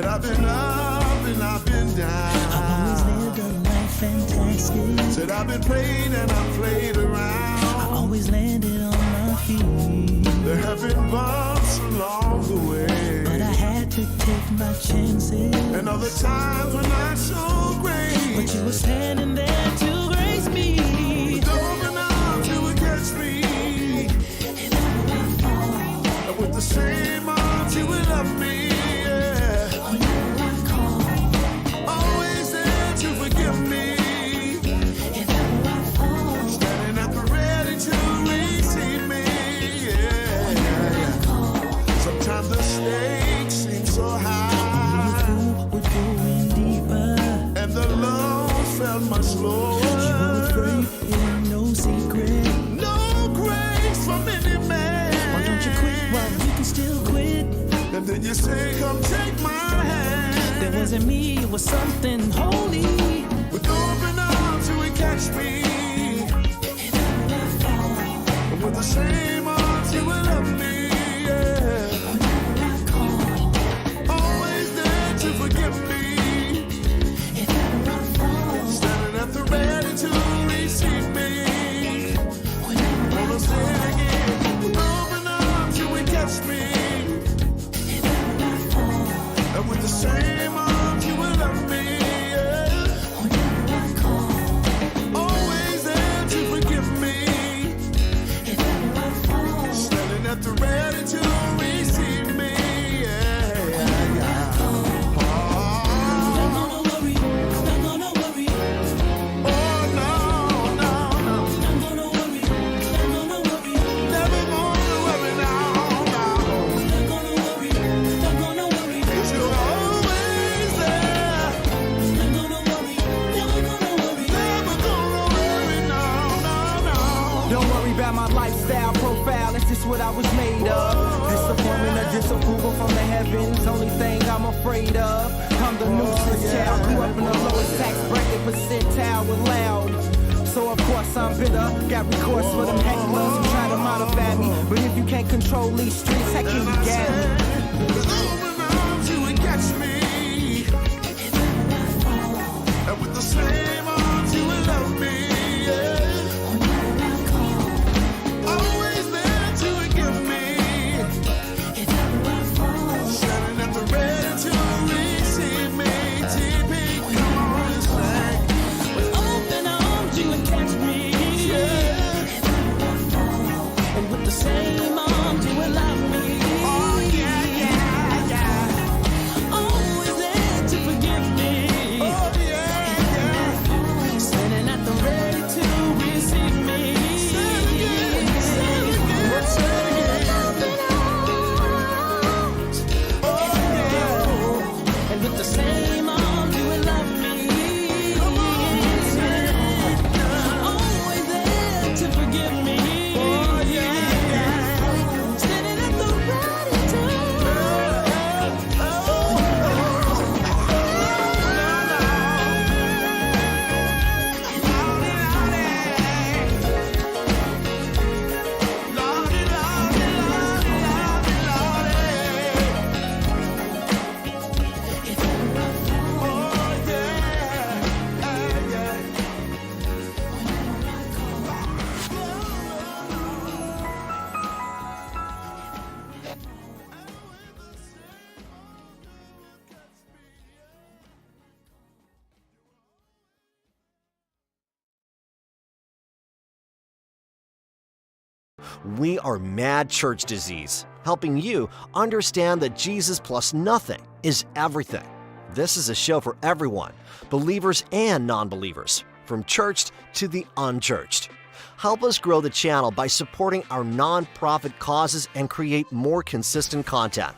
Said I've been up and I've been down. I've always lived a life fantastic. Said I've been played and I've played around. I always landed on my feet. There have been bumps along the way, but I had to take my chances. And other times were not so great, but you were standing there to grace me. With open arms you would catch me. If ever I fall, and with the same arms you would love me. Whenever I call, always there to forgive me. If ever I fall, standing at the ready to receive me. Sometimes the stakes seem so high, we're going deeper, and the love felt much lower. You were great, it ain't no secret. No grace from any man. Why don't you quit while you can still quit? And then you say, come take my hand. It wasn't me, it was something holy. With open arms you would catch me. If ever I fall, and with the same arms you would love me. Whenever I call, always there to forgive me. If ever I fall, standing at the ready to receive me. Whenever Wanna say it again. With open arms you would catch me. If ever I fall, and with the same arms you would love me. Whenever I call, always there to forgive me. If ever I fall, standing at the ready to receive me. not gonna worry, not gonna worry. Oh no, no, no. Not gonna worry, not gonna worry. Never gonna worry now, now. Not gonna worry, not gonna worry. 'Cause you're always there. Not gonna worry, never gonna worry. Never gonna worry, no, no, no. Don't worry about my lifestyle profile, it's just what I was made of. Disappointment or disapproval from the heavens, only thing I'm afraid of. I'm the nuisance child, grew up in the lowest tax bracket percentile with loud. So of course I'm bitter, got recourse for them hecklers who try to modify me. But if you can't control these streets, how can you get me? With open arms you would catch me. If ever I fall, And with the same arms you would love me. whenever I call, Always there to forgive me. if ever I fall, Standing at the ready to receive me. TP, come on and sing. with open arms you would catch me. If ever I fall, and with the same arms you would love me. Oh yeah, yeah, yeah. Always there to forgive me. Oh yeah, yeah. Standing at the ready to receive me. Say it again, say it again, say it again. Oh yeah. And with the same arms you will love me. Come on, say it. Always there to forgive me. Oh yeah, yeah. Standing at the ready to. If ever I fall, whenever I call. We are Mad Church Disease, helping you understand that Jesus plus nothing is everything. This is a show for everyone, believers and non-believers, from churched to the unchurched. Help us grow the channel by supporting our non-profit causes and create more consistent content.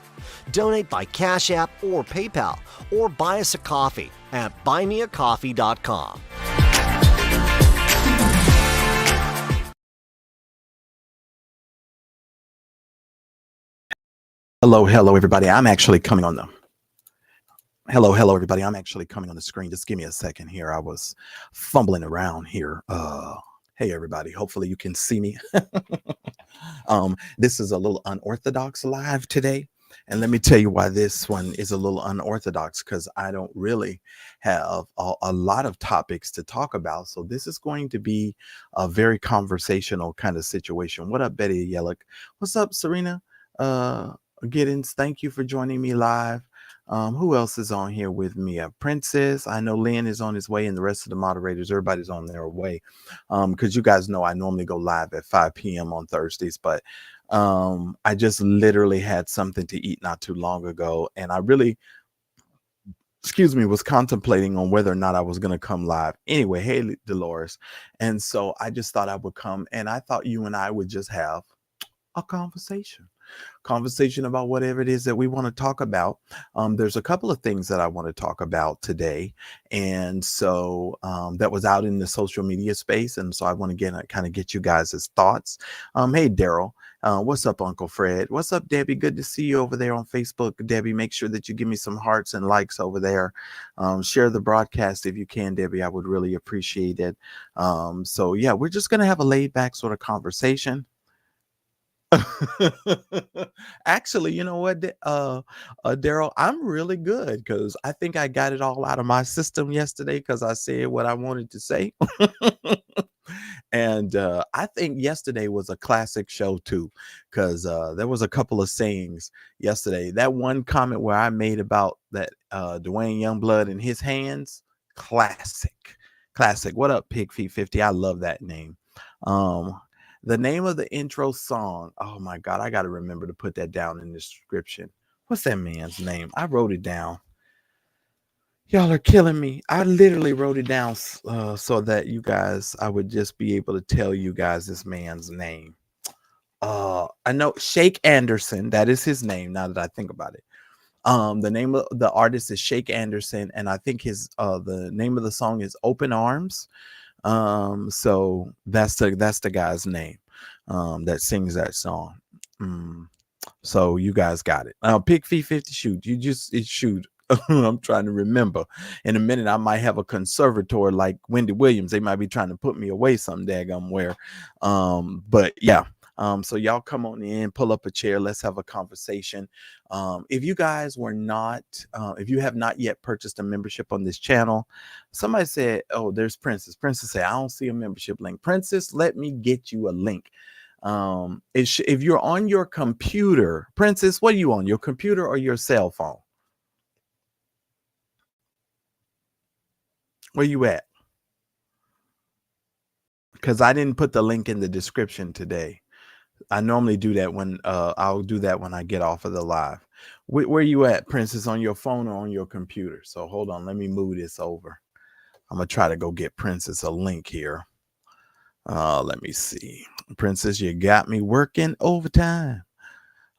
Donate by Cash App or PayPal, or buy us a coffee at buymeacoffee.com. Hello, everybody. I'm actually coming on the hello, everybody. I'm actually coming on the screen. Just give me a second here. I was fumbling around here. Hey, everybody. Hopefully you can see me. This is a little unorthodox live today. And let me tell you why this one is a little unorthodox, because I don't really have a lot of topics to talk about. So this is going to be a very conversational kind of situation. What up, Betty Yellick? What's up, Serena? Giddens, thank you for joining me live. Who else is on here with me? Princess. I know Lynn is on his way, and the rest of the moderators, everybody's on their way. Because you guys know I normally go live at 5 p.m. on Thursdays, but I just literally had something to eat not too long ago, and I really, was contemplating on whether or not I was going to come live. Anyway, hey, Dolores. And so I just thought I would come, and I thought you and I would just have a conversation about whatever it is that we want to talk about. There's a couple of things that I want to talk about today. And so that was out in the social media space. And so I want to kind of get you guys' thoughts. Hey, Daryl. What's up, Uncle Fred? What's up, Debbie? Good to see you over there on Facebook. Debbie, make sure that you give me some hearts and likes over there. Share the broadcast if you can, Debbie. I would really appreciate it. So yeah, we're just going to have a laid back sort of conversation. Actually, you know what, Daryl, I'm really good because I think I got it all out of my system yesterday because I said what I wanted to say. And I think yesterday was a classic show too, because there was a couple of sayings yesterday. That one comment where I made about that Dwayne Youngblood and his hands, classic. What up, Pig Feet 50? I love that name. The name of the intro song. Oh my God, I got to remember to put that down in the description. What's that man's name? I wrote it down. Y'all are killing me. I literally wrote it down so that I would just be able to tell you guys this man's name. I know Shake Anderson. That is his name now that I think about it. The name of the artist is Shake Anderson, and I think the name of the song is Open Arms. So that's the guy's name that sings that song. So you guys got it. Pig Feet 50 shoot. I'm trying to remember. In a minute, I might have a conservator like Wendy Williams. They might be trying to put me away some daggum where. But yeah. So y'all come on in, pull up a chair. Let's have a conversation. If you guys if you have not yet purchased a membership on this channel, somebody said, oh, there's Princess. Princess said, I don't see a membership link. Princess, let me get you a link. If you're on your computer, Princess, what are you on, your computer or your cell phone? Where you at? Because I didn't put the link in the description today. I normally do that when I'll do that when I get off of the live. Where you at, Princess, on your phone or on your computer? So hold on, let me move this over. I'm gonna try to go get Princess a link here. Let me see. Princess, you got me working overtime.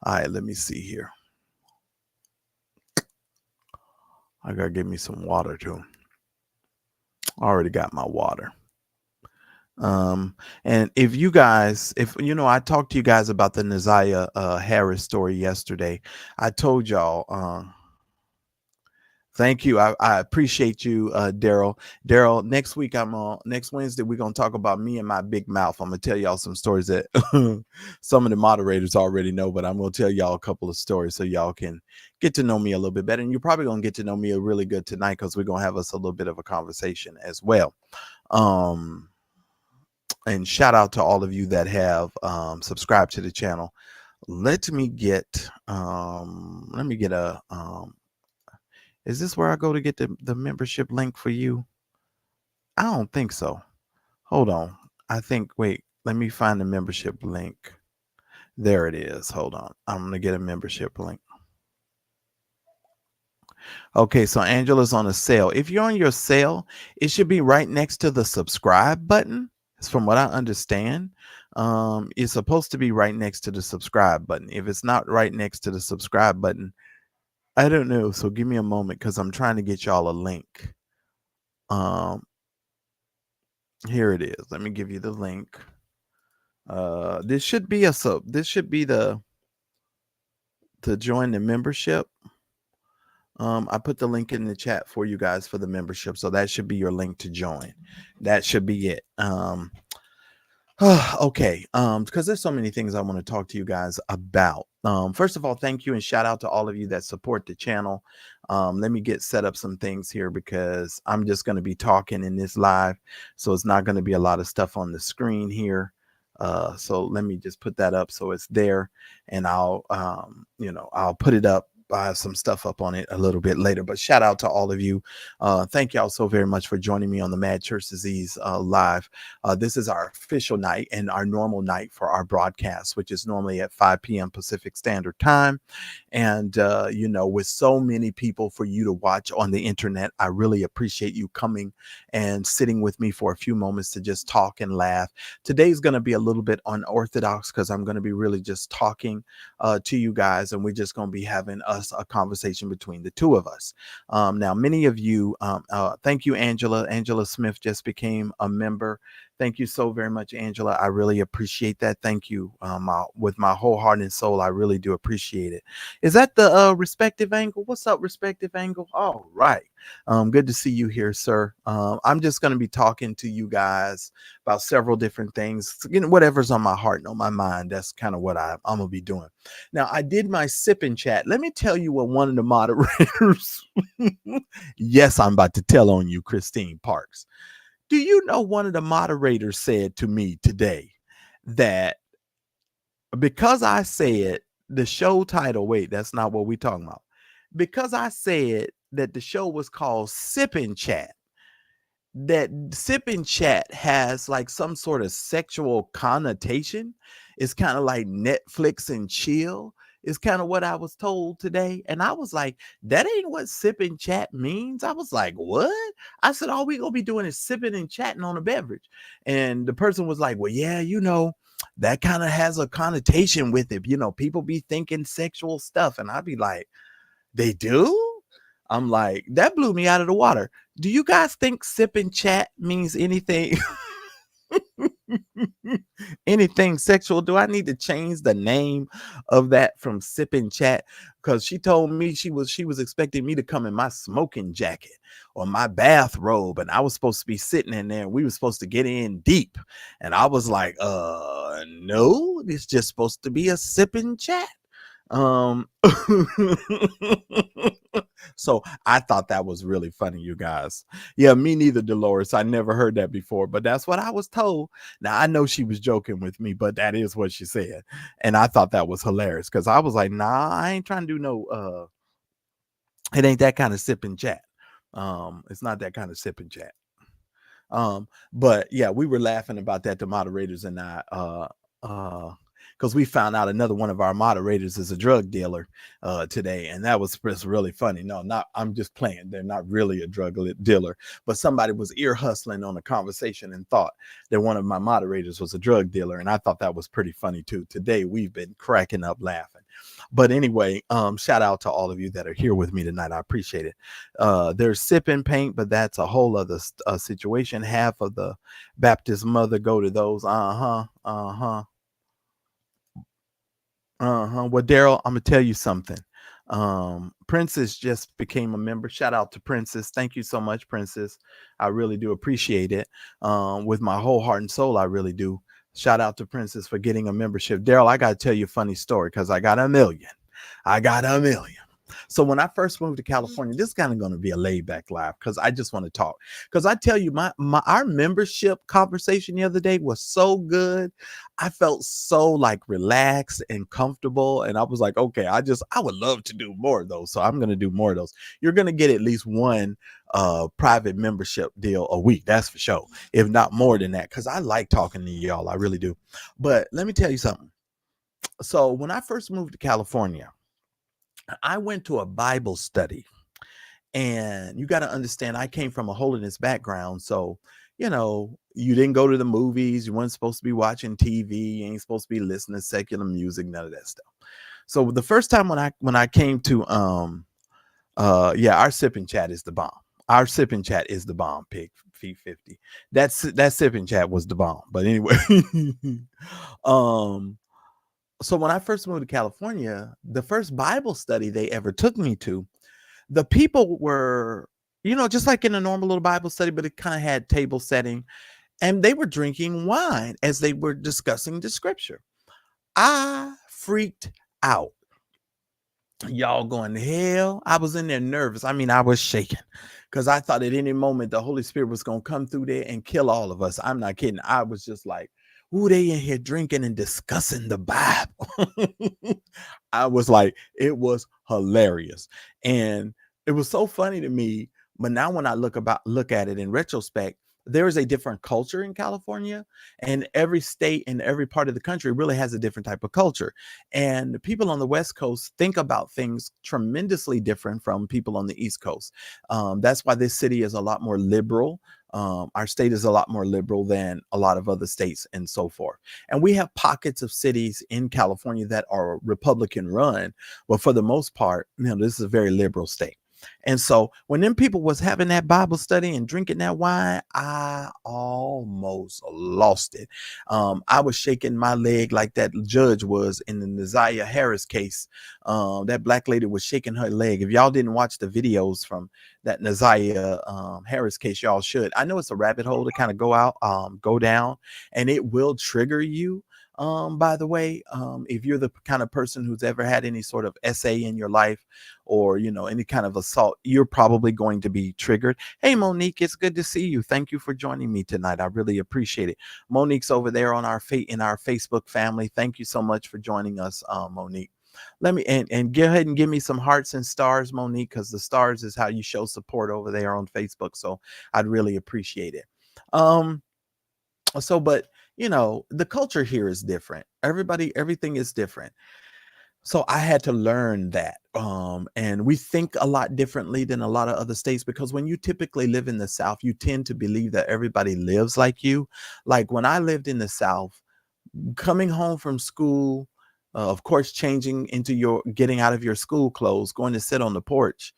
All right, let me see here. I gotta get me some water too. I already got my water. And if I talked to you guys about the Naziah Harris story yesterday, I told y'all, thank you. I appreciate you, Daryl. Daryl, next Wednesday, we're going to talk about me and my big mouth. I'm going to tell y'all some stories that some of the moderators already know, but I'm going to tell y'all a couple of stories so y'all can get to know me a little bit better. And you're probably going to get to know me really good tonight because we're going to have us a little bit of a conversation as well. And shout out to all of you that have subscribed to the channel. Let me get is this where I go to get the membership link for you? I don't think so. Hold on. Wait, let me find the membership link. There it is. Hold on. I'm going to get a membership link. Okay, so Angela's on a sale. If you're on your sale, it should be right next to the subscribe button. From what I understand, it's supposed to be right next to the subscribe button. If it's not right next to the subscribe button, I don't know. So give me a moment because I'm trying to get y'all a link. Here it is. Let me give you the link. This should be to join the membership. I put the link in the chat for you guys for the membership. So that should be your link to join. That should be it. Okay, because there's so many things I want to talk to you guys about. First of all, thank you and shout out to all of you that support the channel. Let me get set up some things here because I'm just going to be talking in this live, so it's not going to be a lot of stuff on the screen here. So let me just put that up so it's there, and I'll I'll put it up. I have some stuff up on it a little bit later, but shout out to all of you. Thank y'all so very much for joining me on the Mad Church Disease live. This is our official night and our normal night for our broadcast, which is normally at 5 p.m. Pacific Standard Time. And, with so many people for you to watch on the internet, I really appreciate you coming and sitting with me for a few moments to just talk and laugh. Today's going to be a little bit unorthodox because I'm going to be really just talking to you guys, and we're just going to be having a conversation between the two of us. Now, many of you, thank you, Angela. Angela Smith just became a member. Thank you so very much, Angela. I really appreciate that. Thank you. With my whole heart and soul, I really do appreciate it. Is that the respective angle? What's up, respective angle? All right. Good to see you here, sir. I'm just going to be talking to you guys about several different things, whatever's on my heart and on my mind. That's kind of what I'm going to be doing. Now, I did my sip and chat. Let me tell you what one of the moderators, yes, I'm about to tell on you, Christine Parks. Do you know one of the moderators said to me today that because I said the show title, wait, that's not what we're talking about. Because I said that the show was called Sip and Chat, that Sip and Chat has like some sort of sexual connotation. It's kind of like Netflix and chill. Is kind of what I was told today. And I was like, that ain't what sip and chat means. I was like, what? I said, all we gonna be doing is sipping and chatting on a beverage. And the person was like, well, yeah, that kind of has a connotation with it. People be thinking sexual stuff. And I'd be like, they do? I'm like, that blew me out of the water. Do you guys think sip and chat means anything? Anything sexual? Do I need to change the name of that from sip and chat? Because she told me she was expecting me to come in my smoking jacket or my bathrobe, and I was supposed to be sitting in there and we were supposed to get in deep. And I was like, no, it's just supposed to be a sip and chat. So I thought that was really funny, you guys. Yeah, me neither, Dolores. I never heard that before, but that's what I was told. Now I know she was joking with me, but that is what she said. And I thought that was hilarious because I was like, nah, I ain't trying to do no it ain't that kind of sip and chat. It's not that kind of sip and chat. But yeah, we were laughing about that, the moderators and I, because we found out another one of our moderators is a drug dealer today, and that was really funny. No, I'm just playing. They're not really a drug dealer, but somebody was ear hustling on a conversation and thought that one of my moderators was a drug dealer, and I thought that was pretty funny too. Today we've been cracking up laughing. But anyway, shout out to all of you that are here with me tonight. I appreciate it. There's sip and paint, but that's a whole other situation. Half of the Baptist mother go to those. Well, Daryl, I'm gonna tell you something. Princess just became a member. Shout out to Princess. Thank you so much, Princess. I really do appreciate it. With my whole heart and soul, I really do. Shout out to Princess for getting a membership. Daryl, I gotta tell you a funny story because I got a million. So when I first moved to California, this is kind of going to be a laid back laugh because I just want to talk. Because I tell you, our membership conversation the other day was so good. I felt so like relaxed and comfortable. And I was like, okay, I would love to do more of those. So I'm going to do more of those. You're going to get at least one private membership deal a week. That's for sure. If not more than that, because I like talking to y'all. I really do. But let me tell you something. So when I first moved to California, I went to a Bible study, and you got to understand, I came from a holiness background. So, you didn't go to the movies. You weren't supposed to be watching TV. You ain't supposed to be listening to secular music, none of that stuff. So the first time when I came to, our sip and chat is the bomb. Our sip and chat is the bomb, Pig Feet 50. That sip and chat was the bomb. But anyway, so when I first moved to California, the first Bible study they ever took me to, the people were, just like in a normal little Bible study, but it kind of had table setting. and they were drinking wine as they were discussing the scripture. I freaked out. Y'all going to hell? I was in there nervous. I mean, I was shaking because I thought at any moment the Holy Spirit was going to come through there and kill all of us. I'm not kidding. I was just like, ooh, they in here drinking and discussing the Bible. I was like, it was hilarious. And it was so funny to me. But now when I look at it in retrospect, there is a different culture in California, and every state and every part of the country really has a different type of culture. And the people on the West Coast think about things tremendously different from people on the East Coast. That's why this city is a lot more liberal. Our state is a lot more liberal than a lot of other states and so forth. And we have pockets of cities in California that are Republican run, but for the most part, this is a very liberal state. And so when them people was having that Bible study and drinking that wine, I almost lost it. I was shaking my leg like that judge was in the Naziah Harris case. That black lady was shaking her leg. If y'all didn't watch the videos from that Naziah Harris case, y'all should. I know it's a rabbit hole to kind of go down, and it will trigger you. By the way, if you're the kind of person who's ever had any sort of essay in your life, or any kind of assault, you're probably going to be triggered. Hey, Monique, it's good to see you. Thank you for joining me tonight. I really appreciate it. Monique's over there on our Facebook family. Thank you so much for joining us, Monique. Let me and go ahead and give me some hearts and stars, Monique, because the stars is how you show support over there on Facebook. So I'd really appreciate it. But the culture here is different. Everything is different. So I had to learn that. And we think a lot differently than a lot of other states, because when you typically live in the South, you tend to believe that everybody lives like you. Like when I lived in the South, coming home from school, of course, getting out of your school clothes, going to sit on the porch,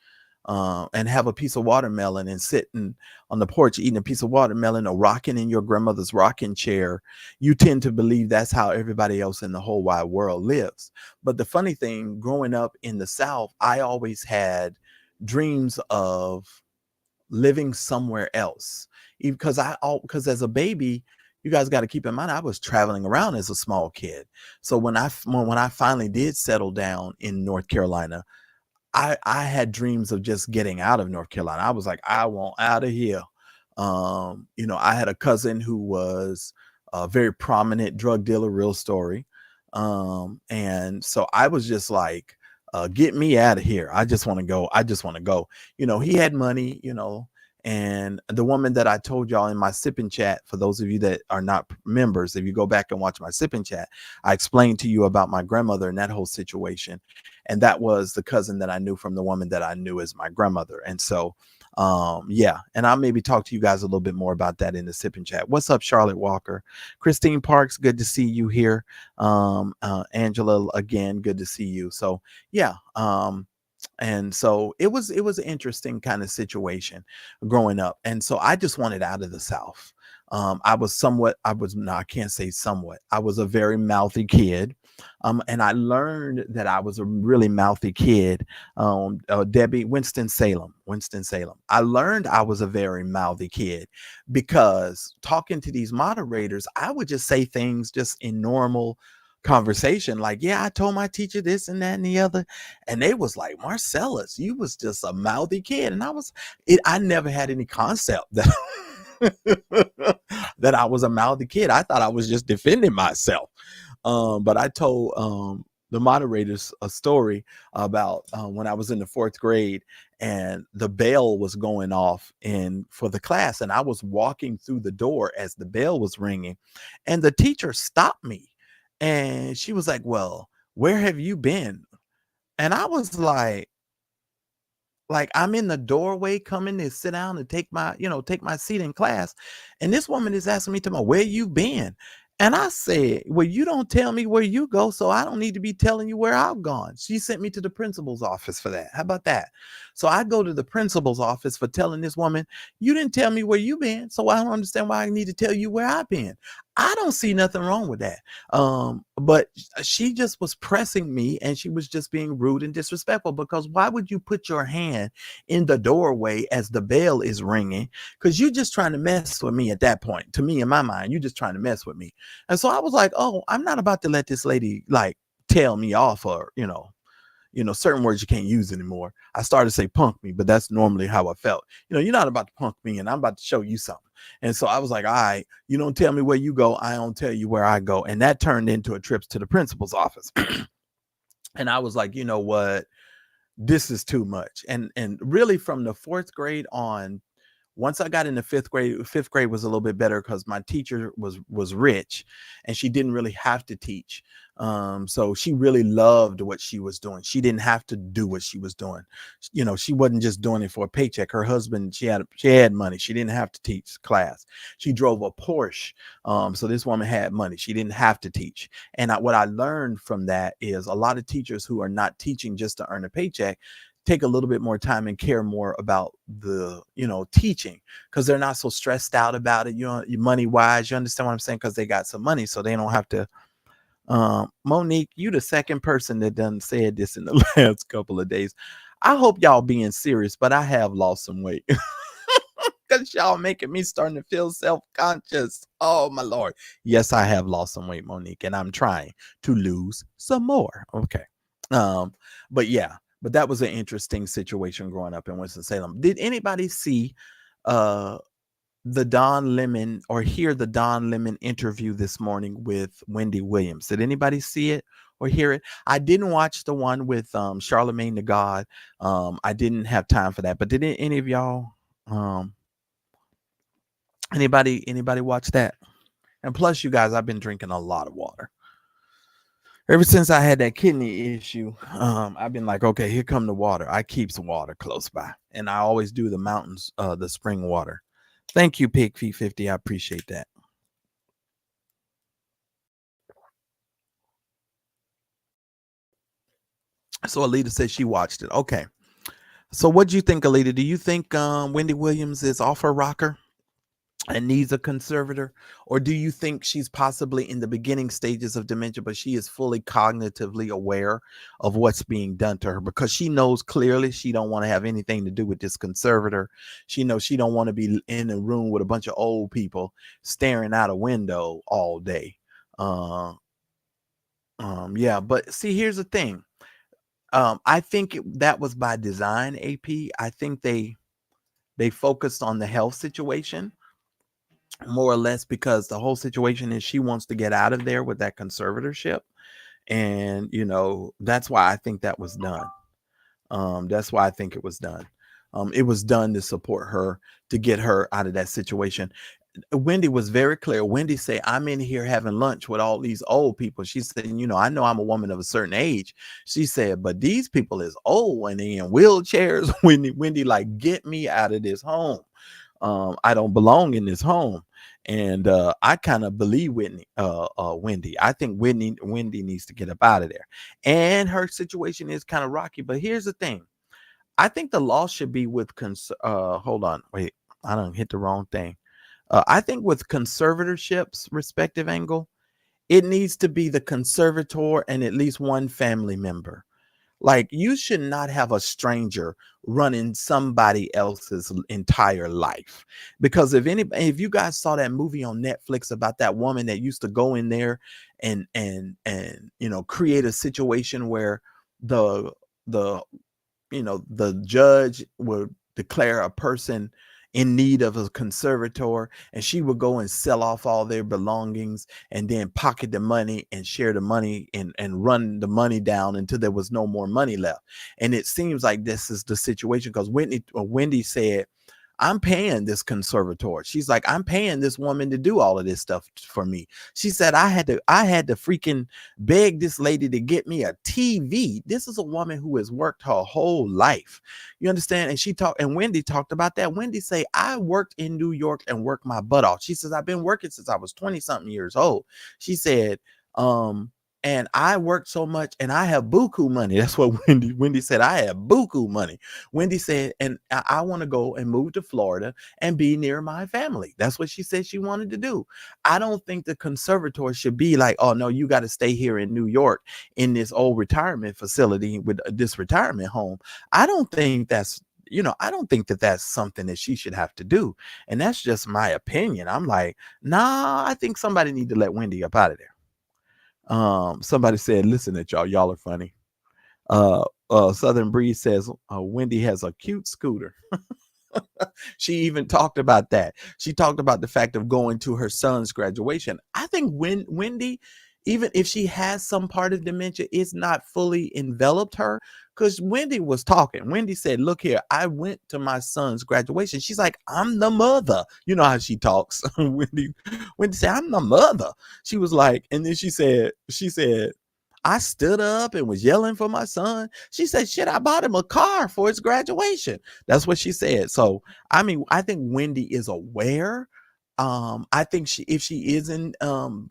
and have a piece of watermelon and sitting on the porch eating a piece of watermelon or rocking in your grandmother's rocking chair, you tend to believe that's how everybody else in the whole wide world lives. But the funny thing, growing up in the South, I always had dreams of living somewhere else. Because as a baby, you guys got to keep in mind, I was traveling around as a small kid. So when I finally did settle down in North Carolina, I had dreams of just getting out of North Carolina. I was like, I want out of here. I had a cousin who was a very prominent drug dealer, real story. And so I was just like, get me out of here. I just want to go. He had money, and the woman that I told y'all in my sipping chat, for those of you that are not members, if you go back and watch my sipping chat, I explained to you about my grandmother and that whole situation. And that was the cousin that I knew from the woman that I knew as my grandmother. And so, and I'll maybe talk to you guys a little bit more about that in the sipping chat. What's up, Charlotte Walker? Christine Parks, good to see you here. Angela, again, good to see you. So, yeah. And so it was an interesting kind of situation growing up. And so I just wanted out of the South. I was a very mouthy kid. And I learned that I was a really mouthy kid. Winston-Salem. I learned I was a very mouthy kid because talking to these moderators, I would just say things just in normal conversation, like, yeah, I told my teacher this and that and the other, and they was like, Marcellus, you was just a mouthy kid. And I never had any concept that that I was a mouthy kid. I thought I was just defending myself. But I told the moderators a story about when I was in the 4th grade and the bell was going off for the class, and I was walking through the door as the bell was ringing, and the teacher stopped me. And she was like, well, where have you been? And I was like I'm in the doorway coming to sit down and take my seat in class. And this woman is asking me where you been? And I said, well, you don't tell me where you go, so I don't need to be telling you where I've gone. She sent me to the principal's office for that. How about that? So I go to the principal's office for telling this woman, you didn't tell me where you been, so I don't understand why I need to tell you where I've been. I don't see nothing wrong with that. But she just was pressing me, and she was just being rude and disrespectful, because why would you put your hand in the doorway as the bell is ringing? Because you're just trying to mess with me at that point. To me, in my mind, you're just trying to mess with me. And so I was like, oh, I'm not about to let this lady like tell me off, or, certain words you can't use anymore. I started to say punk me, but that's normally how I felt. You're not about to punk me, and I'm about to show you something. And so I was like, all right, you don't tell me where you go, I don't tell you where I go. And that turned into a trip to the principal's office. And I was like, you know what? This is too much. And really from the 4th grade on, once I got into 5th grade was a little bit better because my teacher was rich, and she didn't really have to teach. So she really loved what she was doing. She didn't have to do what she was doing. She wasn't just doing it for a paycheck. Her husband, she had money. She didn't have to teach class. She drove a Porsche. So this woman had money. She didn't have to teach. And what I learned from that is a lot of teachers who are not teaching just to earn a paycheck take a little bit more time and care more about the, teaching, because they're not so stressed out about it, money wise. You understand what I'm saying? Because they got some money, so they don't have to. Monique, you the second person that done said this in the last couple of days. I hope y'all being serious, but I have lost some weight. Because y'all making me starting to feel self-conscious. Oh my Lord. Yes, I have lost some weight, Monique, and I'm trying to lose some more. Okay. But yeah. But that was an interesting situation growing up in Winston-Salem. Did anybody see the Don Lemon or hear the Don Lemon interview this morning with Wendy Williams? Did anybody see it or hear it? I didn't watch the one with Charlemagne the God. I didn't have time for that. But did any of y'all anybody watch that? And plus, you guys, I've been drinking a lot of water. Ever since I had that kidney issue, I've been like, okay, here come the water. I keep some water close by, and I always do the mountains, the spring water. Thank you, Pig Feet 50. I appreciate that. So Alita says she watched it. Okay. So what do you think, Alita? Do you think Wendy Williams is off her rocker and needs a conservator? Or do you think she's possibly in the beginning stages of dementia, but she is fully cognitively aware of what's being done to her? Because she knows clearly she don't want to have anything to do with this conservator. She knows she don't want to be in a room with a bunch of old people staring out a window all day. Yeah, but see, here's the thing. I think that was by design, AP. I think they focused on the health situation more or less, because the whole situation is she wants to get out of there with that conservatorship. And, that's why I think that was done. That's why I think it was done. It was done to support her, to get her out of that situation. Wendy was very clear. Wendy said, I'm in here having lunch with all these old people. She said, I know I'm a woman of a certain age. She said, but these people is old and they in wheelchairs. Wendy like, get me out of this home. I don't belong in this home. And I kind of believe Wendy. I think Wendy needs to get up out of there. And her situation is kind of rocky. But here's the thing. I think the law should be with hold on. Wait, I done hit the wrong thing. I think with conservatorships, respective angle, it needs to be the conservator and at least one family member. Like, you should not have a stranger running somebody else's entire life. Because if you guys saw that movie on Netflix about that woman that used to go in there and create a situation where the judge would declare a person in need of a conservator, and she would go and sell off all their belongings and then pocket the money and share the money and run the money down until there was no more money left. And it seems like this is the situation, because Wendy said, I'm paying this conservator. She's like, I'm paying this woman to do all of this stuff for me. She said, I had to freaking beg this lady to get me a TV. This is a woman who has worked her whole life. You understand? And Wendy talked about that. Wendy say, I worked in New York and worked my butt off. She says, I've been working since I was 20 something years old. She said, and I worked so much and I have buku money. That's what Wendy said. I have buku money. Wendy said, and I want to go and move to Florida and be near my family. That's what she said she wanted to do. I don't think the conservator should be like, oh no, you got to stay here in New York in this old retirement facility with this retirement home. I don't think that's, I don't think that that's something that she should have to do. And that's just my opinion. I'm like, nah, I think somebody need to let Wendy up out of there. Somebody said, listen at y'all are funny. Southern Breeze says, Wendy has a cute scooter. She even talked about that. She talked about the fact of going to her son's graduation. I think Wendy, even if she has some part of dementia, it's not fully enveloped her, because Wendy was talking. Wendy said, look here, I went to my son's graduation. She's like, I'm the mother. You know how she talks. Wendy said, I'm the mother. She was like, and then she said, I stood up and was yelling for my son. She said, shit, I bought him a car for his graduation. That's what she said. So, I mean, I think Wendy is aware. I think if she isn't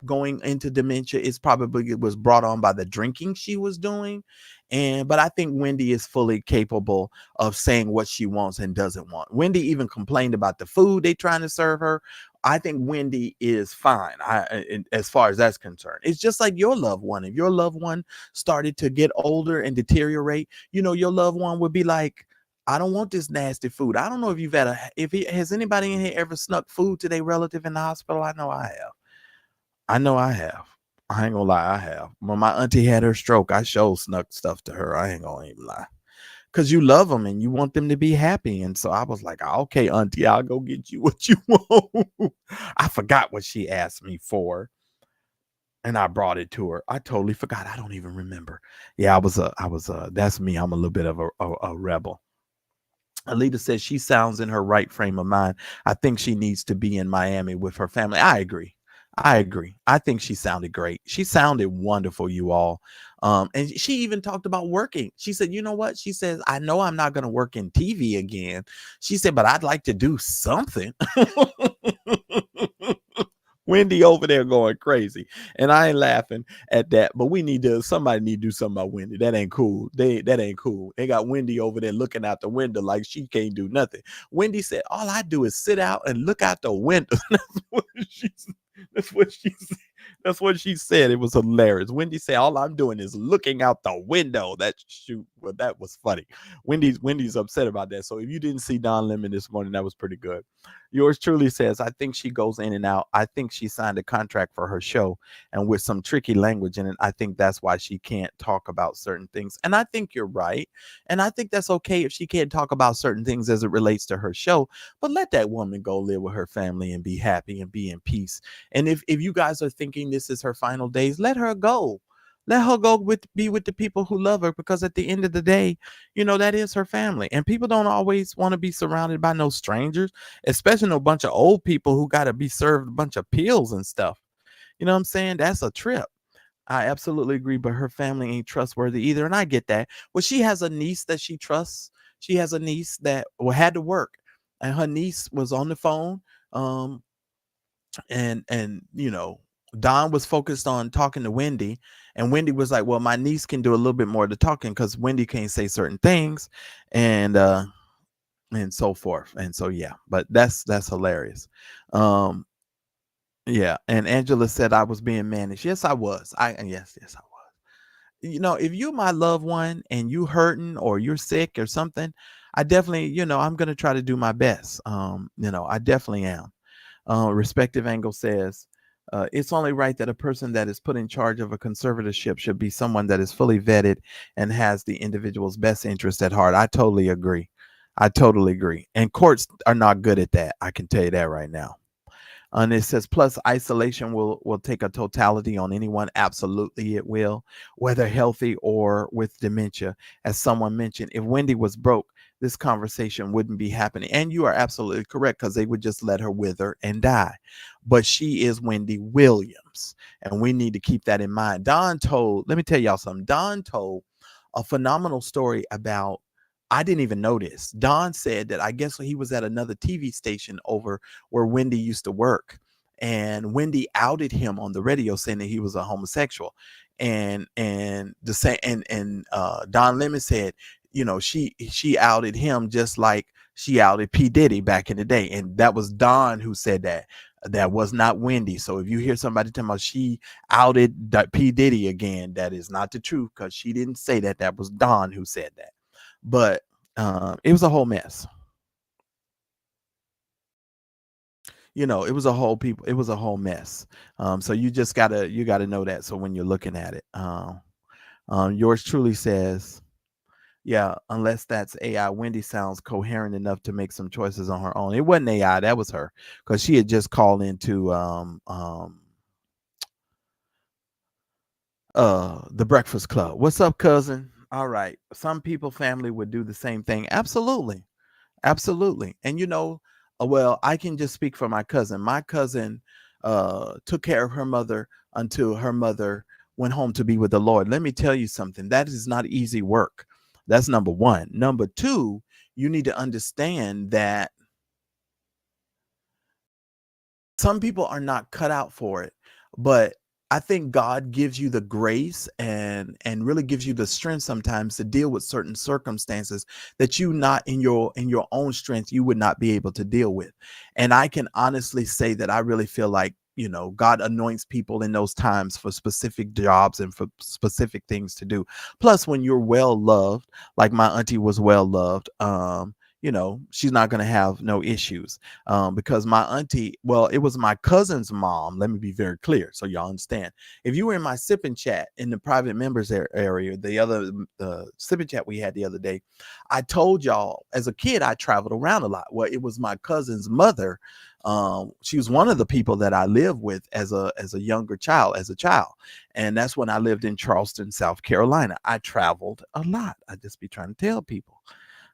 going into dementia, it was brought on by the drinking she was doing. But I think Wendy is fully capable of saying what she wants and doesn't want. Wendy even complained about the food they trying to serve her. I think Wendy is fine. As far as that's concerned, it's just like your loved one. If your loved one started to get older and deteriorate, your loved one would be like, I don't want this nasty food. I don't know if has anybody in here ever snuck food to their relative in the hospital? I know I have. I ain't gonna lie, I have. When my auntie had her stroke, I sure snuck stuff to her. I ain't gonna even lie. Because you love them and you want them to be happy. And so I was like, okay, auntie, I'll go get you what you want. I forgot what she asked me for, and I brought it to her. I totally forgot. I don't even remember. Yeah, that's me. I'm a little bit of a rebel. Alita says she sounds in her right frame of mind. I think she needs to be in Miami with her family. I agree. I think she sounded great. She sounded wonderful, you all. And she even talked about working. She said, you know what? She says, I know I'm not going to work in TV again. She said, but I'd like to do something. Wendy over there going crazy, and I ain't laughing at that, but somebody need to do something about Wendy. That ain't cool. That ain't cool. They got Wendy over there looking out the window like she can't do nothing. Wendy said, all I do is sit out and look out the window. That's what she said. It was hilarious. Wendy said, all I'm doing is looking out the window. That was funny. Wendy's upset about that. So if you didn't see Don Lemon this morning, that was pretty good. Yours truly says, I think she goes in and out. I think she signed a contract for her show and with some tricky language in it. I think that's why she can't talk about certain things. And I think you're right. And I think that's okay if she can't talk about certain things as it relates to her show. But let that woman go live with her family and be happy and be in peace. And if you guys are thinking this is her final days, let her go. Let her go be with the people who love her, because at the end of the day, that is her family. And people don't always want to be surrounded by no strangers, especially no bunch of old people who got to be served a bunch of pills and stuff. You know what I'm saying? That's a trip. I absolutely agree, but her family ain't trustworthy either. And I get that. Well, she has a niece that she trusts. She has a niece that had to work, and her niece was on the phone. And Don was focused on talking to Wendy, and Wendy was like, well, my niece can do a little bit more of the talking because Wendy can't say certain things, and so forth. And so, yeah, but that's hilarious. Yeah. And Angela said I was being managed. Yes, I was. Yes, I was. If you're my loved one and you hurting or you're sick or something, I definitely, I'm going to try to do my best. I definitely am. Respective Angle says, it's only right that a person that is put in charge of a conservatorship should be someone that is fully vetted and has the individual's best interest at heart. I totally agree. And courts are not good at that. I can tell you that right now. And it says, plus isolation will take a totality on anyone. Absolutely, it will, whether healthy or with dementia. As someone mentioned, if Wendy was broke, this conversation wouldn't be happening. And you are absolutely correct, because they would just let her wither and die. But she is Wendy Williams, and we need to keep that in mind. Let me tell y'all something. Don told a phenomenal story about, I didn't even know this. Don said that I guess he was at another TV station over where Wendy used to work, and Wendy outed him on the radio saying that he was a homosexual. and the same, and Don Lemon said, you know, she outed him just like she outed P. Diddy back in the day. And that was Don who said that. That was not Wendy. So if you hear somebody talking about she outed P. Diddy again, that is not the truth, because she didn't say that. That was Don who said that. But it was a whole mess. You know, it was a whole mess. So you just gotta know that. So when you're looking at it, yours truly says, yeah, unless that's AI, Wendy sounds coherent enough to make some choices on her own. It wasn't AI, that was her, because she had just called into the Breakfast Club. What's up, cousin? All right. Some people, family would do the same thing. Absolutely. Absolutely. And you know, well, I can just speak for my cousin. My cousin took care of her mother until her mother went home to be with the Lord. Let me tell you something. That is not easy work. That's number one. Number two, you need to understand that some people are not cut out for it, but I think God gives you the grace and really gives you the strength sometimes to deal with certain circumstances that you not in your own strength you would not be able to deal with. And I can honestly say that I really feel like, you know, God anoints people in those times for specific jobs and for specific things to do. Plus, when you're well loved, like my auntie was well loved, you know, she's not going to have no issues, because my auntie, well, it was my cousin's mom. Let me be very clear so y'all understand. If you were in my sipping chat in the private members area, the sipping chat we had the other day, I told y'all as a kid I traveled around a lot. Well, it was my cousin's mother. She was one of the people that I lived with as a younger child, and that's when I lived in Charleston, South Carolina. I traveled a lot. I just be trying to tell people.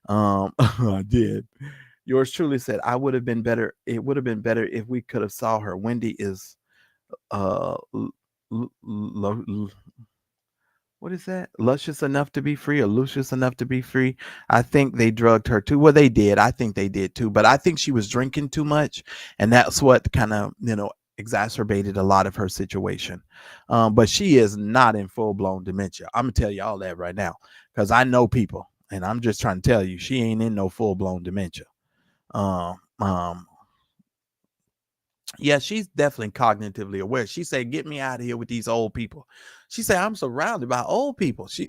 I did. Yours truly said, I would have been better. It would have been better if we could have saw her. Wendy is what is that? Luscious enough to be free, or Lucious enough to be free. I think they drugged her too. Well, they did. I think they did too. But I think she was drinking too much, and that's what kind of, you know, exacerbated a lot of her situation. But she is not in full-blown dementia. I'm gonna tell you all that right now, because I know people. And I'm just trying to tell you, she ain't in no full-blown dementia. Yeah, she's definitely cognitively aware. She said, get me out of here with these old people. She said, I'm surrounded by old people. She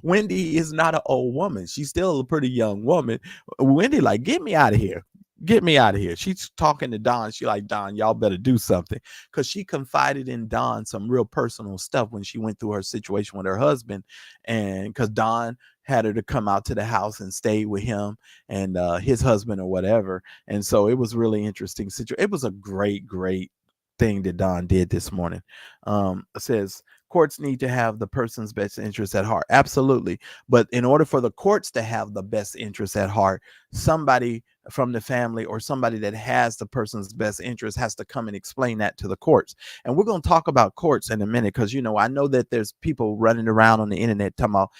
Wendy is not an old woman. She's still a pretty young woman. Wendy, like, get me out of here. Get me out of here. She's talking to Don. She like, Don, y'all better do something. Because she confided in Don some real personal stuff when she went through her situation with her husband. And because Don had her to come out to the house and stay with him and his husband or whatever. And so it was really interesting situation. It was a great thing that Don did this morning. It says, courts need to have the person's best interest at heart. Absolutely. But in order for the courts to have the best interest at heart, somebody from the family or somebody that has the person's best interest has to come and explain that to the courts. And we're going to talk about courts in a minute, because, you know, I know that there's people running around on the internet talking about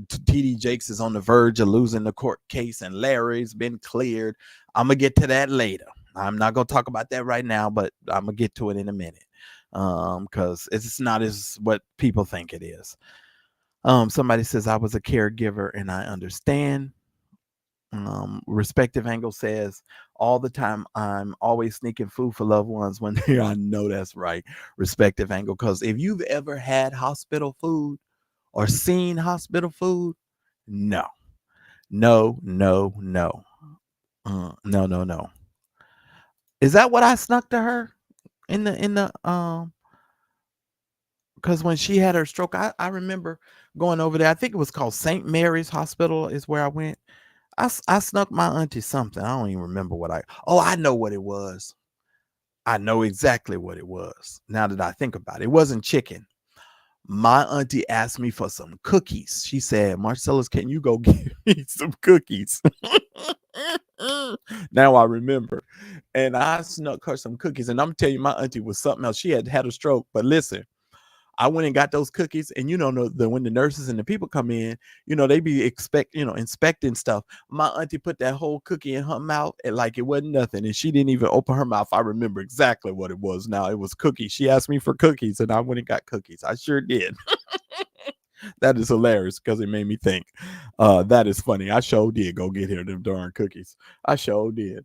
TD Jakes is on the verge of losing the court case and Larry's been cleared. I'm going to get to that later. I'm not going to talk about that right now, but I'm going to get to it in a minute. Because it's not as what people think it is. Somebody says, I was a caregiver and I understand. Respective Angle says, all the time I'm always sneaking food for loved ones when they, I know that's right. Respective Angle, because if you've ever had hospital food or seen hospital food, no. Is that what I snuck to her in the because when she had her stroke, I remember going over there. I think it was called St. Mary's Hospital is where I went. I snuck my auntie something. I don't even remember what I know what it was. I know exactly what it was. Now that I think about it, it wasn't chicken. My auntie asked me for some cookies. She said, Marcellus, can you go get me some cookies? Now I remember. And I snuck her some cookies. And I'm telling you, my auntie was something else. She had had a stroke. But listen, I went and got those cookies, and when the nurses and the people come in, they be inspecting stuff. My auntie put that whole cookie in her mouth and like it wasn't nothing, and she didn't even open her mouth. I remember exactly what it was. Now it was cookies. She asked me for cookies, and I went and got cookies. I sure did. That is hilarious because it made me think. That is funny. I sure did go get her them darn cookies. I sure did.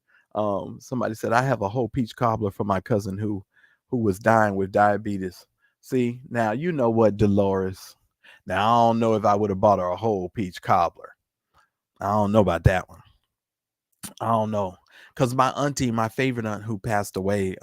Somebody said I have a whole peach cobbler for my cousin who was dying with diabetes. See, now you know what, Dolores. Now I don't know if I would have bought her a whole peach cobbler. I don't know about that one. I don't know. Because my auntie, my favorite aunt who passed away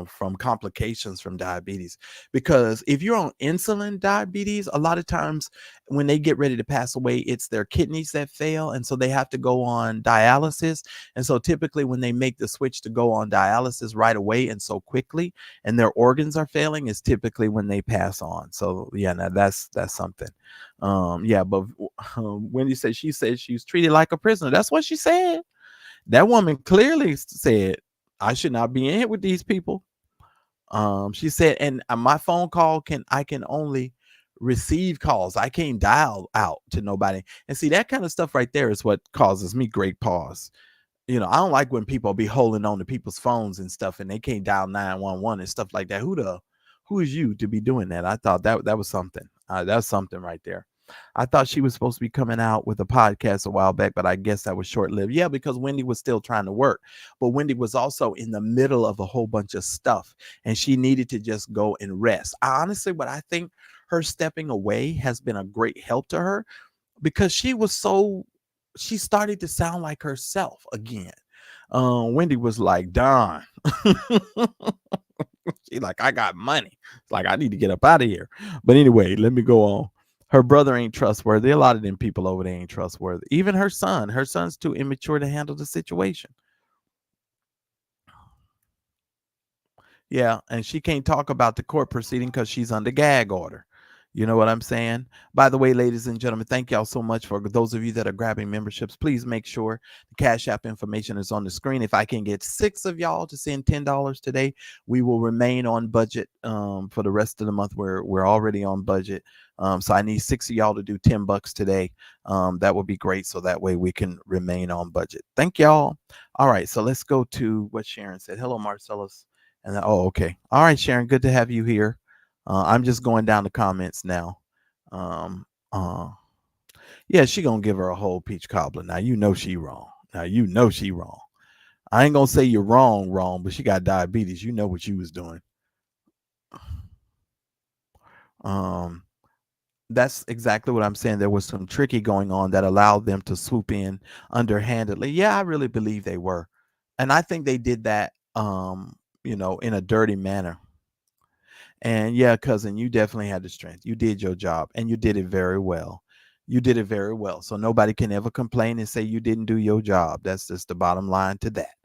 from complications from diabetes. Because if you're on insulin diabetes, a lot of times when they get ready to pass away, it's their kidneys that fail. And so they have to go on dialysis. And so typically when they make the switch to go on dialysis right away and so quickly, and their organs are failing, is typically when they pass on. So yeah, now that's something. Yeah, but Wendy said she was treated like a prisoner. That's what she said. That woman clearly said, I should not be in here with these people. She said, and my phone call I can only receive calls. I can't dial out to nobody. And see, that kind of stuff right there is what causes me great pause. I don't like when people be holding on to people's phones and stuff and they can't dial 911 and stuff like that. Who is you to be doing that? I thought that was something. That's something right there. I thought she was supposed to be coming out with a podcast a while back, but I guess that was short-lived. Yeah, because Wendy was still trying to work, but Wendy was also in the middle of a whole bunch of stuff, and she needed to just go and rest. What I think her stepping away has been a great help to her, because she started to sound like herself again. Wendy was like, Don. She like, I got money. It's like, I need to get up out of here. But anyway, let me go on. Her brother ain't trustworthy. A lot of them people over there ain't trustworthy. Even her son's too immature to handle the situation. Yeah, and she can't talk about the court proceeding because she's under gag order. You know what I'm saying? By the way, ladies and gentlemen, thank y'all so much. For those of you that are grabbing memberships, please make sure the Cash App information is on the screen. If I can get 6 of y'all to send $10 today, we will remain on budget for the rest of the month. We're already on budget. So I need 6 of y'all to do $10 today. That would be great. So that way we can remain on budget. Thank y'all. All right. So let's go to what Sharon said. Hello, Marcellus. And okay. All right, Sharon. Good to have you here. I'm just going down the comments now. Yeah, she gonna give her a whole peach cobbler. Now you know she wrong. I ain't gonna say you're wrong, but she got diabetes. You know what you was doing. That's exactly what I'm saying. There was some tricky going on that allowed them to swoop in underhandedly. Yeah, I really believe they were, and I think they did that, in a dirty manner. And yeah, cousin, you definitely had the strength. You did your job, and you did it very well. So nobody can ever complain and say you didn't do your job. That's just the bottom line to that.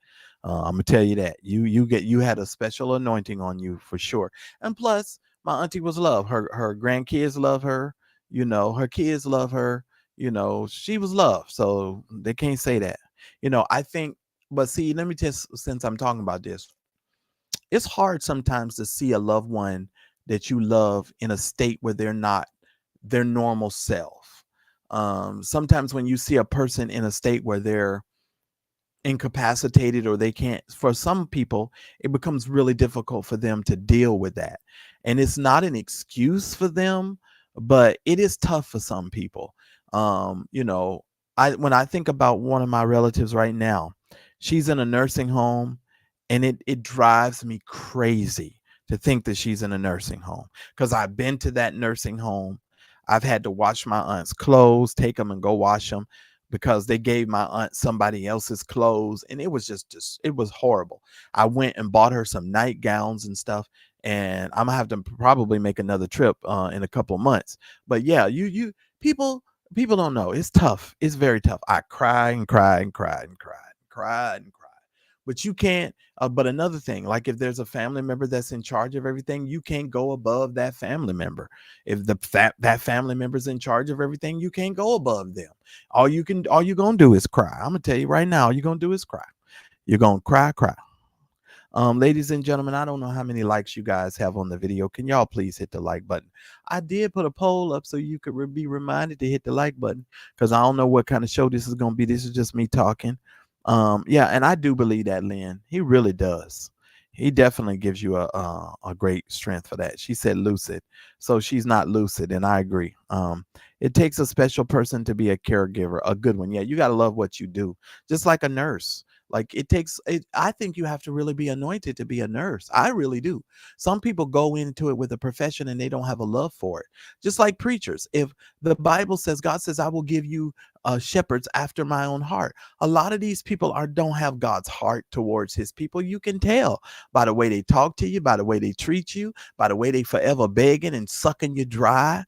I'm gonna tell you that you had a special anointing on you for sure. And plus, my auntie was loved. Her grandkids love her. Her kids love her. She was loved. So they can't say that. I think. But see, let me just, since I'm talking about this, it's hard sometimes to see a loved one that you love in a state where they're not their normal self. Sometimes when you see a person in a state where they're incapacitated or they can't, for some people, it becomes really difficult for them to deal with that. And it's not an excuse for them, but it is tough for some people. When I think about one of my relatives right now, she's in a nursing home. And it drives me crazy to think that she's in a nursing home, because I've been to that nursing home. I've had to wash my aunt's clothes, take them and go wash them, because they gave my aunt somebody else's clothes. And it was it was horrible. I went and bought her some nightgowns and stuff. And I'm gonna have to probably make another trip in a couple of months. But yeah, people don't know. It's tough. It's very tough. I cried and cried and cried and cried and cried and cried. But you can't, but another thing, like if there's a family member that's in charge of everything, you can't go above that family member. If that family member's in charge of everything, you can't go above them. All you're gonna do is cry. I'm gonna tell you right now, all you're gonna do is cry. You're gonna cry. Ladies and gentlemen, I don't know how many likes you guys have on the video. Can y'all please hit the like button? I did put a poll up so you could be reminded to hit the like button, because I don't know what kind of show this is going to be. This is just me talking. Yeah, and I do believe that, Lynn. He really does. He definitely gives you a great strength for that. She said lucid, so she's not lucid, and I agree. It takes a special person to be a caregiver, a good one. Yeah, you got to love what you do, just like a nurse. Like it takes it, I think you have to really be anointed to be a nurse. I really do. Some people go into it with a profession and they don't have a love for it. Just like preachers. If the Bible says, God says, I will give you shepherds after my own heart. A lot of these people don't have God's heart towards his people. You can tell by the way they talk to you, by the way they treat you, by the way they forever begging and sucking you dry.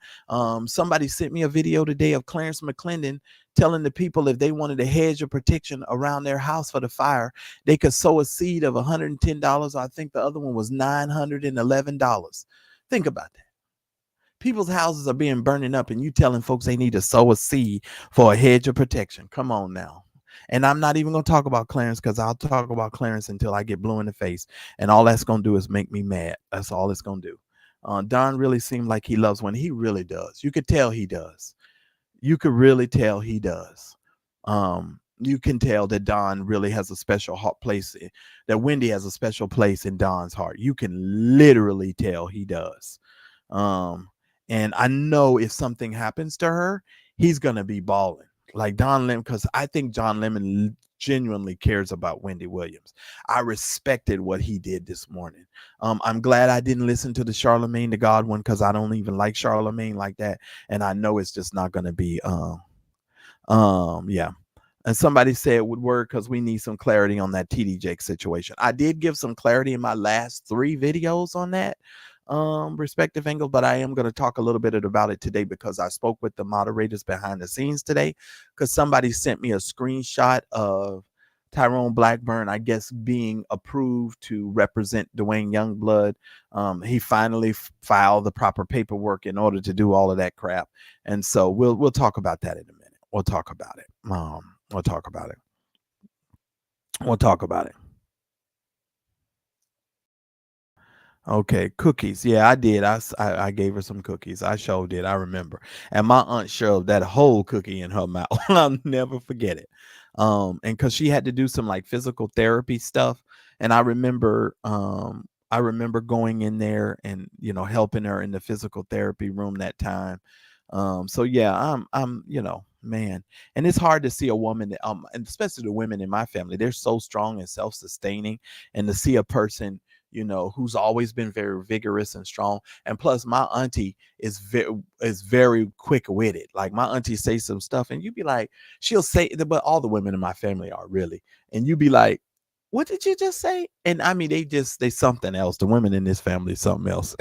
Somebody sent me a video today of Clarence McClendon telling the people if they wanted a hedge of protection around their house for the fire, they could sow a seed of $110. I think the other one was $911. Think about that. People's houses are being burning up, and you telling folks they need to sow a seed for a hedge of protection. Come on now. And I'm not even going to talk about Clarence, because I'll talk about Clarence until I get blue in the face. And all that's going to do is make me mad. That's all it's going to do. Don really seemed like he loves Wendy. He really does. You could tell he does. You could really tell he does. You can tell that Don really has a special place, that Wendy has a special place in Don's heart. You can literally tell he does. And I know if something happens to her, he's going to be balling like Don Lemon, because I think John Lemon genuinely cares about Wendy Williams. I respected what he did this morning. I'm glad I didn't listen to the Charlemagne the God one, because I don't even like Charlemagne like that. And I know it's just not going to be, yeah. And somebody said it would work because we need some clarity on that TD Jakes situation. I did give some clarity in my last 3 videos on that respective angle, but I am going to talk a little bit about it today, because I spoke with the moderators behind the scenes today, because somebody sent me a screenshot of Tyrone Blackburn, I guess, being approved to represent Dwayne Youngblood. He finally filed the proper paperwork in order to do all of that crap. And so we'll talk about that in a minute. We'll talk about it. We'll talk about it. We'll talk about it. Okay, cookies. Yeah, I did. I gave her some cookies. I sure did. I remember. And my aunt shoved that whole cookie in her mouth. I'll never forget it. And because she had to do some like physical therapy stuff. And I remember going in there and, helping her in the physical therapy room that time. So yeah, I'm, man, and it's hard to see a woman that, and especially the women in my family, they're so strong and self-sustaining, and to see a person, who's always been very vigorous and strong. And plus my auntie is very quick-witted. Like my auntie say some stuff and you'd be like, she'll say, but all the women in my family are really, and you'd be like, what did you just say? And I mean, they something else. The women in this family is something else.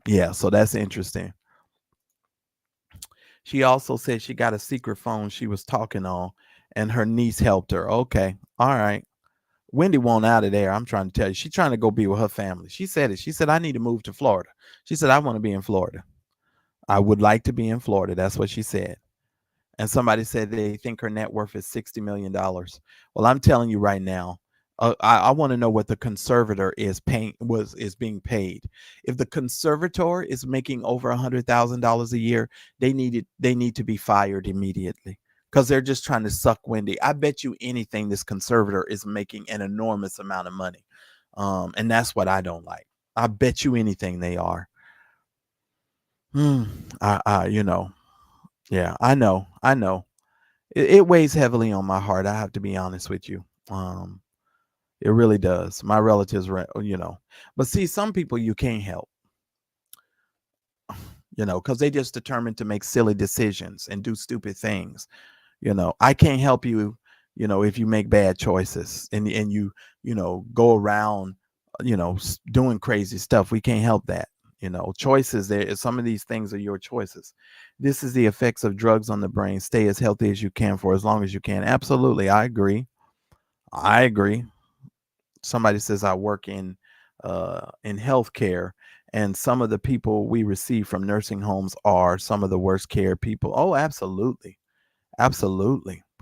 Yeah, so that's interesting. She also said she got a secret phone she was talking on and her niece helped her. Okay. All right. Wendy won't out of there. I'm trying to tell you. She's trying to go be with her family. She said it. She said, I need to move to Florida. She said, I want to be in Florida. I would like to be in Florida. That's what she said. And somebody said they think her net worth is $60 million. Well, I'm telling you right now, I want to know what the conservator is being paid. If the conservator is making over $100,000 a year, they need to be fired immediately, because they're just trying to suck Wendy. I bet you anything this conservator is making an enormous amount of money. And that's what I don't like. I bet you anything they are. Yeah, I know. It weighs heavily on my heart. I have to be honest with you. It really does. My relatives, but see, some people you can't help, because they just determined to make silly decisions and do stupid things. I can't help you, if you make bad choices and you, go around, doing crazy stuff. We can't help that. Choices, some of these things are your choices. This is the effects of drugs on the brain. Stay as healthy as you can for as long as you can. Absolutely. I agree. Somebody says I work in healthcare, and some of the people we receive from nursing homes are some of the worst care people. Oh, absolutely.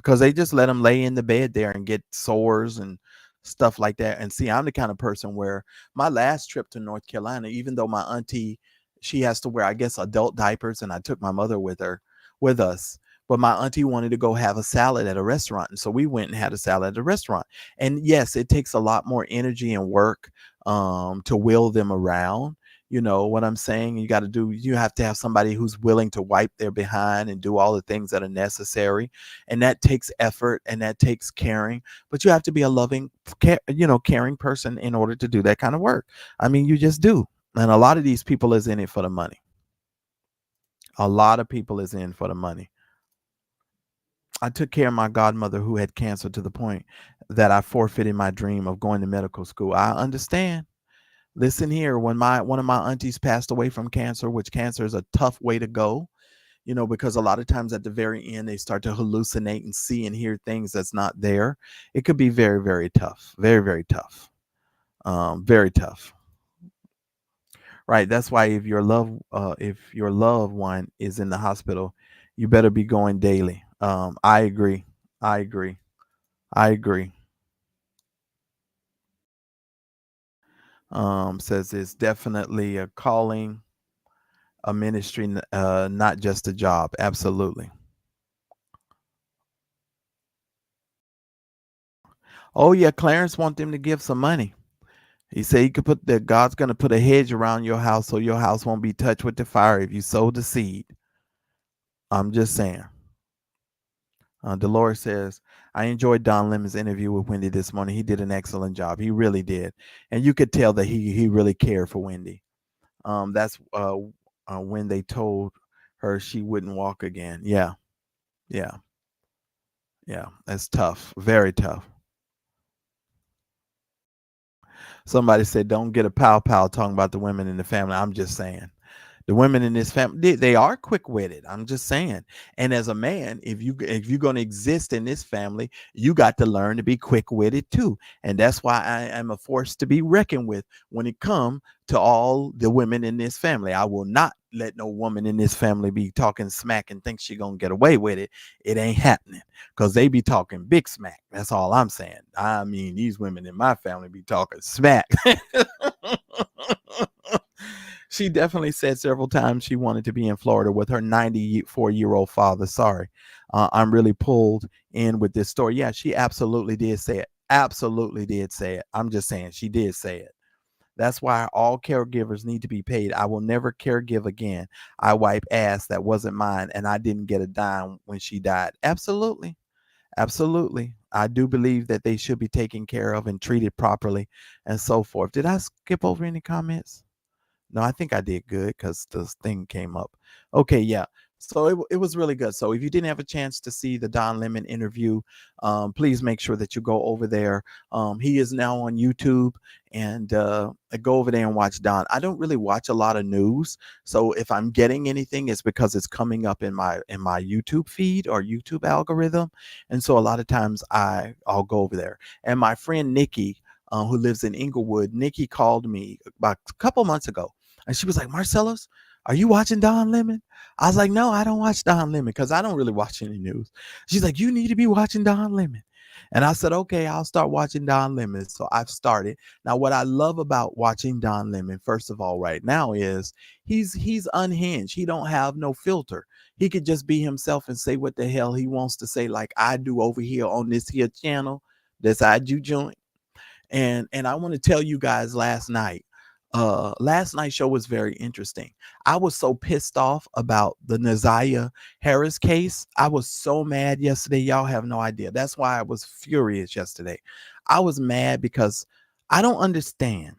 because they just let them lay in the bed there and get sores and stuff like that. And see, I'm the kind of person where my last trip to North Carolina, even though my auntie, she has to wear, I guess, adult diapers, and I took my mother with us. But my auntie wanted to go have a salad at a restaurant. And so we went and had a salad at a restaurant. And yes, it takes a lot more energy and work to wheel them around. You know what I'm saying? You have to have somebody who's willing to wipe their behind and do all the things that are necessary. And that takes effort and that takes caring. But you have to be a loving, caring person in order to do that kind of work. I mean, you just do. And a lot of these people is in it for the money. A lot of people is in for the money. I took care of my godmother who had cancer to the point that I forfeited my dream of going to medical school. I understand. Listen here, when one of my aunties passed away from cancer, which cancer is a tough way to go, because a lot of times at the very end, they start to hallucinate and see and hear things that's not there. It could be very, very tough. Very, very tough. Very tough. Right. That's why if your loved one is in the hospital, you better be going daily. I agree. I agree. I agree. Says it's definitely a calling, a ministry, not just a job. Absolutely. Oh yeah, Clarence want them to give some money. He said he could put that God's gonna put a hedge around your house so your house won't be touched with the fire if you sow the seed. I'm just saying. Dolores says, I enjoyed Don Lemon's interview with Wendy this morning. He did an excellent job. He really did. And you could tell that he really cared for Wendy. That's when they told her she wouldn't walk again. Yeah. Yeah. Yeah. That's tough. Very tough. Somebody said, don't get a pow talking about the women in the family. I'm just saying. The women in this family, they are quick-witted. I'm just saying. And as a man, if you're going to exist in this family, you got to learn to be quick-witted too. And that's why I am a force to be reckoned with when it comes to all the women in this family. I will not let no woman in this family be talking smack and think she going to get away with it. It ain't happening, because they be talking big smack. That's all I'm saying. I mean, these women in my family be talking smack. She definitely said several times she wanted to be in Florida with her 94-year-old father. Sorry, I'm really pulled in with this story. Yeah, she absolutely did say it. Absolutely did say it. I'm just saying she did say it. That's why all caregivers need to be paid. I will never caregive again. I wipe ass that wasn't mine, and I didn't get a dime when she died. Absolutely. Absolutely. I do believe that they should be taken care of and treated properly and so forth. Did I skip over any comments? No, I think I did good because this thing came up. Okay, yeah. So it was really good. So if you didn't have a chance to see the Don Lemon interview, please make sure that you go over there. He is now on YouTube, and go over there and watch Don. I don't really watch a lot of news, so if I'm getting anything, it's because it's coming up in my YouTube feed or YouTube algorithm, and so a lot of times I'll go over there. And my friend Nikki, who lives in Inglewood, Nikki called me about a couple months ago. And she was like, Marcellus, are you watching Don Lemon? I was like, no, I don't watch Don Lemon because I don't really watch any news. She's like, you need to be watching Don Lemon. And I said, okay, I'll start watching Don Lemon. So I've started. Now, what I love about watching Don Lemon, first of all, right now is he's unhinged. He don't have no filter. He could just be himself and say what the hell he wants to say, like I do over here on this here channel, this IU joint. And I want to tell you guys last night's show was very interesting. I was so pissed off about the Naziah Harris case. I was so mad yesterday. Y'all have no idea. That's why I was furious yesterday. I was mad because I don't understand.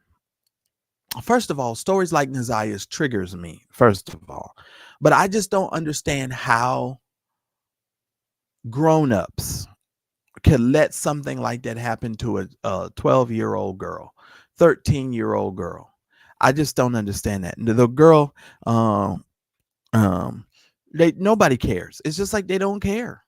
First of all, stories like Naziah's triggers me, first of all. But I just don't understand how grown-ups can let something like that happen to a 12-year-old girl, 13-year-old girl. I just don't understand that. The girl, nobody cares. It's just like they don't care.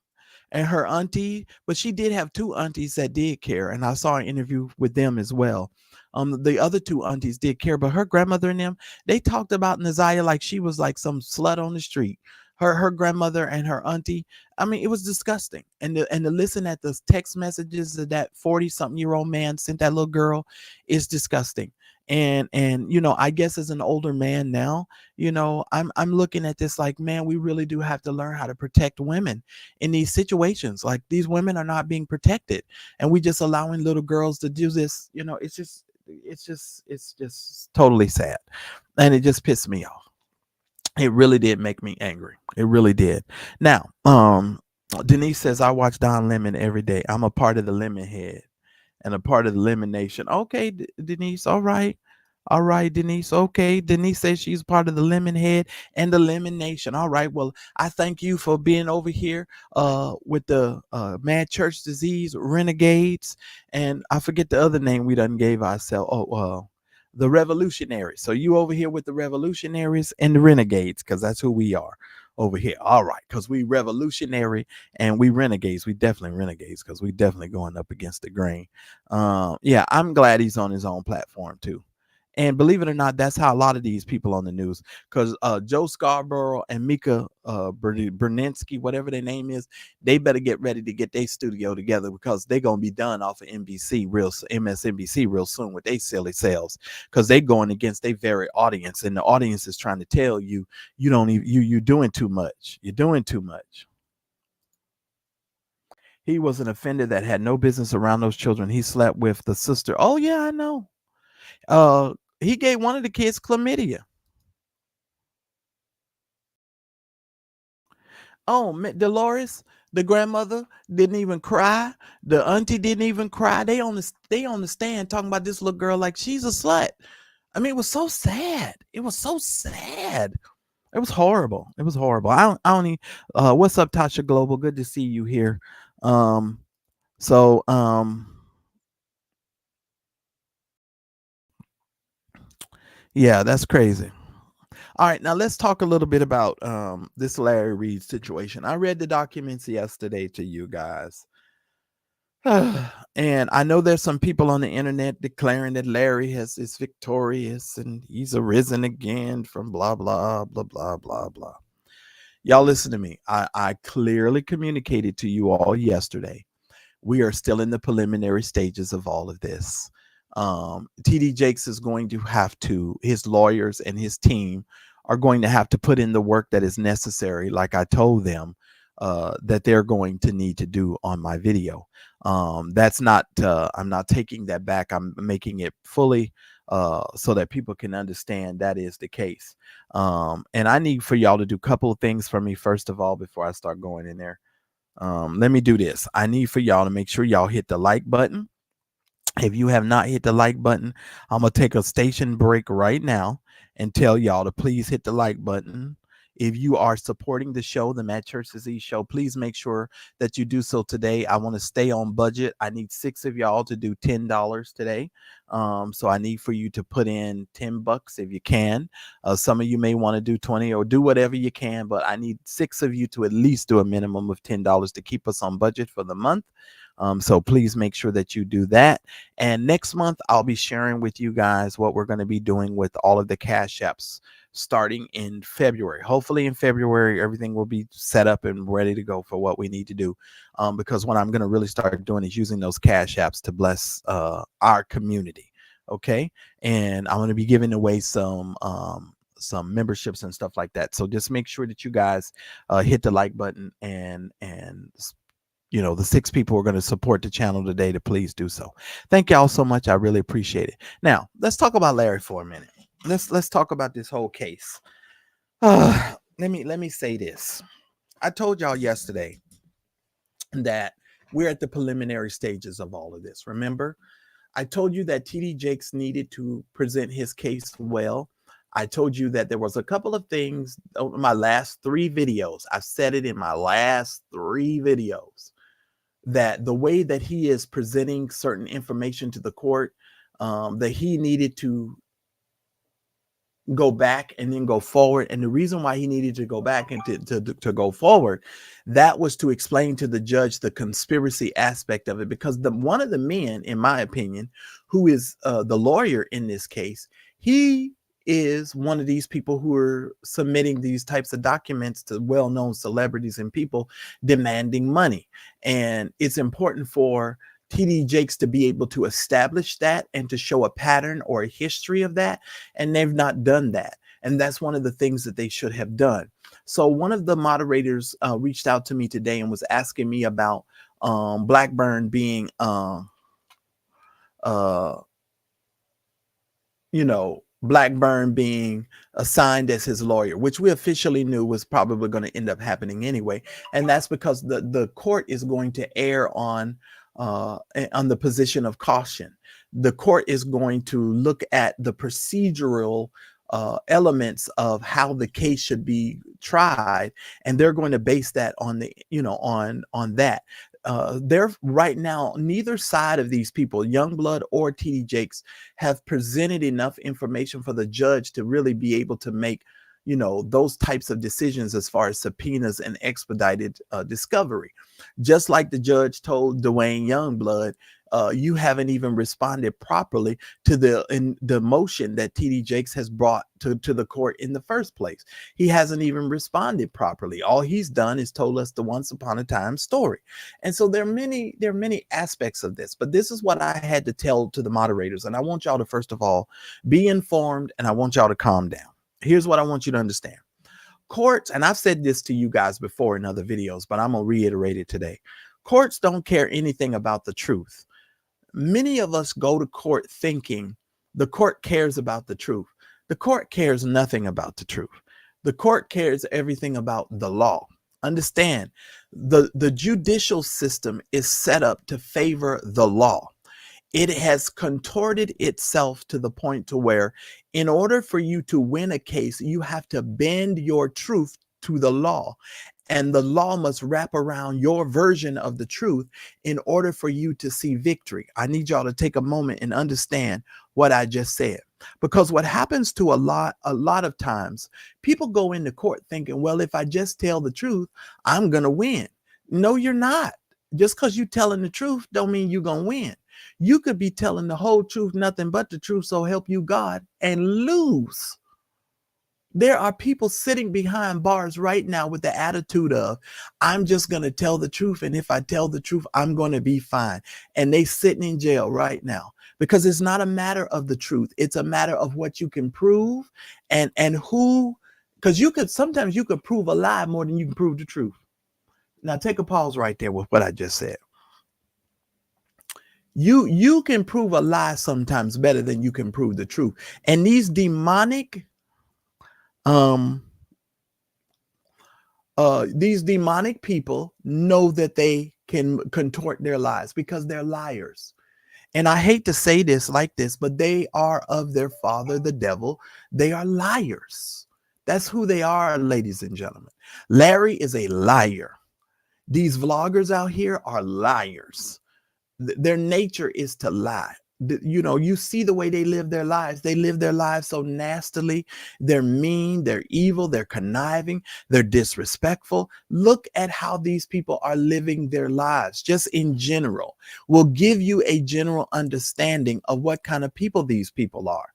And her auntie, but she did have two aunties that did care, and I saw an interview with them as well. The other two aunties did care, but her grandmother and them, they talked about Naziah like she was like some slut on the street. her grandmother and her auntie. I mean, it was disgusting. And to listen at the text messages that 40-something-year-old man sent that little girl is disgusting. And I guess as an older man now, I'm looking at this like, man, we really do have to learn how to protect women in these situations. Like, these women are not being protected, and we just allowing little girls to do this. It's just totally sad, and it just pissed me off. It really did make me angry. It really did. Now, Denise says, I watch Don Lemon every day. I'm a part of the Lemon Head and a part of the Lemon Nation. Okay, Denise. All right. All right, Denise. Okay. Denise says she's part of the Lemon Head and the Lemon Nation. All right. Well, I thank you for being over here with the Mad Church Disease Renegades. And I forget the other name we done gave ourselves. The Revolutionaries. So you over here with the Revolutionaries and the Renegades, because that's who we are over here. All right, because we revolutionary and we renegades. We definitely renegades, because we definitely going up against the grain. Yeah, I'm glad he's on his own platform too. And believe it or not, that's how a lot of these people on the news, because Joe Scarborough and Mika Brzezinski, whatever their name is, they better get ready to get their studio together, because they're going to be done off of MSNBC real soon with their silly selves, because they're going against their very audience. And the audience is trying to tell you, you're doing too much. You're doing too much. He was an offender that had no business around those children. He slept with the sister. Oh, yeah, I know. He gave one of the kids chlamydia. Oh, Dolores, the grandmother, didn't even cry. The auntie didn't even cry. They on the stand talking about this little girl like she's a slut. I mean, it was so sad. It was so sad. It was horrible. It was horrible. I don't even, what's up, Tasha Global? Good to see you here. Yeah, that's crazy. All right, now let's talk a little bit about this Larry Reid situation. I read the documents yesterday to you guys. And I know there's some people on the internet declaring that Larry is victorious and he's arisen again from blah, blah, blah, blah, blah, blah. Y'all listen to me. I clearly communicated to you all yesterday. We are still in the preliminary stages of all of this. TD Jakes is going to have to, his lawyers and his team are going to have to put in the work that is necessary, like I told them that they're going to need to do on my video. That's not, I'm not taking that back. I'm making it fully so that people can understand that is the case. And I need for y'all to do a couple of things for me, first of all, before I start going in there. Let me do this. I need for y'all to make sure y'all hit the like button. If you have not hit the like button, I'm going to take a station break right now and tell y'all to please hit the like button. If you are supporting the show, the Mad Church Disease Show, please make sure that you do so today. I want to stay on budget. I need 6 of y'all to do $10 today. So I need for you to put in $10 if you can. Some of you may want to do 20 or do whatever you can, but I need 6 of you to at least do a minimum of $10 to keep us on budget for the month. So please make sure that you do that. And next month, I'll be sharing with you guys what we're going to be doing with all of the Cash Apps starting in February. Hopefully in February, everything will be set up and ready to go for what we need to do. Because what I'm going to really start doing is using those Cash Apps to bless our community. Okay. And I'm going to be giving away some memberships and stuff like that. So just make sure that you guys hit the like button, and the 6 people who are going to support the channel today to please do so. Thank y'all so much. I really appreciate it. Now, let's talk about Larry for a minute. Let's talk about this whole case. Let me say this. I told y'all yesterday that we're at the preliminary stages of all of this. Remember, I told you that TD Jakes needed to present his case well. I told you that there was a couple of things in my last 3 videos. I've said it in my last 3 videos, that the way that he is presenting certain information to the court, that he needed to go back and then go forward. And the reason why he needed to go back and to go forward, that was to explain to the judge the conspiracy aspect of it. Because one of the men, in my opinion, who is the lawyer in this case, he is one of these people who are submitting these types of documents to well-known celebrities and people demanding money. And it's important for TD Jakes to be able to establish that and to show a pattern or a history of that. And they've not done that. And that's one of the things that they should have done. So one of the moderators reached out to me today and was asking me about Blackburn being, Blackburn being assigned as his lawyer, which we officially knew was probably going to end up happening anyway. And that's because the court is going to err on the position of caution. The court is going to look at the procedural elements of how the case should be tried, and they're going to base that on the on that. They're right now, neither side of these people, Youngblood or TD Jakes, have presented enough information for the judge to really be able to make those types of decisions as far as subpoenas and expedited discovery. Just like the judge told Dwayne Youngblood, you haven't even responded properly to the motion that TD Jakes has brought to the court in the first place. He hasn't even responded properly. All he's done is told us the once upon a time story. And so there are many aspects of this, but this is what I had to tell to the moderators. And I want y'all to, first of all, be informed, and I want y'all to calm down. Here's what I want you to understand. Courts, and I've said this to you guys before in other videos, but I'm going to reiterate it today. Courts don't care anything about the truth. Many of us go to court thinking the court cares about the truth. The court cares nothing about the truth. The court cares everything about the law. Understand, the judicial system is set up to favor the law. It has contorted itself to the point to where in order for you to win a case, you have to bend your truth to the law. And the law must wrap around your version of the truth in order for you to see victory. I need y'all to take a moment and understand what I just said. Because what happens to a lot of times, people go into court thinking, well, if I just tell the truth, I'm going to win. No, you're not. Just because you're telling the truth don't mean you're going to win. You could be telling the whole truth, nothing but the truth, so help you God, and lose. There are people sitting behind bars right now with the attitude of, I'm just going to tell the truth. And if I tell the truth, I'm going to be fine. And they sitting in jail right now because it's not a matter of the truth. It's a matter of what you can prove and who, because sometimes you could prove a lie more than you can prove the truth. Now take a pause right there with what I just said. You can prove a lie sometimes better than you can prove the truth. And these demonic people know that they can contort their lies because they're liars. And I hate to say this like this, but they are of their father, the devil. They are liars. That's who they are, ladies and gentlemen. Larry is a liar. These vloggers out here are liars. Their nature is to lie. You see the way they live their lives. They live their lives so nastily. They're mean, they're evil, they're conniving, they're disrespectful. Look at how these people are living their lives, just in general. Will give you a general understanding of what kind of people these people are.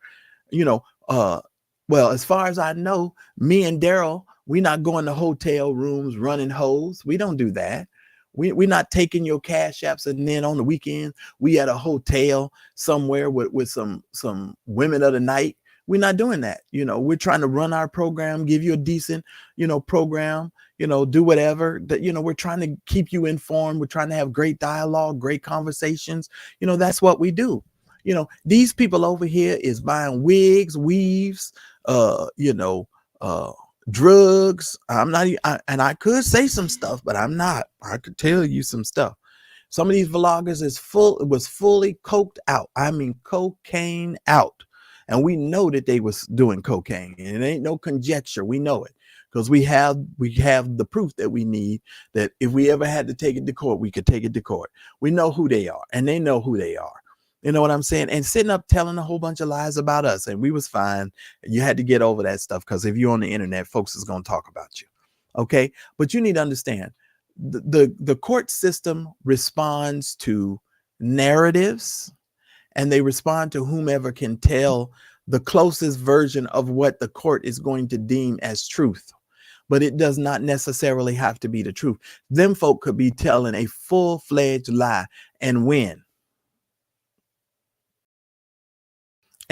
Well, as far as I know, me and Daryl, we're not going to hotel rooms running hoes. We don't do that. We're not taking your cash apps and then on the weekend we at a hotel somewhere with some women of the night. We're not doing that. We're trying to run our program, give you a decent, program, do whatever that, we're trying to keep you informed. We're trying to have great dialogue, great conversations. That's what we do. These people over here is buying wigs, weaves, drugs. I'm not, and I could say some stuff, but I'm not. I could tell you some stuff. Some of these vloggers was fully coked out. I mean, cocaine out. And we know that they was doing cocaine, and it ain't no conjecture. We know it because we have the proof that we need, that if we ever had to take it to court, we could take it to court. We know who they are, and they know who they are. You know what I'm saying? And sitting up telling a whole bunch of lies about us, and we was fine. You had to get over that stuff because if you're on the internet, folks is going to talk about you. Okay. But you need to understand the court system responds to narratives, and they respond to whomever can tell the closest version of what the court is going to deem as truth. But it does not necessarily have to be the truth. Them folk could be telling a full-fledged lie and win.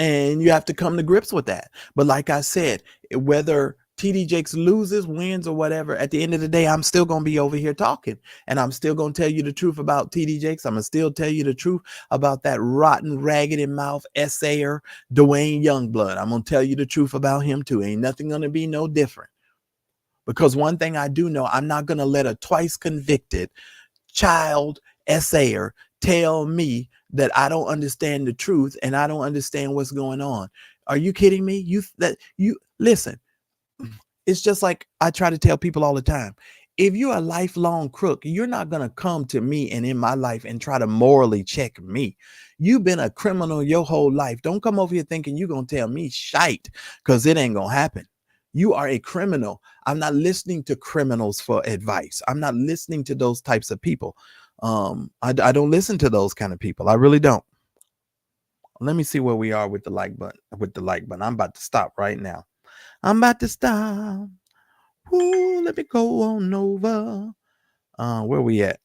And you have to come to grips with that. But like I said, whether TD Jakes loses, wins, or whatever, at the end of the day, I'm still going to be over here talking. And I'm still going to tell you the truth about TD Jakes. I'm going to still tell you the truth about that rotten, raggedy-mouth essayer, Dwayne Youngblood. I'm going to tell you the truth about him too. Ain't nothing going to be no different. Because one thing I do know, I'm not going to let a twice convicted child essayer tell me that I don't understand the truth and I don't understand what's going on. Are you kidding me? Listen, it's just like I try to tell people all the time. If you're a lifelong crook, you're not going to come to me and in my life and try to morally check me. You've been a criminal your whole life. Don't come over here thinking you're going to tell me shite, because it ain't going to happen. You are a criminal. I'm not listening to criminals for advice. I'm not listening to those types of people. I don't listen to those kind of people. I really don't. Let me see where we are with the like button. I'm about to stop right now. I'm about to stop. Ooh, let me go on over. Where we at?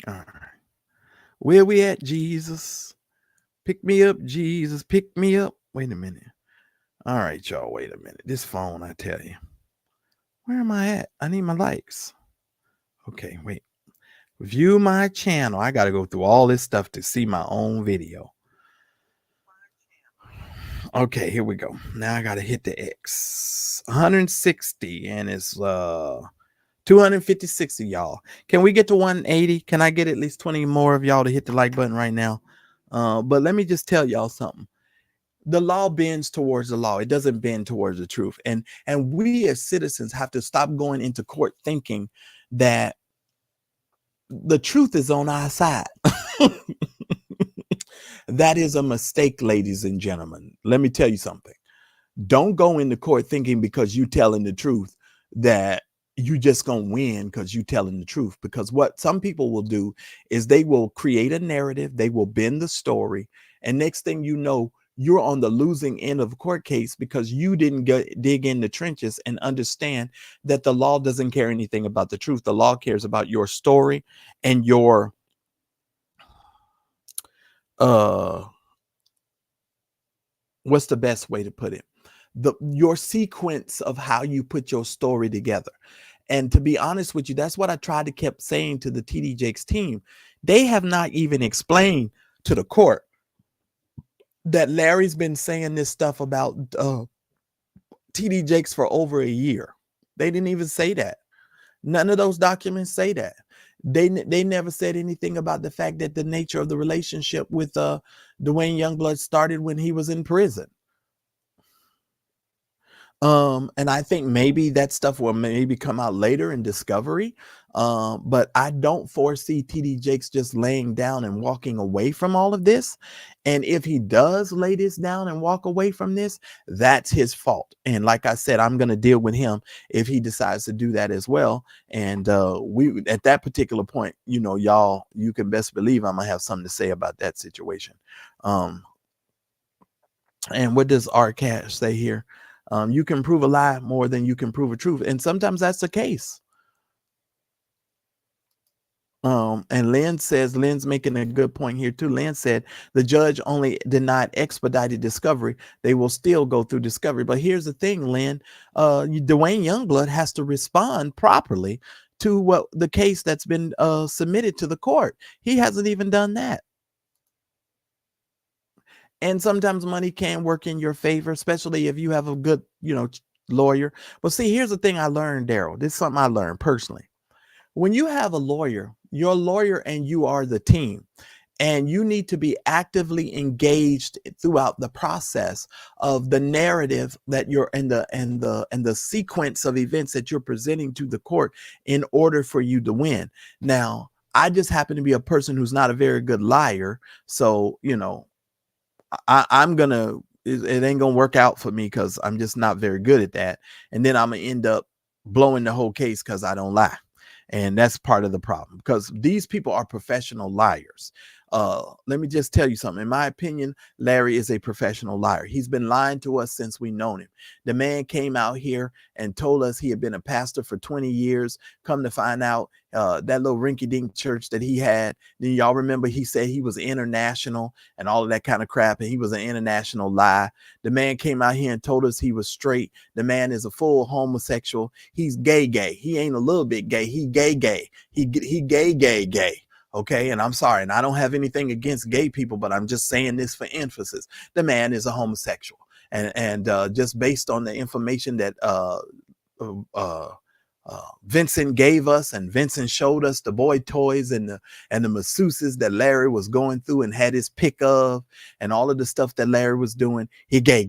All right. Where we at, Jesus? Pick me up, Jesus. Pick me up. Wait a minute. All right, y'all. Wait a minute. This phone, I tell you. Where am I at? I need my likes. Okay, wait. View my channel. I got to go through all this stuff to see my own video. Okay, here we go. Now I got to hit the X. 160, and it's 256 of y'all. Can we get to 180? Can I get at least 20 more of y'all to hit the like button right now? But let me just tell y'all something. The law bends towards the law. It doesn't bend towards the truth. And we as citizens have to stop going into court thinking that the truth is on our side. That is a mistake, ladies and gentlemen. Let me tell you something. Don't go into court thinking because you telling the truth that you just gonna win because you telling the truth. Because what some people will do is they will create a narrative, they will bend the story, and next thing you know, you're on the losing end of a court case because you didn't dig in the trenches and understand that the law doesn't care anything about the truth. The law cares about your story and your what's the best way to put it? Your sequence of how you put your story together. And to be honest with you, that's what I tried to keep saying to the TD Jakes team. They have not even explained to the court that Larry's been saying this stuff about TD Jakes for over a year. They didn't even say that. None of those documents say that. They never said anything about the fact that the nature of the relationship with Dwayne Youngblood started when he was in prison. And I think maybe that stuff will maybe come out later in discovery. But I don't foresee TD Jakes just laying down and walking away from all of this. And if he does lay this down and walk away from this, that's his fault. And like I said, I'm going to deal with him if he decides to do that as well. And we at that particular point, you know, y'all, you can best believe I'm going to have something to say about that situation. And what does R Cash say here? You can prove a lie more than you can prove a truth. And sometimes that's the case. And Lynn's making a good point here too. Lynn said the judge only denied expedited discovery. They will still go through discovery. But here's the thing, Lynn, Dwayne Youngblood has to respond properly to what the case that's been submitted to the court. He hasn't even done that. And sometimes money can work in your favor, especially if you have a good, lawyer. But see, here's the thing I learned, Daryl. This is something I learned personally. When you have a lawyer, your lawyer and you are the team, and you need to be actively engaged throughout the process of the narrative that you're in the sequence of events that you're presenting to the court in order for you to win. Now, I just happen to be a person who's not a very good liar. So, it ain't gonna work out for me because I'm just not very good at that. And then I'm gonna end up blowing the whole case because I don't lie. And that's part of the problem, because these people are professional liars. Let me just tell you something. In my opinion, Larry is a professional liar. He's been lying to us since we known him. The man came out here and told us he had been a pastor for 20 years. Come to find out, that little rinky-dink church that he had, then y'all remember he said he was international and all of that kind of crap, and he was an international lie. The man came out here and told us he was straight. The man is a full homosexual. He's gay. He ain't a little bit gay. He gay. He gay. Okay, and I'm sorry, and I don't have anything against gay people, but I'm just saying this for emphasis. The man is a homosexual, and just based on the information that Vincent gave us, and Vincent showed us the boy toys and the masseuses that Larry was going through and had his pick of, and all of the stuff that Larry was doing. He gay.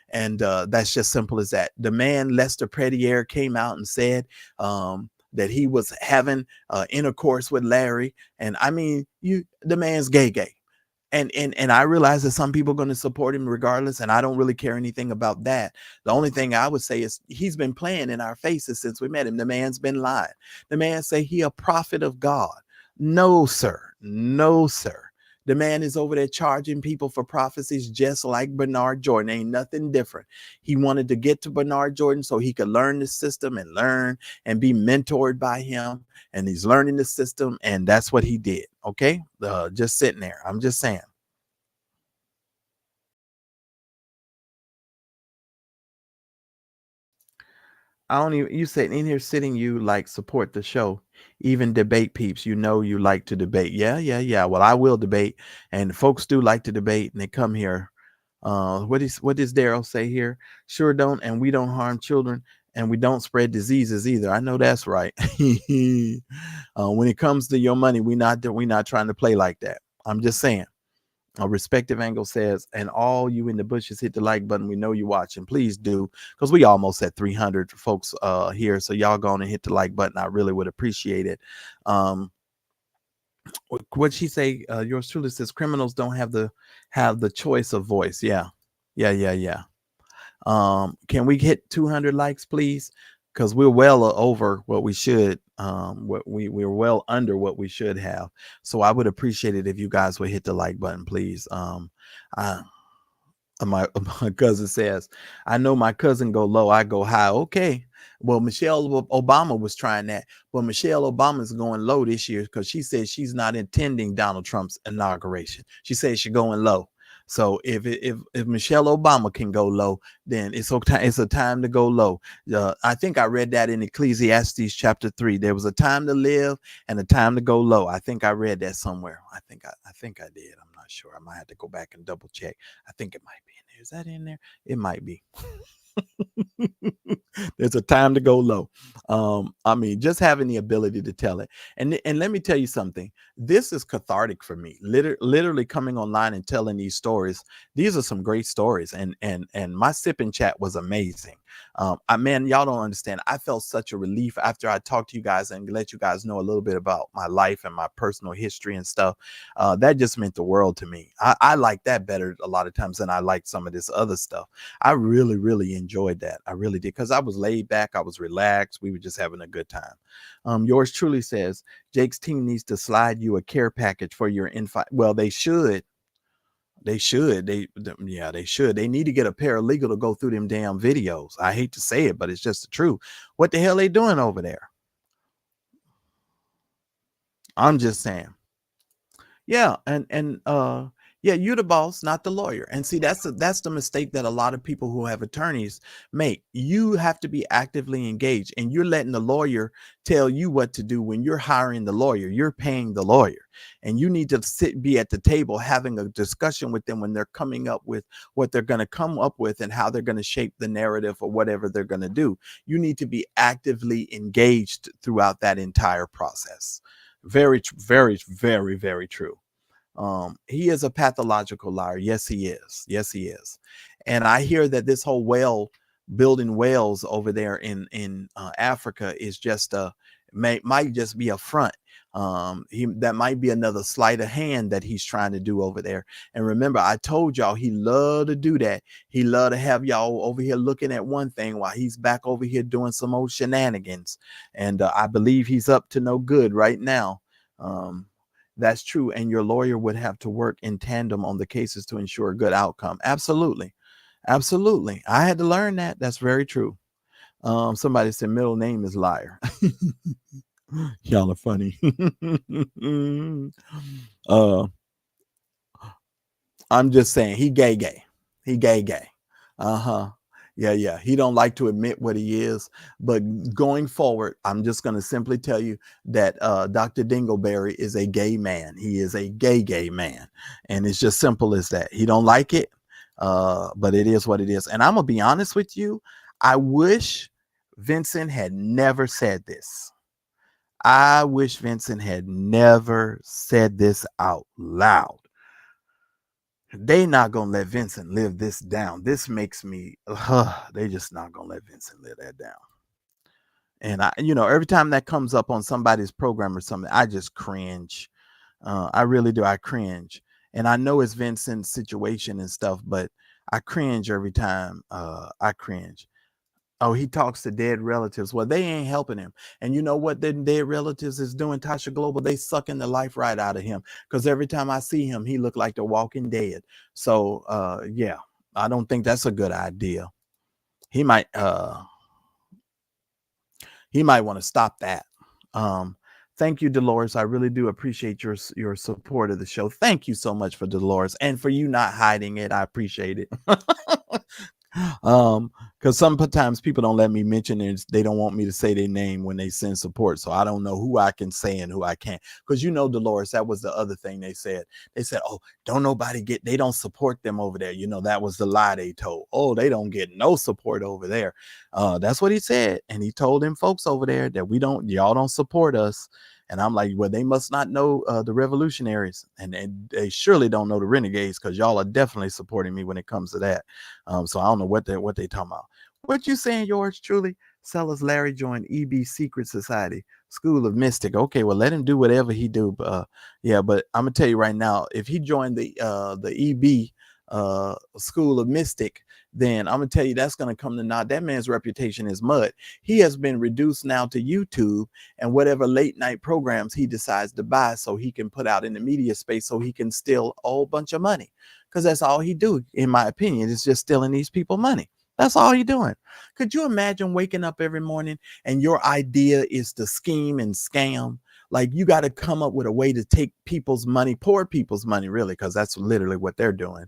And that's just simple as that. The man, Lester Pretier, came out and said that he was having intercourse with Larry. And I mean, the man's gay. And I realize that some people are going to support him regardless, and I don't really care anything about that. The only thing I would say is he's been playing in our faces since we met him. The man's been lying. The man say he a prophet of God. No, sir. The man is over there charging people for prophecies just like Bernard Jordan. Ain't nothing different. He wanted to get to Bernard Jordan so he could learn the system and learn and be mentored by him. And he's learning the system, and that's what he did. Okay, just sitting there. I'm just saying. I don't even, you said in here sitting, you like support the show, even debate peeps. You know, you like to debate. Yeah. Well, I will debate, and folks do like to debate, and they come here. What does Daryl say here? Sure don't, and we don't harm children, and we don't spread diseases either. I know that's right. When it comes to your money, we not trying to play like that. I'm just saying. A respective angle says, and all you in the bushes, hit the like button. We know you're watching. Please do, because we almost at 300 folks here. So y'all go on and hit the like button. I really would appreciate it. What she say? Yours truly says criminals don't have the choice of voice. Yeah. Can we hit 200 likes, please? Because we're well over what we should. We're well under what we should have. So I would appreciate it if you guys would hit the like button, please. My cousin says, I know my cousin go low, I go high. Okay. Well, Michelle Obama was trying that, but Michelle Obama is going low this year because she says she's not attending Donald Trump's inauguration. She says she's going low. So if Michelle Obama can go low, then it's okay. It's a time to go low. I think I read that in Ecclesiastes chapter 3. There was a time to live and a time to go low. I think I read that somewhere. I think I did. I'm not sure. I might have to go back and double check. I think it might be in there. Is that in there? It might be. There's a time to go low. I mean, just having the ability to tell it. And let me tell you something. This is cathartic for me. Literally coming online and telling these stories. These are some great stories. And my sipping chat was amazing. Man, y'all don't understand. I felt such a relief after I talked to you guys and let you guys know a little bit about my life and my personal history and stuff. That just meant the world to me. I like that better a lot of times than I like some of this other stuff. I really, really enjoyed that. I really did, because I was laid back. I was relaxed. We were just having a good time. Yours truly says, Jake's team needs to slide you a care package for your invite. Well, they should. They should. They should. They need to get a paralegal to go through them damn videos. I hate to say it, but it's just the truth. What the hell they doing over there? I'm just saying. Yeah, yeah, you're the boss, not the lawyer. And see, that's the mistake that a lot of people who have attorneys make. You have to be actively engaged, and you're letting the lawyer tell you what to do. When you're hiring the lawyer, you're paying the lawyer, and you need to be at the table having a discussion with them when they're coming up with what they're going to come up with and how they're going to shape the narrative or whatever they're going to do. You need to be actively engaged throughout that entire process. Very, very, very, very true. He is a pathological liar. Yes, he is. And I hear that this whole building whales over there in Africa is just might just be a front. That might be another sleight of hand that he's trying to do over there. And remember, I told y'all he loved to do that. He loved to have y'all over here looking at one thing while he's back over here doing some old shenanigans. And I believe he's up to no good right now. That's true. And your lawyer would have to work in tandem on the cases to ensure a good outcome. Absolutely. Absolutely. I had to learn that. That's very true. Somebody said middle name is liar. Y'all are funny. uh, I'm just saying he gay. He gay. Uh-huh. Yeah. He don't like to admit what he is, but going forward, I'm just going to simply tell you that Dr. Dingleberry is a gay man. He is a gay man. And it's just simple as that. He don't like it, but it is what it is. And I'm going to be honest with you. I wish Vincent had never said this. I wish Vincent had never said this out loud. They not gonna let Vincent live this down. This makes me, they just not gonna let Vincent live that down. And every time that comes up on somebody's program or something, I just cringe. I really do. I cringe. And I know it's Vincent's situation and stuff, but I cringe every time. I cringe. Oh, he talks to dead relatives. Well, they ain't helping him. And you know what the dead relatives is doing, Tasha Global? They sucking the life right out of him. Because every time I see him, he look like the walking dead. So, yeah, I don't think that's a good idea. He might want to stop that. Thank you, Dolores. I really do appreciate your support of the show. Thank you so much for Dolores and for you not hiding it. I appreciate it. Because sometimes people don't let me mention it. They don't want me to say their name when they send support. So I don't know who I can say and who I can't. Because Dolores, that was the other thing they said. They said, oh, don't nobody they don't support them over there. That was the lie they told. Oh, they don't get no support over there. That's what he said. And he told them folks over there that y'all don't support us. And I'm like, well, they must not know the revolutionaries, and they surely don't know the renegades, because y'all are definitely supporting me when it comes to that. So I don't know what they talking about. What you saying, yours truly? Sellers Larry joined EB Secret Society, School of Mystic. Okay, well, let him do whatever he do. Yeah, but I'm gonna tell you right now, if he joined the EB School of Mystic, then I'm gonna tell you that's gonna come to naught. That man's reputation is mud. He has been reduced now to YouTube and whatever late night programs he decides to buy so he can put out in the media space, so he can steal a whole bunch of money, because that's all he do, in my opinion, is just stealing these people money. That's all he doing. Could you imagine waking up every morning and your idea is to scheme and scam? Like, you got to come up with a way to take people's money, poor people's money, really, because that's literally what they're doing.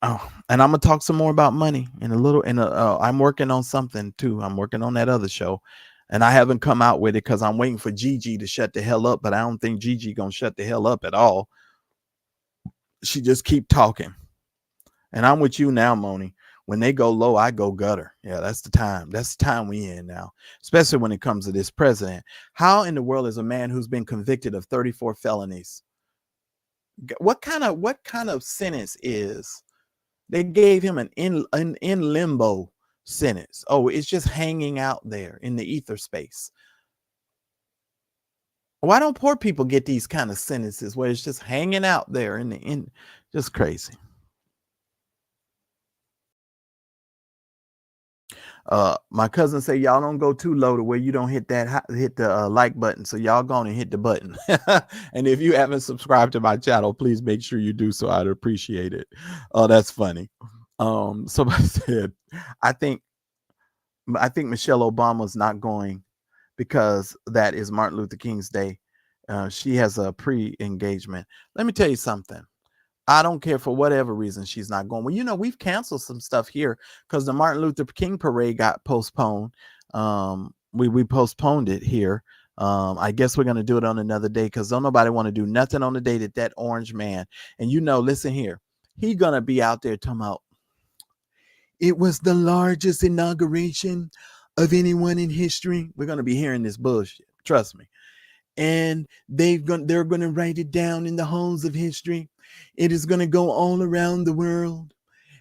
Oh, and I'm gonna talk some more about money in a little. I'm working on something too. I'm working on that other show, and I haven't come out with it because I'm waiting for Gigi to shut the hell up. But I don't think Gigi gonna shut the hell up at all. She just keep talking, and I'm with you now, Moni. When they go low, I go gutter. Yeah, that's the time. That's the time we in now, especially when it comes to this president. How in the world is a man who's been convicted of 34 felonies? What kind of sentence is? They gave him an in limbo sentence. Oh, it's just hanging out there in the ether space. Why don't poor people get these kind of sentences where it's just hanging out there just crazy? My cousin say y'all don't go too low to where you don't hit the like button. So y'all go on and hit the button. And if you haven't subscribed to my channel, please make sure you do so. I'd appreciate it. Oh, that's funny. Somebody said, I think Michelle Obama's not going because that is Martin Luther King's day. She has a pre-engagement. Let me tell you something. I don't care for whatever reason she's not going. Well, we've canceled some stuff here because the Martin Luther King parade got postponed. We postponed it here. I guess we're going to do it on another day because don't nobody want to do nothing on the day that orange man. And listen here, he going to be out there talking about, it was the largest inauguration of anyone in history. We're going to be hearing this bullshit. Trust me. And they're going to write it down in the halls of history. It is going to go all around the world.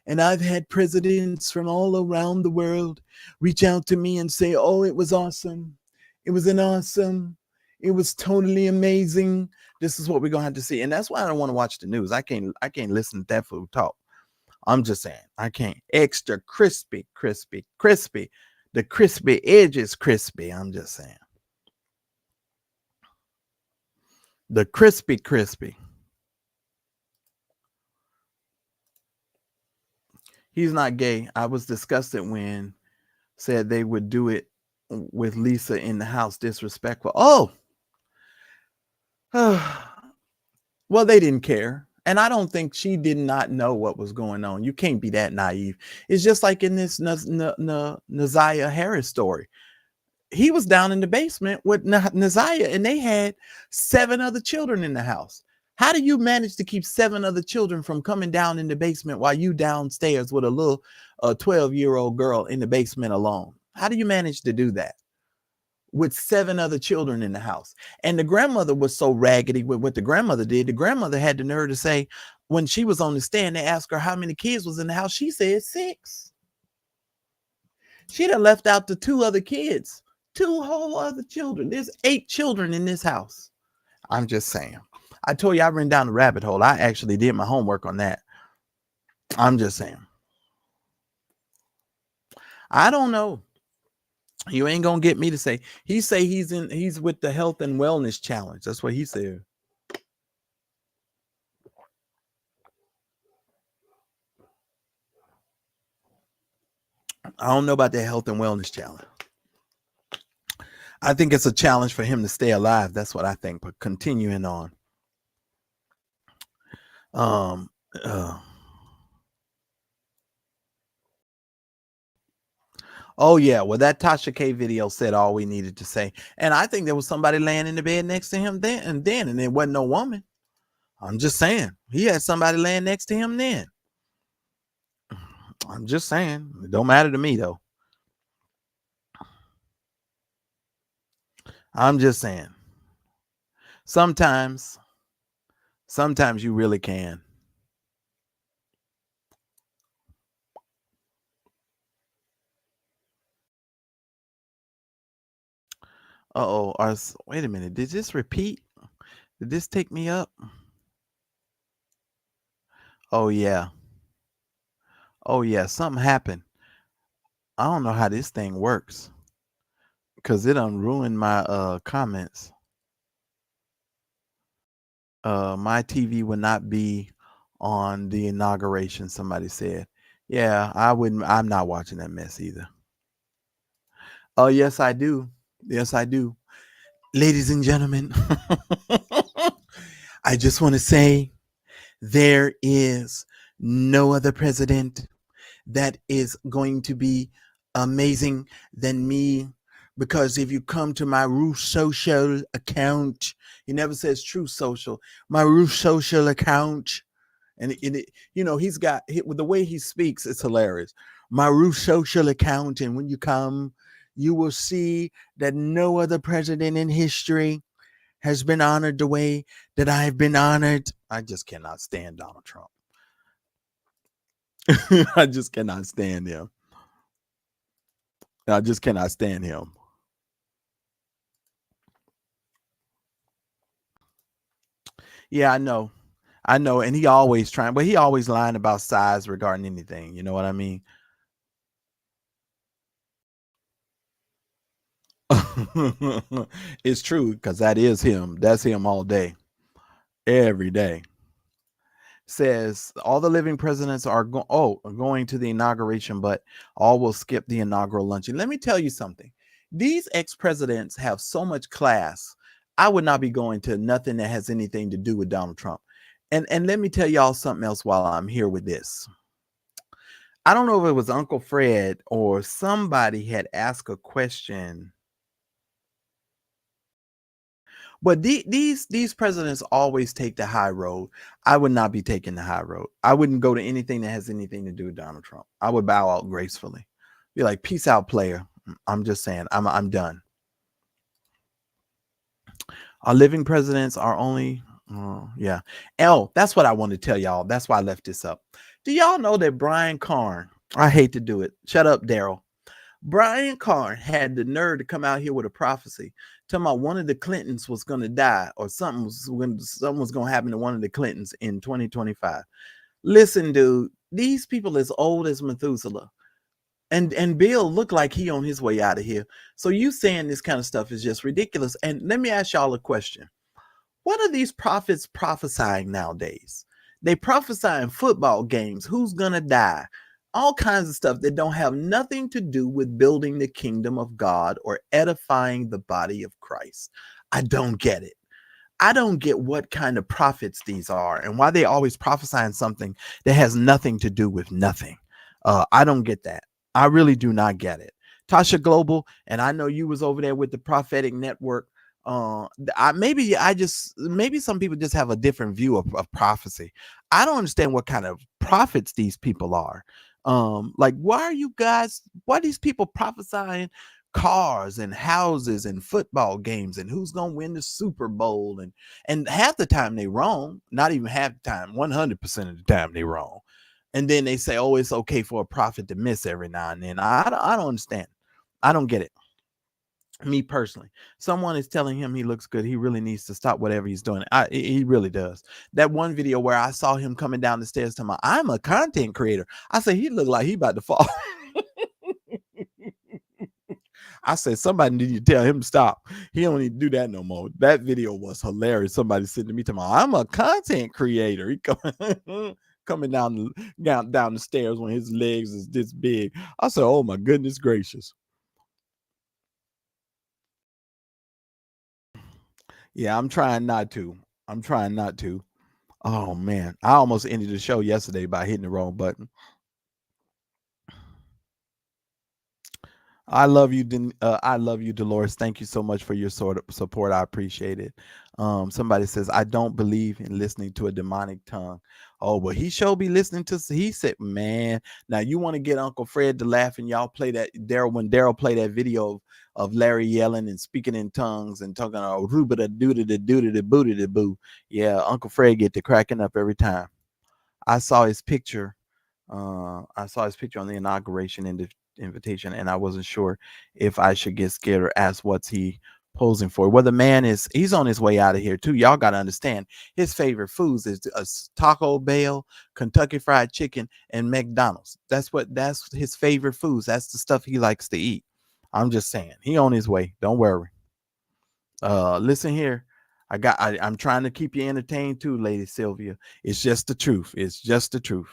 And I've had presidents from all around the world reach out to me and say, oh, it was awesome. It was it was totally amazing. This is what we're going to have to see. And that's why I don't want to watch the news. I can't listen to that food talk. I'm just saying, I can't. Extra crispy. The crispy edge is crispy. I'm just saying. The crispy. He's not gay. I was disgusted when said they would do it with Lisa in the house. Disrespectful. Oh, well, they didn't care. And I don't think she did not know what was going on. You can't be that naive. It's just like in this Naziah Harris story. He was down in the basement with Naziah, and they had 7 other children in the house. How do you manage to keep 7 other children from coming down in the basement while you downstairs with a little 12-year-old girl in the basement alone? How do you manage to do that with 7 other children in the house? And the grandmother was so raggedy with what the grandmother did. The grandmother had the nerve to say, when she was on the stand, they asked her how many kids was in the house. She said 6. She done left out the 2 other kids, 2 whole other children. There's 8 children in this house. I'm just saying. I told you I ran down the rabbit hole. I actually did my homework on that. I'm just saying. I don't know. You ain't gonna get me to say. He say he's with the health and wellness challenge. That's what he said. I don't know about that health and wellness challenge. I think it's a challenge for him to stay alive. That's what I think. But continuing on. Oh yeah, well that Tasha K video said all we needed to say, and I think there was somebody laying in the bed next to him then, and it wasn't no woman. I'm just saying he had somebody laying next to him then. I'm just saying it don't matter to me though. I'm just saying sometimes you really can. Wait a minute. Did this repeat? Did this take me up? Oh yeah. Something happened. I don't know how this thing works because it done ruined my comments. My TV would not be on the inauguration, somebody said. Yeah, I'm not watching that mess either. Oh, yes, I do. Yes, I do. Ladies and gentlemen, I just want to say there is no other president that is going to be amazing than me, because if you come to my Ruth Social account, he never says True Social, my Ruth Social account, and he's got with the way he speaks, it's hilarious. My Ruth Social account, and when you come, you will see that no other president in history has been honored the way that I've been honored. I just cannot stand Donald Trump. I just cannot stand him. I just cannot stand him. Yeah, I know. And he always trying, but he always lying about size regarding anything. You know what I mean? It's true, because that is him. That's him all day, every day. Says all the living presidents are going to the inauguration, but all will skip the inaugural luncheon. Let me tell you something. These ex-presidents have so much class. I would not be going to nothing that has anything to do with Donald Trump. And let me tell y'all something else while I'm here with this. I don't know if it was Uncle Fred or somebody had asked a question. But these presidents always take the high road. I would not be taking the high road. I wouldn't go to anything that has anything to do with Donald Trump. I would bow out gracefully. Be like, peace out, player. I'm just saying, I'm done. Our living presidents are only, yeah. That's what I want to tell y'all. That's why I left this up. Do y'all know that Brian Karn, I hate to do it. Shut up, Daryl. Brian Karn had the nerve to come out here with a prophecy talking about one of the Clintons was going to die, or something was going to happen to one of the Clintons in 2025. Listen, dude, these people as old as Methuselah, and Bill looked like he on his way out of here. So you saying this kind of stuff is just ridiculous. And let me ask y'all a question. What are these prophets prophesying nowadays? They prophesying football games, who's gonna die, all kinds of stuff that don't have nothing to do with building the kingdom of God or edifying the body of Christ. I don't get it. I don't get what kind of prophets these are and why they always prophesying something that has nothing to do with nothing. I don't get that. I really do not get it. Tasha Global, and I know you was over there with the prophetic network. Maybe some people just have a different view of prophecy. I don't understand what kind of prophets these people are. Like, why are these people prophesying cars and houses and football games and who's gonna win the Super Bowl, and half the time they wrong, not even half the time, 100% of the time they wrong. And then they say, oh, it's okay for a prophet to miss every now and then. I don't understand. I don't get it. Me personally, someone is telling him he looks good. He really needs to stop whatever he's doing. He really does. That one video where I saw him coming down the stairs to I'm a content creator. I said, he looked like he about to fall. I said, somebody need to tell him to stop. He don't need to do that no more. That video was hilarious. Somebody said to me, I'm a content creator. He coming down the stairs when his legs is this big. I said, oh my goodness gracious. Yeah, I'm trying not to. Oh man, I almost ended the show yesterday by hitting the wrong button. I love you, Dolores. Thank you so much for your support. I appreciate it. Somebody says, I don't believe in listening to a demonic tongue. Oh, but he sure be listening to. He said, man, now you want to get Uncle Fred to laugh, and y'all play that when Daryl played that video of Larry yelling and speaking in tongues and talking about rubida doodida doodida boodida boo. Yeah, Uncle Fred get to cracking up every time. I saw his picture. On the inauguration invitation, and I wasn't sure if I should get scared or ask what's he posing for. Well, the man he's on his way out of here too. Y'all got to understand, his favorite foods is Taco Bell, Kentucky Fried Chicken, and McDonald's. That's his favorite foods. That's the stuff he likes to eat. I'm just saying, he on his way. Don't worry. Listen here. I'm trying to keep you entertained too, Lady Sylvia. It's just the truth. It's just the truth.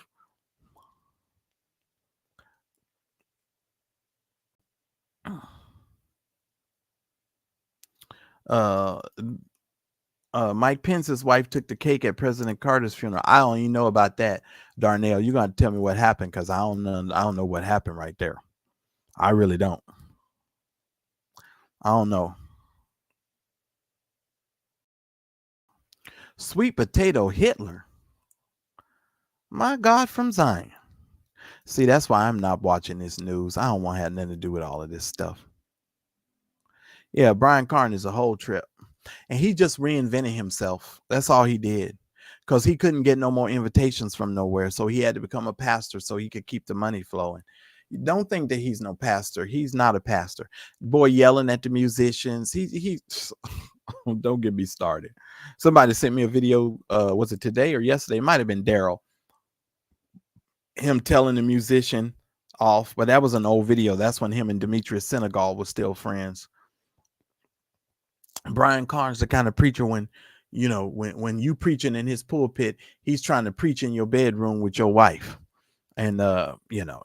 Mike Pence's wife took the cake at President Carter's funeral. I don't even know about that, Darnell. You're gonna tell me what happened, because I don't know what happened right there. I really don't. I don't know. Sweet potato Hitler. My God from Zion. See, that's why I'm not watching this news. I don't want to have nothing to do with all of this stuff. Yeah, Brian Carn is a whole trip. And he just reinvented himself. That's all he did. Because he couldn't get no more invitations from nowhere. So he had to become a pastor so he could keep the money flowing. Don't think that he's no pastor. He's not a pastor. Boy yelling at the musicians. He don't get me started. Somebody sent me a video. Was it today or yesterday? It might have been Daryl. Him telling the musician off. But that was an old video. That's when him and Demetrius Senegal was still friends. Brian Carn's the kind of preacher when you preaching in his pulpit, he's trying to preach in your bedroom with your wife. And,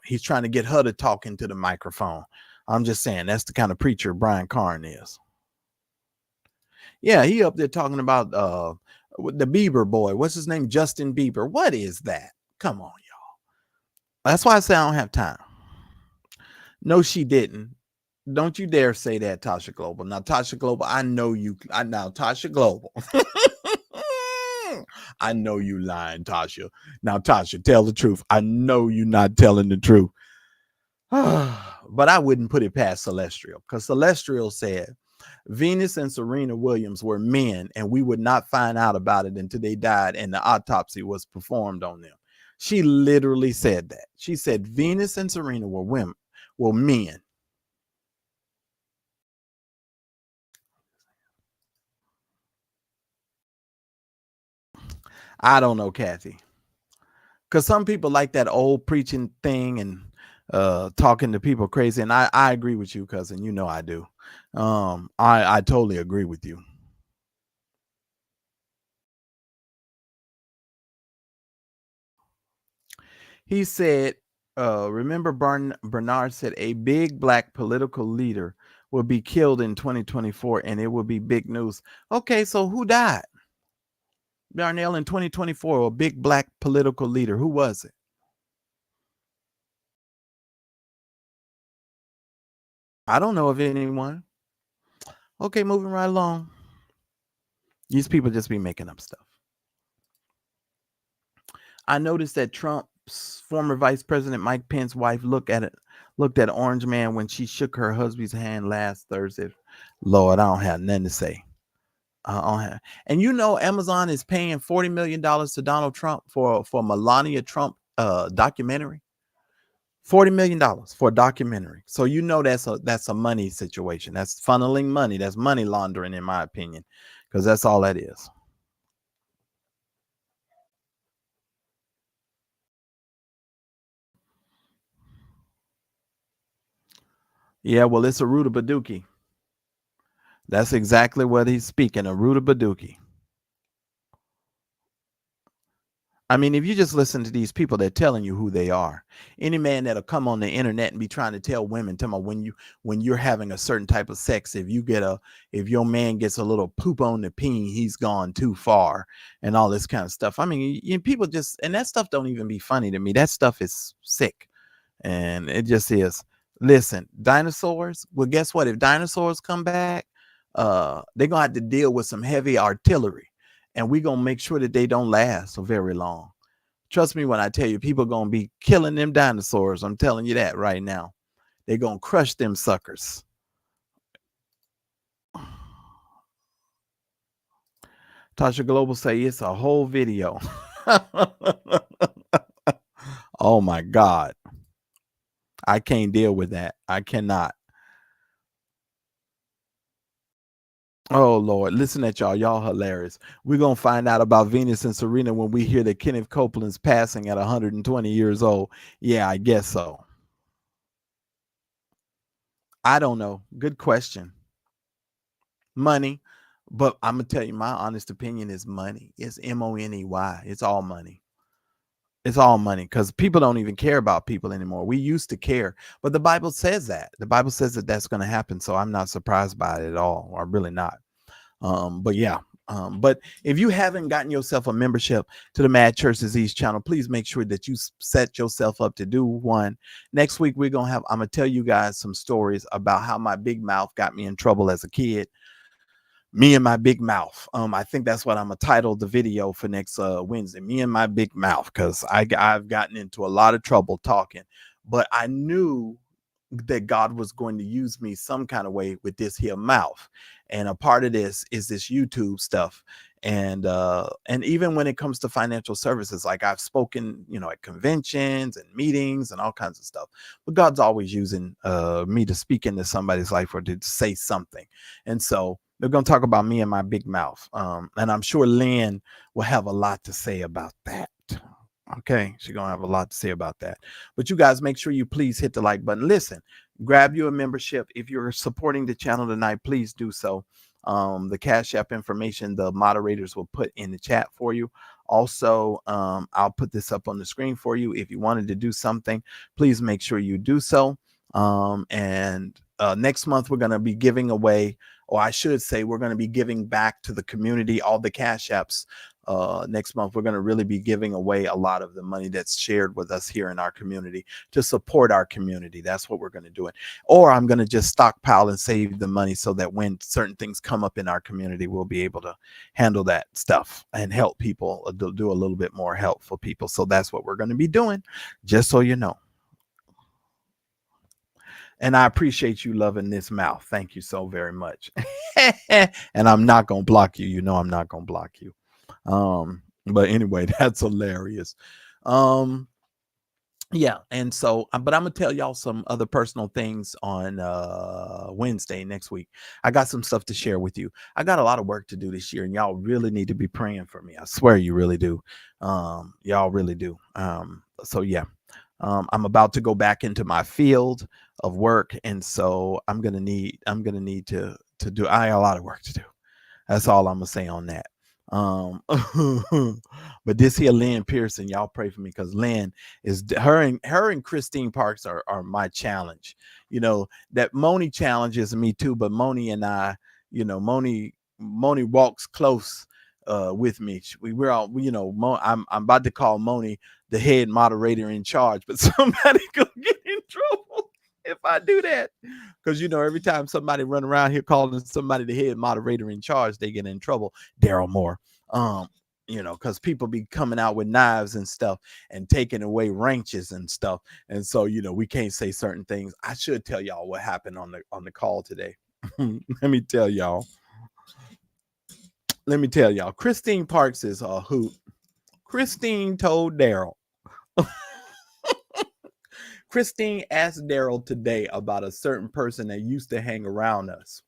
he's trying to get her to talk into the microphone. I'm just saying, that's the kind of preacher Brian Carn is. Yeah, he up there talking about the Bieber boy. What's his name? Justin Bieber. What is that? Come on, y'all. That's why I say I don't have time. No, she didn't. Don't you dare say that, Tasha Global. Now, Tasha Global, I know you. Now, Tasha Global. I know you lying, Tasha. Now, Tasha, tell the truth. I know you're not telling the truth. But I wouldn't put it past Celestial, because Celestial said Venus and Serena Williams were men, and we would not find out about it until they died and the autopsy was performed on them. She literally said that. She said Venus and Serena were men. I don't know, Kathy, because some people like that old preaching thing and talking to people crazy. And I agree with you, cousin. You know I do. I totally agree with you. He said, remember Bernard said a big black political leader will be killed in 2024 and it will be big news. Okay, so who died? Darnell, in 2024, a big black political leader. Who was it? I don't know of anyone. Okay, moving right along. These people just be making up stuff. I noticed that Trump's former Vice President Mike Pence's wife looked at Orange Man when she shook her husband's hand last Thursday. Lord, I don't have nothing to say. And you know, Amazon is paying $40 million to Donald Trump for Melania Trump documentary. $40 million for a documentary. So you know that's a money situation. That's funneling money. That's money laundering, in my opinion, because that's all that is. Yeah, well, it's a Ruta Baduki. That's exactly what he's speaking, a Ruta Baduki. I mean, if you just listen to these people, they're telling you who they are. Any man that'll come on the internet and be trying to tell women, when you're having a certain type of sex, if your man gets a little poop on the peen, he's gone too far, and all this kind of stuff. I mean, people just, and that stuff don't even be funny to me. That stuff is sick, and it just is. Listen, dinosaurs. Well, guess what? If dinosaurs come back, they're gonna have to deal with some heavy artillery. And we're going to make sure that they don't last so very long. Trust me when I tell you, people are going to be killing them dinosaurs. I'm telling you that right now. They're going to crush them suckers. Tasha Global say it's a whole video. Oh, my God. I can't deal with that. I cannot. Oh, Lord. Listen at y'all. Y'all hilarious. We're going to find out about Venus and Serena when we hear that Kenneth Copeland's passing at 120 years old. Yeah, I guess so. I don't know. Good question. Money. But I'm going to tell you, my honest opinion is money. It's money. It's all money. It's all money because people don't even care about people anymore. We used to care, but the Bible says that. The Bible says that that's going to happen. So I'm not surprised by it at all. I'm really not. But yeah. But if you haven't gotten yourself a membership to the Mad Church Disease channel, please make sure that you set yourself up to do one. Next week, I'm going to tell you guys some stories about how my big mouth got me in trouble as a kid. Me and my big mouth. I think that's what I'm gonna title the video for next Wednesday. Me and my big mouth, because I've gotten into a lot of trouble talking, but I knew that God was going to use me some kind of way with this here mouth, and a part of this is this YouTube stuff. And even when it comes to financial services, like I've spoken, at conventions and meetings and all kinds of stuff, but God's always using me to speak into somebody's life or to say something. And so they're going to talk about me and my big mouth. And I'm sure Lynn will have a lot to say about that. Okay, she's going to have a lot to say about that. But you guys, make sure you please hit the like button. Listen, grab you a membership. If you're supporting the channel tonight, please do so. The Cash App information, the moderators will put in the chat for you. Also, I'll put this up on the screen for you. If you wanted to do something, please make sure you do so. And next month, we're going to be giving away, or I should say, we're going to be giving back to the community, all the Cash Apps. Next month, we're going to really be giving away a lot of the money that's shared with us here in our community to support our community. That's what we're going to do. Or I'm going to just stockpile and save the money so that when certain things come up in our community, we'll be able to handle that stuff and help people, do a little bit more help for people. So that's what we're going to be doing, just so you know. And I appreciate you loving this mouth. Thank you so very much. And I'm not going to block you. I'm not going to block you. But anyway, that's hilarious. Yeah. And so, but I'm going to tell y'all some other personal things on Wednesday next week. I got some stuff to share with you. I got a lot of work to do this year, and y'all really need to be praying for me. I swear you really do. Y'all really do. So yeah. I'm about to go back into my field of work, and so I'm gonna need to do. I got a lot of work to do. That's all I'm gonna say on that. But this here Lynn Pearson, y'all pray for me because Lynn is her and Christine Parks are my challenge. You know, that Moni challenges me too, but Moni and I, you know, Moni walks close with me. We're all, you know, I'm about to call Moni the head moderator in charge, but somebody gonna get in trouble if I do that. Because you know, every time somebody run around here calling somebody the head moderator in charge, they get in trouble. Daryl Moore. You know, because people be coming out with knives and stuff and taking away wrenches and stuff. And so, you know, we can't say certain things. I should tell y'all what happened on the call today. Let me tell y'all. Christine Parks is a hoot. Christine told Daryl. Christine asked Daryl today about a certain person that used to hang around us,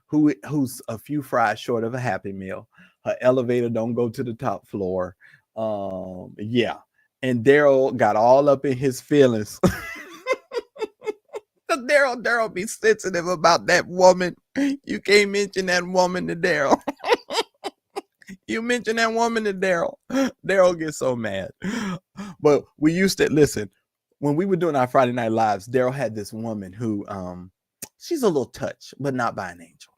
who's a few fries short of a Happy Meal. Her elevator don't go to the top floor. Yeah. And Daryl got all up in his feelings. Daryl be sensitive about that woman. You can't mention that woman to Daryl. You mention that woman to Daryl. Daryl gets so mad. But we used to listen. When we were doing our Friday Night Lives, Daryl had this woman who she's a little touch, but not by an angel.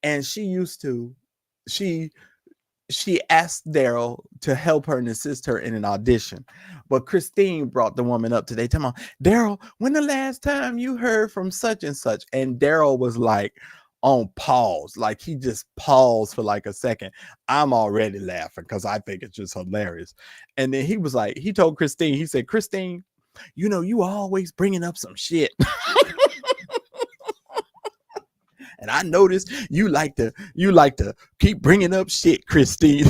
And she asked Daryl to help her and assist her in an audition. But Christine brought the woman up today, telling her, Daryl, when the last time you heard from such and such? And Daryl was like on pause, like he just paused for like a second. I'm already laughing because I think it's just hilarious. And then he was like, he told Christine, he said, Christine, you know, you always bringing up some shit. And I noticed you like to keep bringing up shit, Christine.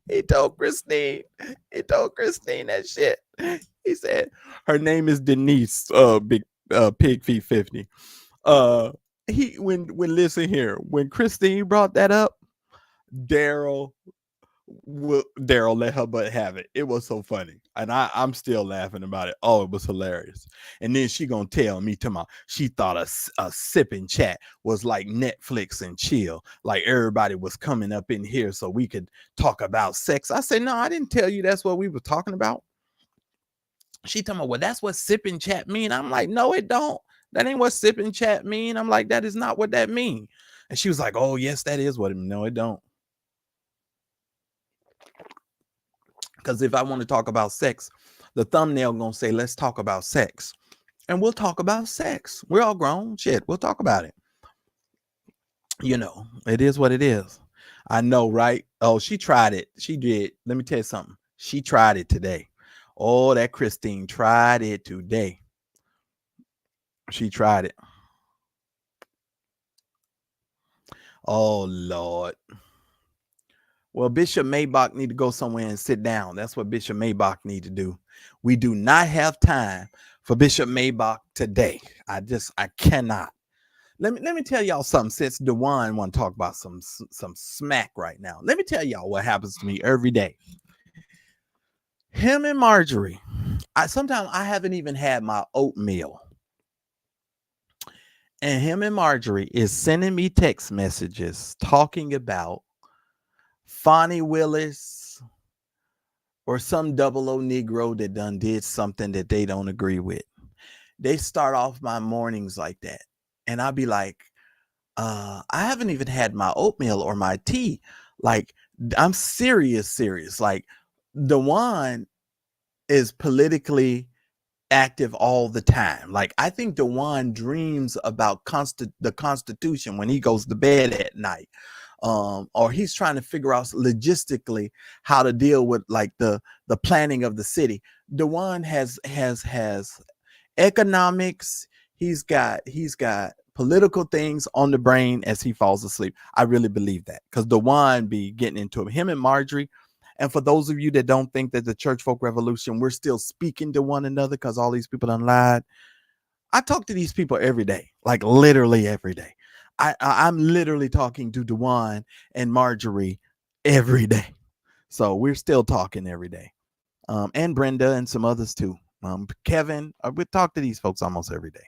He told Christine that shit. He said her name is Denise, big Pig Feet 50. When listen here, when Christine brought that up, Daryl let her butt have it. It was so funny, and I'm still laughing about it. Oh, it was hilarious. And then she gonna tell me tomorrow she thought a sip and chat was like Netflix and chill, like everybody was coming up in here so we could talk about sex. I said, no, I didn't tell you that's what we were talking about. She told me, well, that's what sip and chat mean. I'm like, no, it don't. That ain't what sip and chat mean. I'm like, that is not what that mean. And she was like, oh yes, that is what it mean. No, it don't. Because if I want to talk about sex, the thumbnail gonna say, let's talk about sex. And we'll talk about sex. We're all grown. Shit, we'll talk about it. You know, it is what it is. I know, right? Oh, she tried it. She did. Let me tell you something. She tried it today. Oh, that Christine tried it today. She tried it. Oh, Lord. Well, Bishop Maybach need to go somewhere and sit down. That's what Bishop Maybach need to do. We do not have time for Bishop Maybach today. I cannot. Let me tell y'all something. Since DeJuan want to talk about some smack right now, let me tell y'all what happens to me every day. Him and Marjorie. Sometimes I haven't even had my oatmeal. And him and Marjorie is sending me text messages talking about Fonnie Willis or some 00 Negro that done did something that they don't agree with. They start off my mornings like that. And I'll be like, I haven't even had my oatmeal or my tea. Like, I'm serious. Like, DeJuan is politically active all the time. Like, I think DeJuan dreams about the Constitution when he goes to bed at night. Or he's trying to figure out logistically how to deal with like the planning of the city. DeJuan has economics. He's got political things on the brain as he falls asleep. I really believe that because DeJuan be getting into him and Marjorie. And for those of you that don't think that the Church Folk Revolution, we're still speaking to one another because all these people done lied. I talk to these people every day, like literally every day. I'm literally talking to DeJuan and Marjorie every day. So we're still talking every day. And Brenda and some others too. Kevin, we talk to these folks almost every day.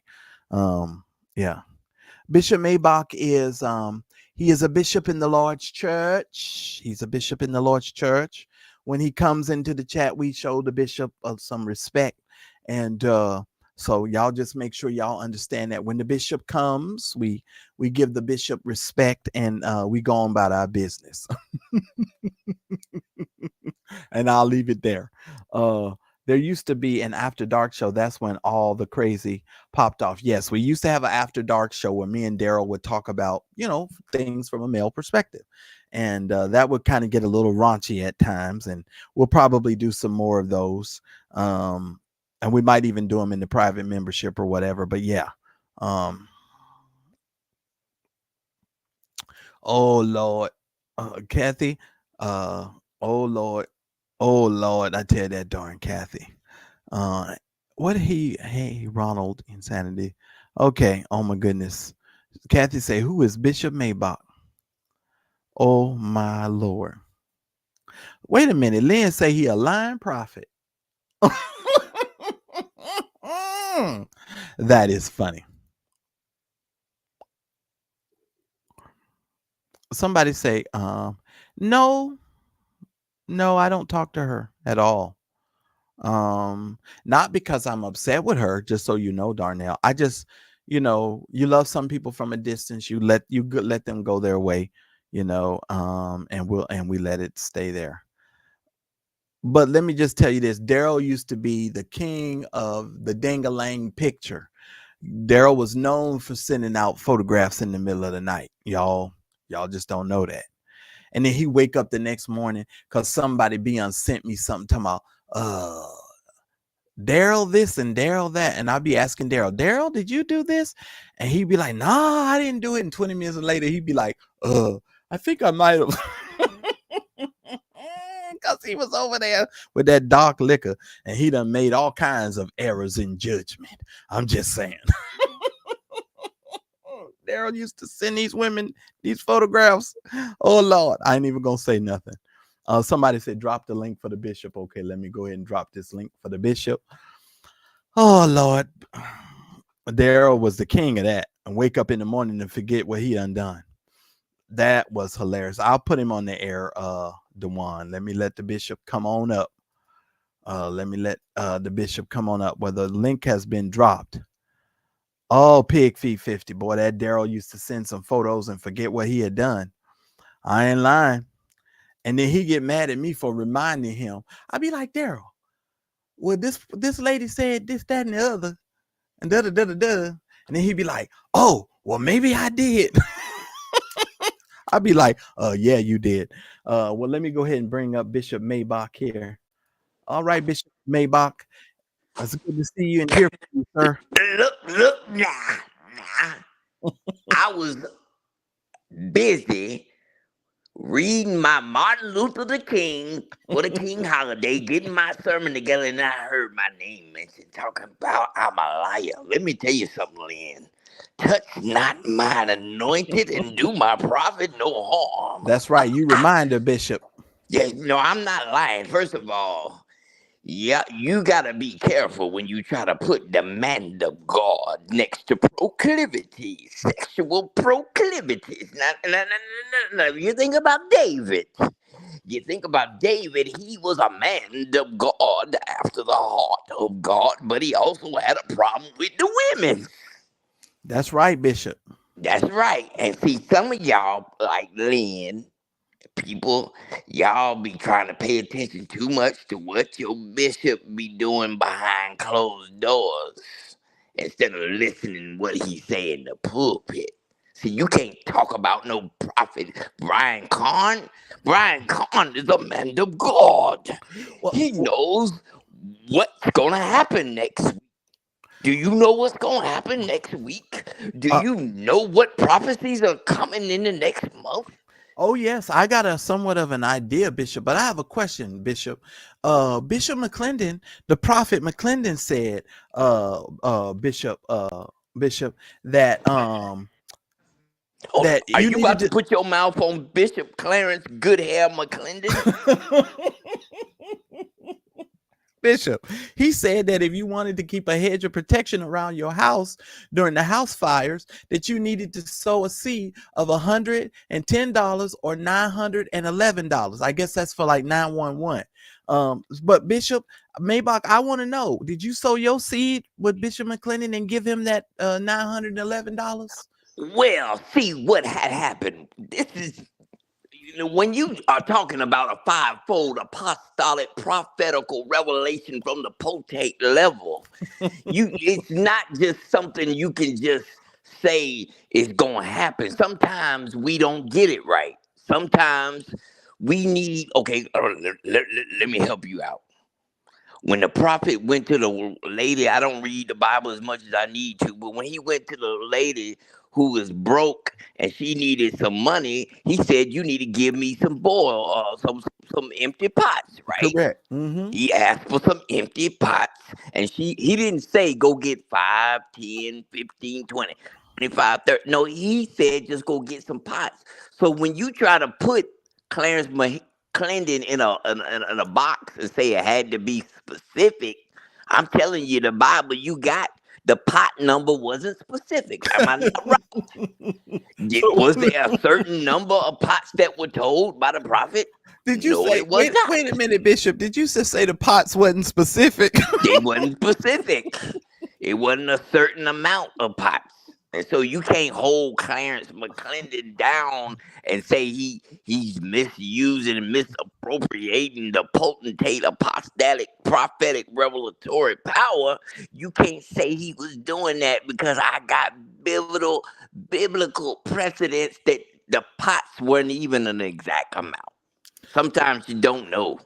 Yeah. Bishop Maybach is, He is a bishop in the Lord's church. He's a bishop in the Lord's church. When he comes into the chat, we show the bishop some respect. And so y'all just make sure y'all understand that when the bishop comes, we give the bishop respect, and we go on about our business. And I'll leave it there. There used to be an after dark show. That's when all the crazy popped off. Yes, we used to have an after dark show where me and Daryl would talk about, things from a male perspective. And that would kind of get a little raunchy at times. And we'll probably do some more of those. And we might even do them in the private membership or whatever. But yeah. Oh, Lord. Kathy. Oh, Lord. Oh, Lord, I tell that darn Kathy. Hey, Ronald, Insanity. Okay, oh my goodness. Kathy say, who is Bishop Maybach? Oh, my Lord. Wait a minute. Lynn say he a lying prophet. That is funny. Somebody say, no, I don't talk to her at all. Not because I'm upset with her, just so you know, Darnell. I just, you love some people from a distance. You let them go their way, and we let it stay there. But let me just tell you this. Daryl used to be the king of the ding-a-lang picture. Daryl was known for sending out photographs in the middle of the night. Y'all just don't know that. And then he wake up the next morning because somebody sent me something talking about Daryl this and Daryl that. And I'll be asking Daryl, did you do this? And he'd be like, nah, I didn't do it. And 20 minutes later, he'd be like, I think I might have. Because he was over there with that dark liquor and he done made all kinds of errors in judgment. I'm just saying. Daryl used to send these women these photographs. Oh, Lord. I ain't even going to say nothing. Somebody said, drop the link for the bishop. Okay, let me go ahead and drop this link for the bishop. Oh, Lord. Daryl was the king of that. And wake up in the morning and forget what he undone. That was hilarious. I'll put him on the air, Dewan. Let me let the bishop come on up. Let me let the bishop come on up where the link has been dropped. Oh, Pig Feet 50. Boy, that Daryl used to send some photos and forget what he had done. I ain't lying. And then he get mad at me for reminding him. I'd be like, Daryl, well, this lady said this, that, and the other. And da-da-da-da-da. And then he'd be like, oh, well, maybe I did. I'd be like, yeah, you did. Well, let me go ahead and bring up Bishop Maybach here. All right, Bishop Maybach. It's good to see you and hear from you, sir. Look, nah. I was busy reading my Martin Luther the King for the King holiday, getting my sermon together, and I heard my name mentioned, talking about I'm a liar. Let me tell you something, Lynn. Touch not mine anointed and do my prophet no harm. That's right. You remind her, Bishop. Yeah, no, I'm not lying. First of all, yeah, you gotta be careful when you try to put the man of God next to proclivities, sexual proclivities. Now, you think about David. You think about David, he was a man of God after the heart of God, but he also had a problem with the women. That's right, Bishop. That's right. And see, some of y'all, like Lynn, people, y'all be trying to pay attention too much to what your bishop be doing behind closed doors instead of listening what he say in the pulpit. See, you can't talk about no prophet Brian Kahn. Brian Kahn is a man of God. He knows what's going to happen next week. Do you know what's going to happen next week? Do you know what prophecies are coming in the next month? Oh, yes. I got a somewhat of an idea, Bishop, but I have a question, Bishop. Bishop McClendon, the prophet McClendon said, Bishop, that that Are you needed about to put your mouth on Bishop Clarence Goodhair McClendon? Bishop, he said that if you wanted to keep a hedge of protection around your house during the house fires, that you needed to sow a seed of $110 or $911. I guess that's for like 911. But Bishop Maybach, I want to know, did you sow your seed with Bishop McClendon and give him that $911? Well, see what had happened. This is when you are talking about a fivefold apostolic prophetical revelation from the potentate level, it's not just something you can just say is going to happen. Sometimes we don't get it right. Sometimes we need, okay, let me help you out. When the prophet went to the lady, I don't read the Bible as much as I need to, but when he went to the lady who was broke and she needed some money, he said, you need to give me some oil, some empty pots, right? Correct. Mm-hmm. He asked for some empty pots, and he didn't say go get 5, 10, 15, 20, 25, 30. No, he said just go get some pots. So when you try to put Clarence McClendon in a box and say it had to be specific, I'm telling you, the Bible you got, the pot number wasn't specific. Am I not right? Was there a certain number of pots that were told by the prophet? Did you say, it was not. wait a minute, Bishop, did you just say the pots wasn't specific? They wasn't specific. It wasn't a certain amount of pots. And so you can't hold Clarence McClendon down and say he's misusing and misappropriating the potentate apostolic prophetic revelatory power. You can't say he was doing that because I got biblical precedents that the pots weren't even an exact amount. Sometimes you don't know.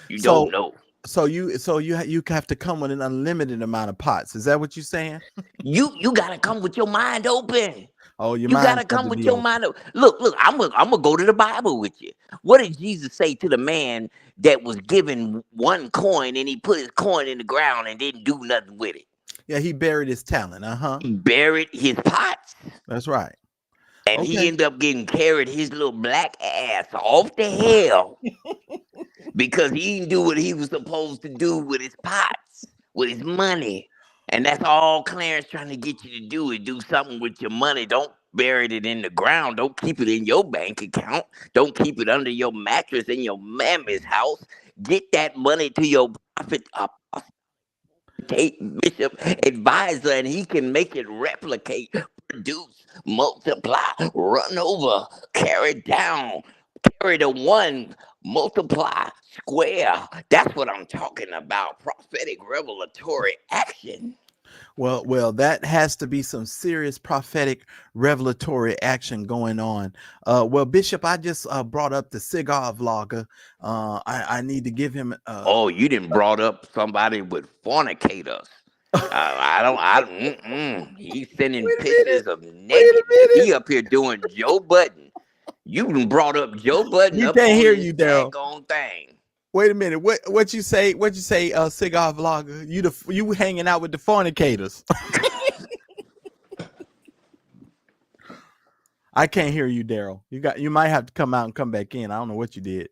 You don't know. So you have to come with an unlimited amount of pots. Is that what you're saying? You gotta come with your mind open. Oh, you gotta come with your mind open. Look, I'm gonna go to the Bible with you. What did Jesus say to the man that was given one coin and he put his coin in the ground and didn't do nothing with it? Yeah, he buried his talent. He buried his pots. That's right. And he ended up getting carried his little black ass off to hell because he didn't do what he was supposed to do with his pots, with his money. And that's all Clarence trying to get you to do is do something with your money. Don't bury it in the ground. Don't keep it in your bank account. Don't keep it under your mattress in your mammy's house. Get that money to your prophet, bishop, advisor, and he can make it replicate, produce, multiply, run over, carry down, carry the one, multiply, square. That's what I'm talking about. Prophetic revelatory action. Well, that has to be some serious prophetic revelatory action going on. Well, Bishop, I just brought up the cigar vlogger. I need to give him. Oh, you didn't brought up somebody with fornicators. He's sending pictures of naked. He up here doing Joe Budden. You done brought up Joe Budden. You can't hear you, Daryl. Thing. Wait a minute. What you say? What you say? Cigar vlogger. You hanging out with the fornicators? I can't hear you, Daryl. You might have to come out and come back in. I don't know what you did.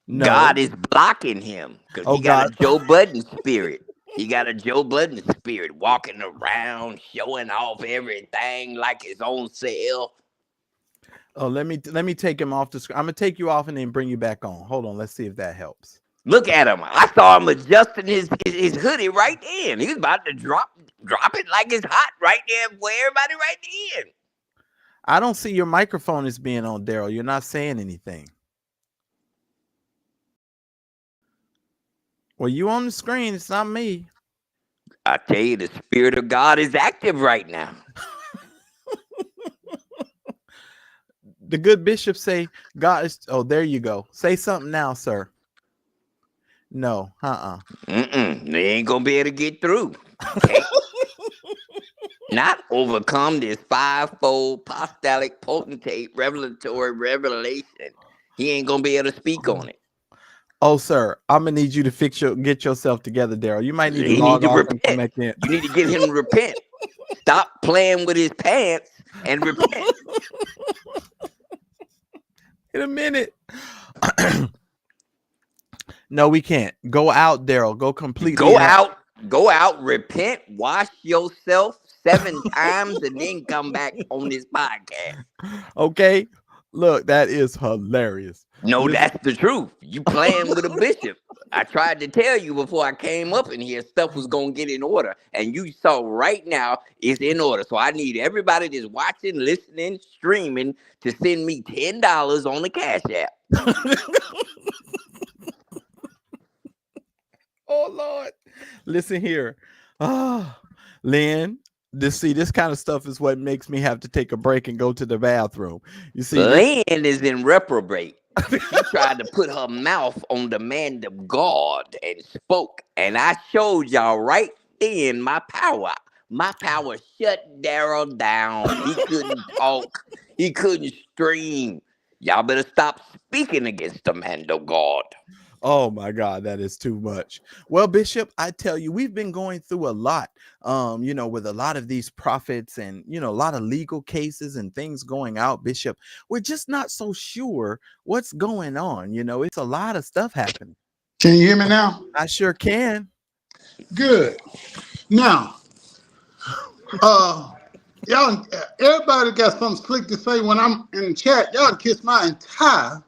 No. God is blocking him because he got a Joe Budden spirit. He got a Joe Budden spirit, walking around, showing off everything like his own self. Oh, let me take him off the screen. I'm gonna take you off and then bring you back on. Hold on, let's see if that helps. Look at him. I saw him adjusting his hoodie right then. He was about to drop it like it's hot right there for everybody right then. I don't see your microphone is being on, Daryl. You're not saying anything. Well, you on the screen. It's not me. I tell you, the Spirit of God is active right now. The good bishop say, God is, oh, there you go. Say something now, sir. No, They ain't gonna be able to get through. Okay? Not overcome this fivefold apostolic potentate revelatory revelation. He ain't gonna be able to speak on it. Oh, sir, I'm gonna need you to get yourself together, Daryl. You might need to log off and come back in. You need to get him to repent. Stop playing with his pants and repent. In a minute. No, we can't. Go out, Daryl. Go completely Go out, repent, wash yourself 7 times, and then come back on this podcast. Okay. Look, that is hilarious. No, that's the truth. You playing with a bishop. I tried to tell you before I came up in here, stuff was going to get in order. And you saw right now it's in order. So I need everybody that's watching, listening, streaming to send me $10 on the Cash App. Oh, Lord. Listen here. Lynn, this kind of stuff is what makes me have to take a break and go to the bathroom. You see, Lynn is in reprobate. She tried to put her mouth on the man of God and spoke. And I showed y'all right then my power. My power shut Daryl down. He couldn't talk. He couldn't stream. Y'all better stop speaking against the man of God. oh my God, that is too much. Well, Bishop, I tell you, we've been going through a lot, with a lot of these prophets and, a lot of legal cases and things going out, Bishop. We're just not so sure what's going on. It's a lot of stuff happening. Can you hear me now? I sure can. Good. Now, y'all, everybody got something slick to say when I'm in the chat. Y'all kiss my entire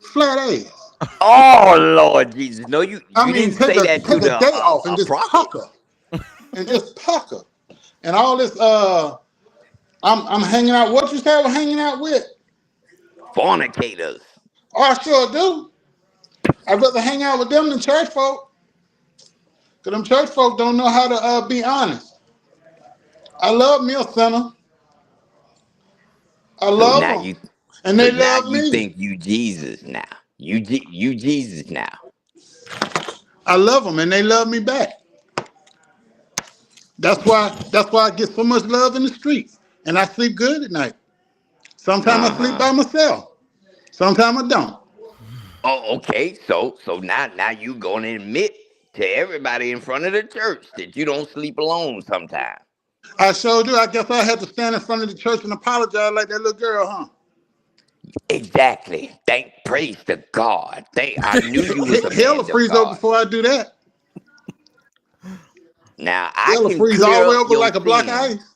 flat ass. Oh, Lord Jesus. No, you didn't say take that to a day off and the just prophet. pucker. And just pucker. And all this, I'm hanging out. What you say I was hanging out with? Fornicators. Oh, I sure do. I'd rather hang out with them than church folk. Because them church folk don't know how to be honest. I love Mill Center. I love now them. you And they now love you me. think you Jesus now. You Jesus now. I love them and they love me back. That's why I get so much love in the streets. And I sleep good at night. Sometimes I sleep by myself. Sometimes I don't. Oh, okay. So now you gonna admit to everybody in front of the church that you don't sleep alone sometimes. I sure do. I guess I had to stand in front of the church and apologize like that little girl, huh? Exactly. Praise to God. I knew you was a Hell man will of freeze over God. before I do that. Now I Hell will can freeze clear all the way up over your like a block of sin. ice.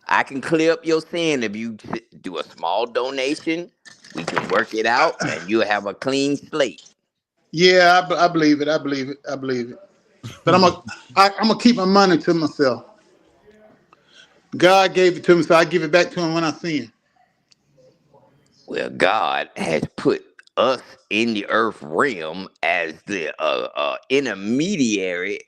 I can clear up your sin if you do a small donation. We can work it out, and you'll have a clean slate. Yeah, I believe it. I believe it. I believe it. But I'm gonna keep my money to myself. God gave it to me, so I give it back to him when I see him. Well, God has put us in the earth realm as the intermediary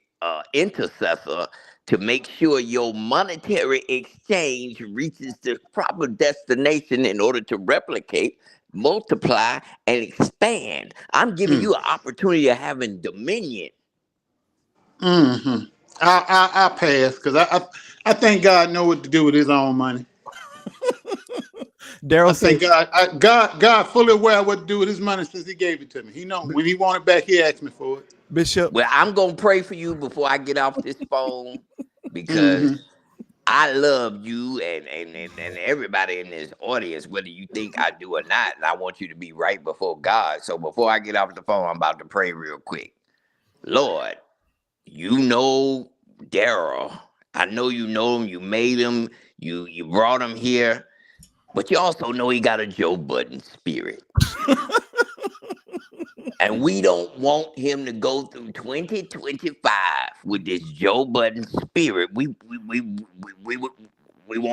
intercessor to make sure your monetary exchange reaches the proper destination in order to replicate, multiply, and expand. I'm giving you an opportunity of having dominion. Mm-hmm. I pass because I think God know what to do with his own money. Daryl I think God fully aware of what to do with his money since he gave it to me. He know when he want it back, he asked me for it. Bishop. Well, I'm going to pray for you before I get off this phone because I love you and everybody in this audience, whether you think I do or not. And I want you to be right before God. So before I get off the phone, I'm about to pray real quick. Lord, you know Daryl. I know you know him. You made him. You brought him here. But you also know he got a Joe Budden spirit. And we don't want him to go through 2025 with this Joe Budden spirit. We want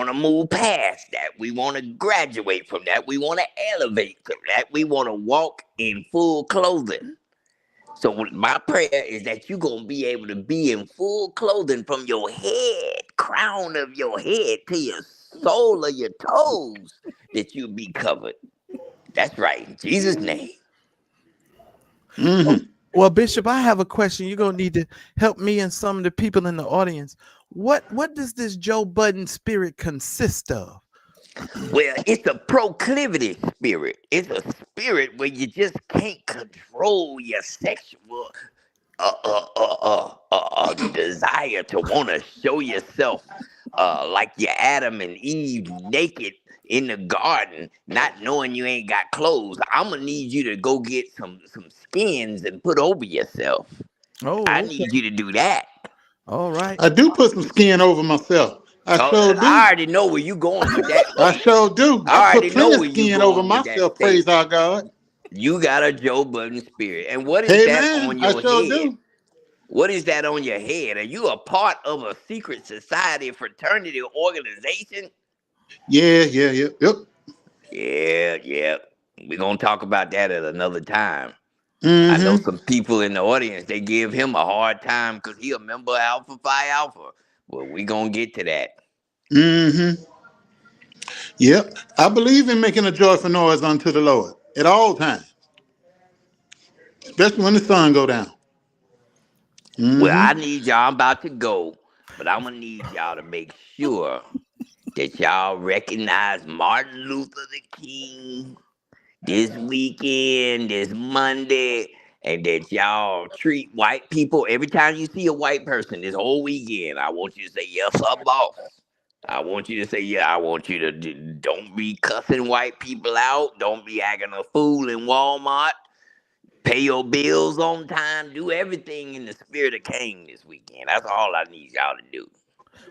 to move past that. We want to graduate from that. We want to elevate from that. We want to walk in full clothing. So my prayer is that you're going to be able to be in full clothing from your head, crown of your head, to your sole of your toes, that you'll be covered. That's right. In Jesus' name. Mm-hmm. Well, Bishop, I have a question. You're going to need to help me and some of the people in the audience. What does this Joe Budden spirit consist of? Well, it's a proclivity spirit. It's a spirit where you just can't control your sexual a desire to want to show yourself like you're Adam and Eve naked in the garden, not knowing you ain't got clothes. I'm gonna need you to go get some skins and put over yourself. Oh, I okay. need you to do that. All right. I do put some skin over myself. I sure do. I already know where you going with that. I sure do. I I put already know plenty where of you skin going over with that myself. statement. Praise our God. You got a Joe Budden spirit. And what is Hey that man, on I your sure head? do. What is that on your head? Are you a part of a secret society, fraternity, organization? Yeah. Yep. Yeah. We're going to talk about that at another time. I know Mm-hmm. some people in the audience, they give him a hard time because he a member of Alpha Phi Alpha. Well, we're going to get to that. Mm-hmm. Yep. I believe in making a joyful noise unto the Lord at all times, especially when the sun go down. Well, I Mm-hmm. need y'all, I'm about to go, but I'm going to need y'all to make sure that y'all recognize Martin Luther the King this weekend, this Monday, and that y'all treat white people every time you see a white person this whole weekend. I want you to say, yes, sir, boss. I want you to say, yeah, I want you to don't be cussing white people out. Don't be acting a fool in Walmart. Pay your bills on time. Do everything in the spirit of Cain this weekend. That's all I need y'all to do.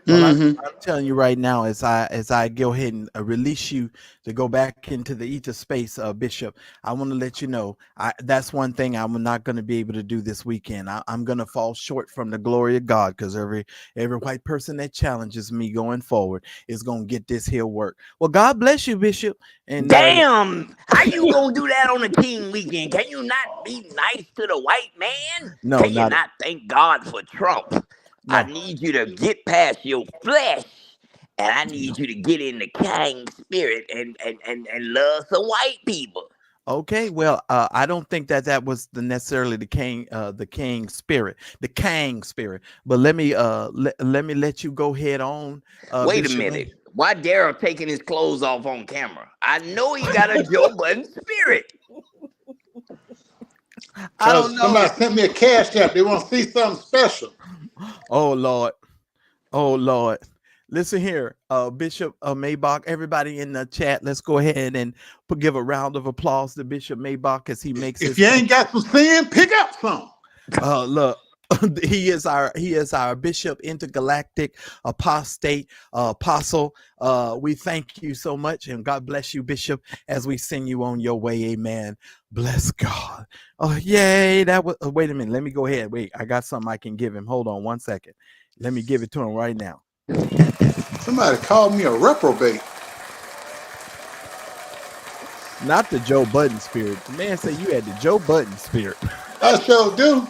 Well, Mm-hmm. I'm telling you right now, as I go ahead and release you to go back into the ether space, Bishop, I want to let you know that's one thing I'm not going to be able to do this weekend. I'm going to fall short from the glory of God because every white person that challenges me going forward is going to get this here work. Well, God bless you, Bishop. And Damn, how you gonna do that on a King weekend? Can you not be nice to the white man? no, Can you not not thank God for Trump? I no. need you to get past your flesh, and I need you to get in the King spirit and love some white people. Okay, well, I don't think that was necessarily the king spirit, the Kang spirit. But let me let you go head on. Wait a Bishop minute. Why Daryl taking his clothes off on camera? I know he got a Joe Budden spirit. I don't Because somebody know. sent me a cash app. They want to see something special. Oh Lord. Listen here, Bishop Maybach. Everybody in the chat, let's go ahead and give a round of applause to Bishop Maybach as he makes If his. you ain't got some sin, pick up some. Look. He is our bishop, intergalactic apostate apostle. We thank you so much, and God bless you, Bishop, as we send you on your way. Amen. Bless God. Oh, yay! That was. Wait a minute. Let me go ahead. Wait, I got something I can give him. Hold on 1 second. Let me give it to him right now. Somebody called me a reprobate. Not the Joe Budden spirit. The man said you had the Joe Budden spirit. I sure do.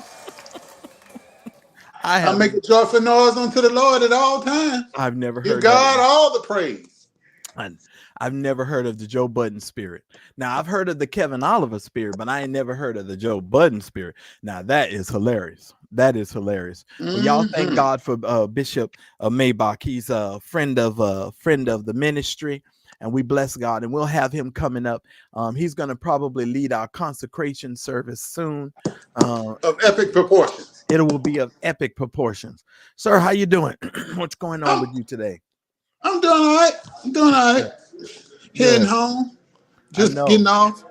I make a joyful noise unto the Lord at all times. I've never Give heard God that. all the praise. I've never heard of the Joe Budden spirit. Now I've heard of the Kevin Oliver spirit, but I ain't never heard of the Joe Budden spirit. Now that is hilarious. That is hilarious. Well, y'all thank God for Bishop Maybach. He's a friend of the ministry, and we bless God. And we'll have him coming up. He's going to probably lead our consecration service soon. Of epic proportions. It will be of epic proportions. Sir, how you doing? What's going on with you today? I'm doing all right. Heading home. Just getting off.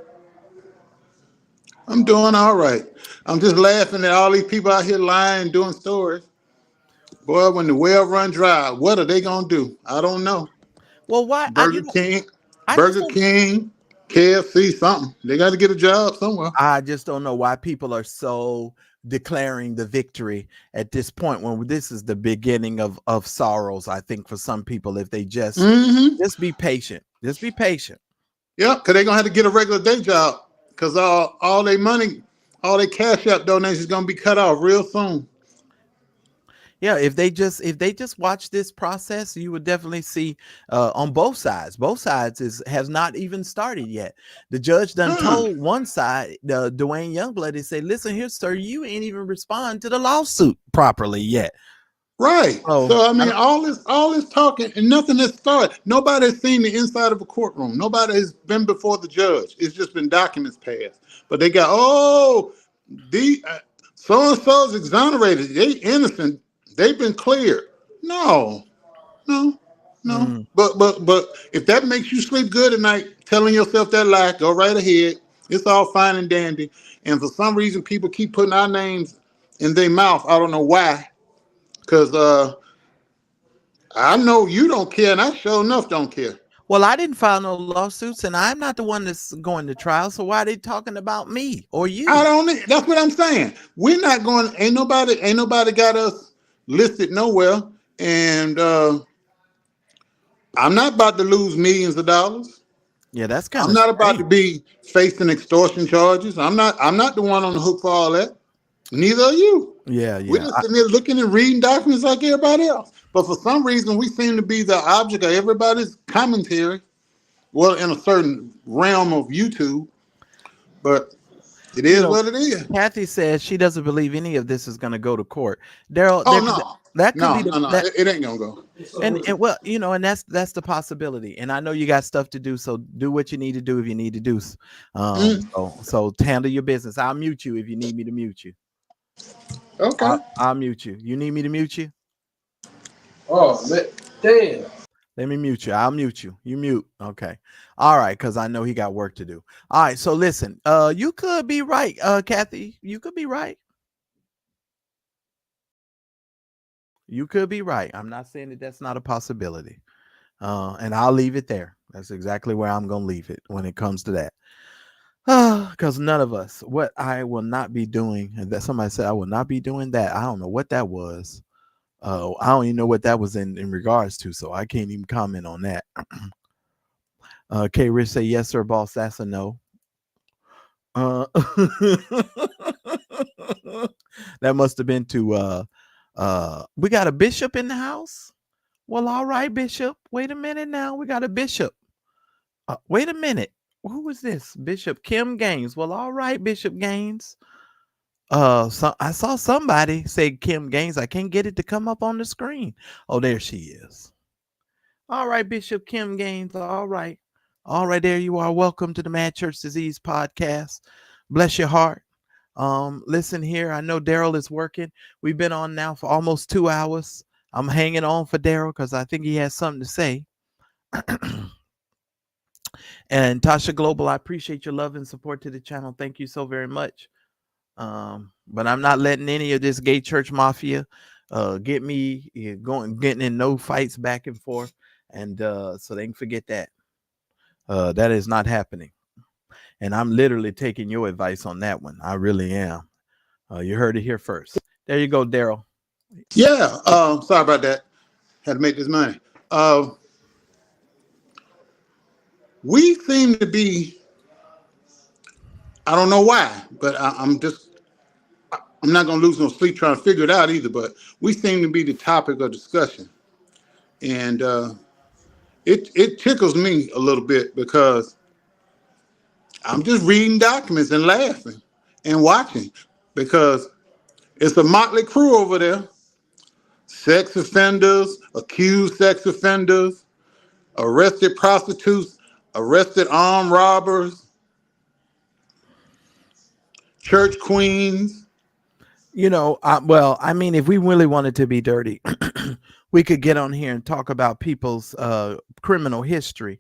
I'm doing all right. I'm just laughing at all these people out here lying, doing stories. Boy, when the well run dry, what are they going to do? I don't know. Well, why? Burger King, KFC, something. They got to get a job somewhere. I just don't know why people are so declaring the victory at this point when this is the beginning of sorrows. I think for some people, if they just be patient, just be patient. Yeah, because they're gonna have to get a regular day job because all their money, all their cash app donations is gonna be cut off real soon. Yeah, if they just watch this process, you would definitely see on both sides. Both sides has not even started yet. The judge done told one side, Dwayne Youngblood, he said, "Listen here, sir, you ain't even respond to the lawsuit properly yet." Right. So I mean, all this talking and nothing has started. Nobody has seen the inside of a courtroom. Nobody has been before the judge. It's just been documents passed. But they got so and so is exonerated. They innocent. They've been cleared. No, no, no. Mm. But if that makes you sleep good at night, telling yourself that lie, go right ahead. It's all fine and dandy. And for some reason, people keep putting our names in their mouth. I don't know why. Because I know you don't care, and I sure enough don't care. Well, I didn't file no lawsuits, and I'm not the one that's going to trial. So why are they talking about me or you? I don't. That's what I'm saying. We're not going. Ain't nobody got us listed nowhere, and I'm not about to lose millions of dollars. Yeah, that's kind I'm of not about to be facing extortion charges. I'm not the one on the hook for all that. Neither are you. Yeah, We're yeah. just sitting there looking and reading documents like everybody else. But for some reason, we seem to be the object of everybody's commentary. Well, in a certain realm of YouTube, but it is what it is. Kathy says she doesn't believe any of this is going to go to court. Daryl, Oh no, that could no, be the, no. that, It ain't gonna go. and well, and that's the possibility. And I know you got stuff to do, so do what you need to do if you need to do. So handle your business. I'll mute you if you need me to mute you. Okay. I'll mute you. You need me to mute you? Oh, damn. Let me mute you. I'll mute you. You mute. Okay. All right. Because I know he got work to do. All right. So listen, you could be right, Kathy. You could be right. You could be right. I'm not saying that that's not a possibility. And I'll leave it there. That's exactly where I'm going to leave it when it comes to that. Because none of us, what I will not be doing, and that somebody said I will not be doing that. I don't know what that was. I don't even know what that was in regards to, so I can't even comment on that. K Rich say yes, sir, boss. That's a no. That must have been to we got a bishop in the house. Well, all right, Bishop. Wait a minute now. We got a bishop. Wait a minute. Who is this? Bishop Kim Gaines. Well, all right, Bishop Gaines. So I saw somebody say Kim Gaines. I can't get it to come up on the screen. Oh, there she is. All right, Bishop Kim Gaines. All right. All right, there you are. Welcome to the Mad Church Disease podcast. Bless your heart. Listen here. I know Daryl is working. We've been on now for almost 2 hours. I'm hanging on for Daryl because I think he has something to say. And Tasha Global, I appreciate your love and support to the channel. Thank you so very much. But I'm not letting any of this gay church mafia get me getting in no fights back and forth. And so they can forget that. That is not happening. And I'm literally taking your advice on that one. I really am. You heard it here first. There you go, Daryl. Yeah. Sorry about that. Had to make this money. We seem to be, I don't know why, but I'm not going to lose no sleep trying to figure it out either, but we seem to be the topic of discussion. And it tickles me a little bit because I'm just reading documents and laughing and watching because it's a motley crew over there. Sex offenders, accused sex offenders, arrested prostitutes, arrested armed robbers, church queens. Well, I mean, if we really wanted to be dirty, we could get on here and talk about people's criminal history.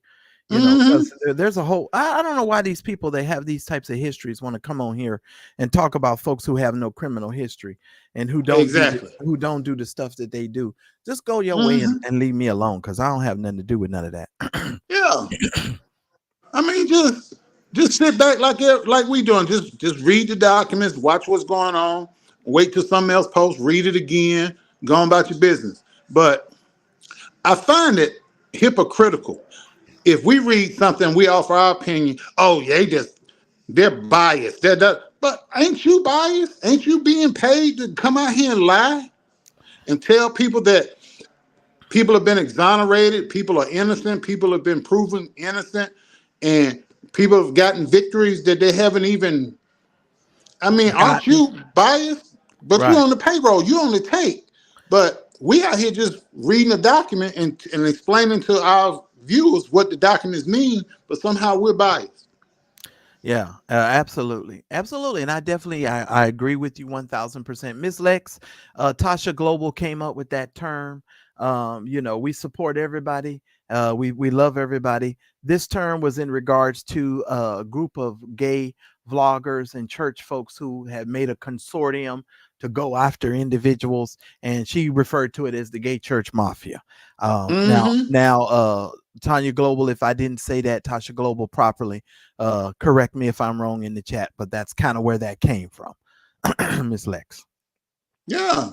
There's a whole, I don't know why these people that have these types of histories want to come on here and talk about folks who have no criminal history and who don't do the stuff that they do. Just go your way and leave me alone because I don't have nothing to do with none of that. Yeah. I mean, just sit back like we doing. Just read the documents, watch what's going on, wait till something else posts, read it again, go on about your business. But I find it hypocritical. If we read something, we offer our opinion. Oh, yeah, they're biased. But ain't you biased? Ain't you being paid to come out here and lie and tell people that people have been exonerated, people are innocent, people have been proven innocent, and people have gotten victories that they haven't even. I mean, aren't you biased? But Right. you're on the payroll, you only take. But we out here just reading a document and explaining to our viewers what the documents mean, but somehow we're biased. Yeah, absolutely, absolutely, and I agree with you 1000%. Miss Lex, Tasha Global came up with that term. You know, we support everybody. We love everybody. This term was in regards to a group of gay vloggers and church folks who had made a consortium to go after individuals, and she referred to it as the gay church mafia. Mm-hmm. Tanya Global, if I didn't say that, Tasha Global properly, correct me if I'm wrong in the chat, but that's kind of where that came from. Miss Lex. Yeah.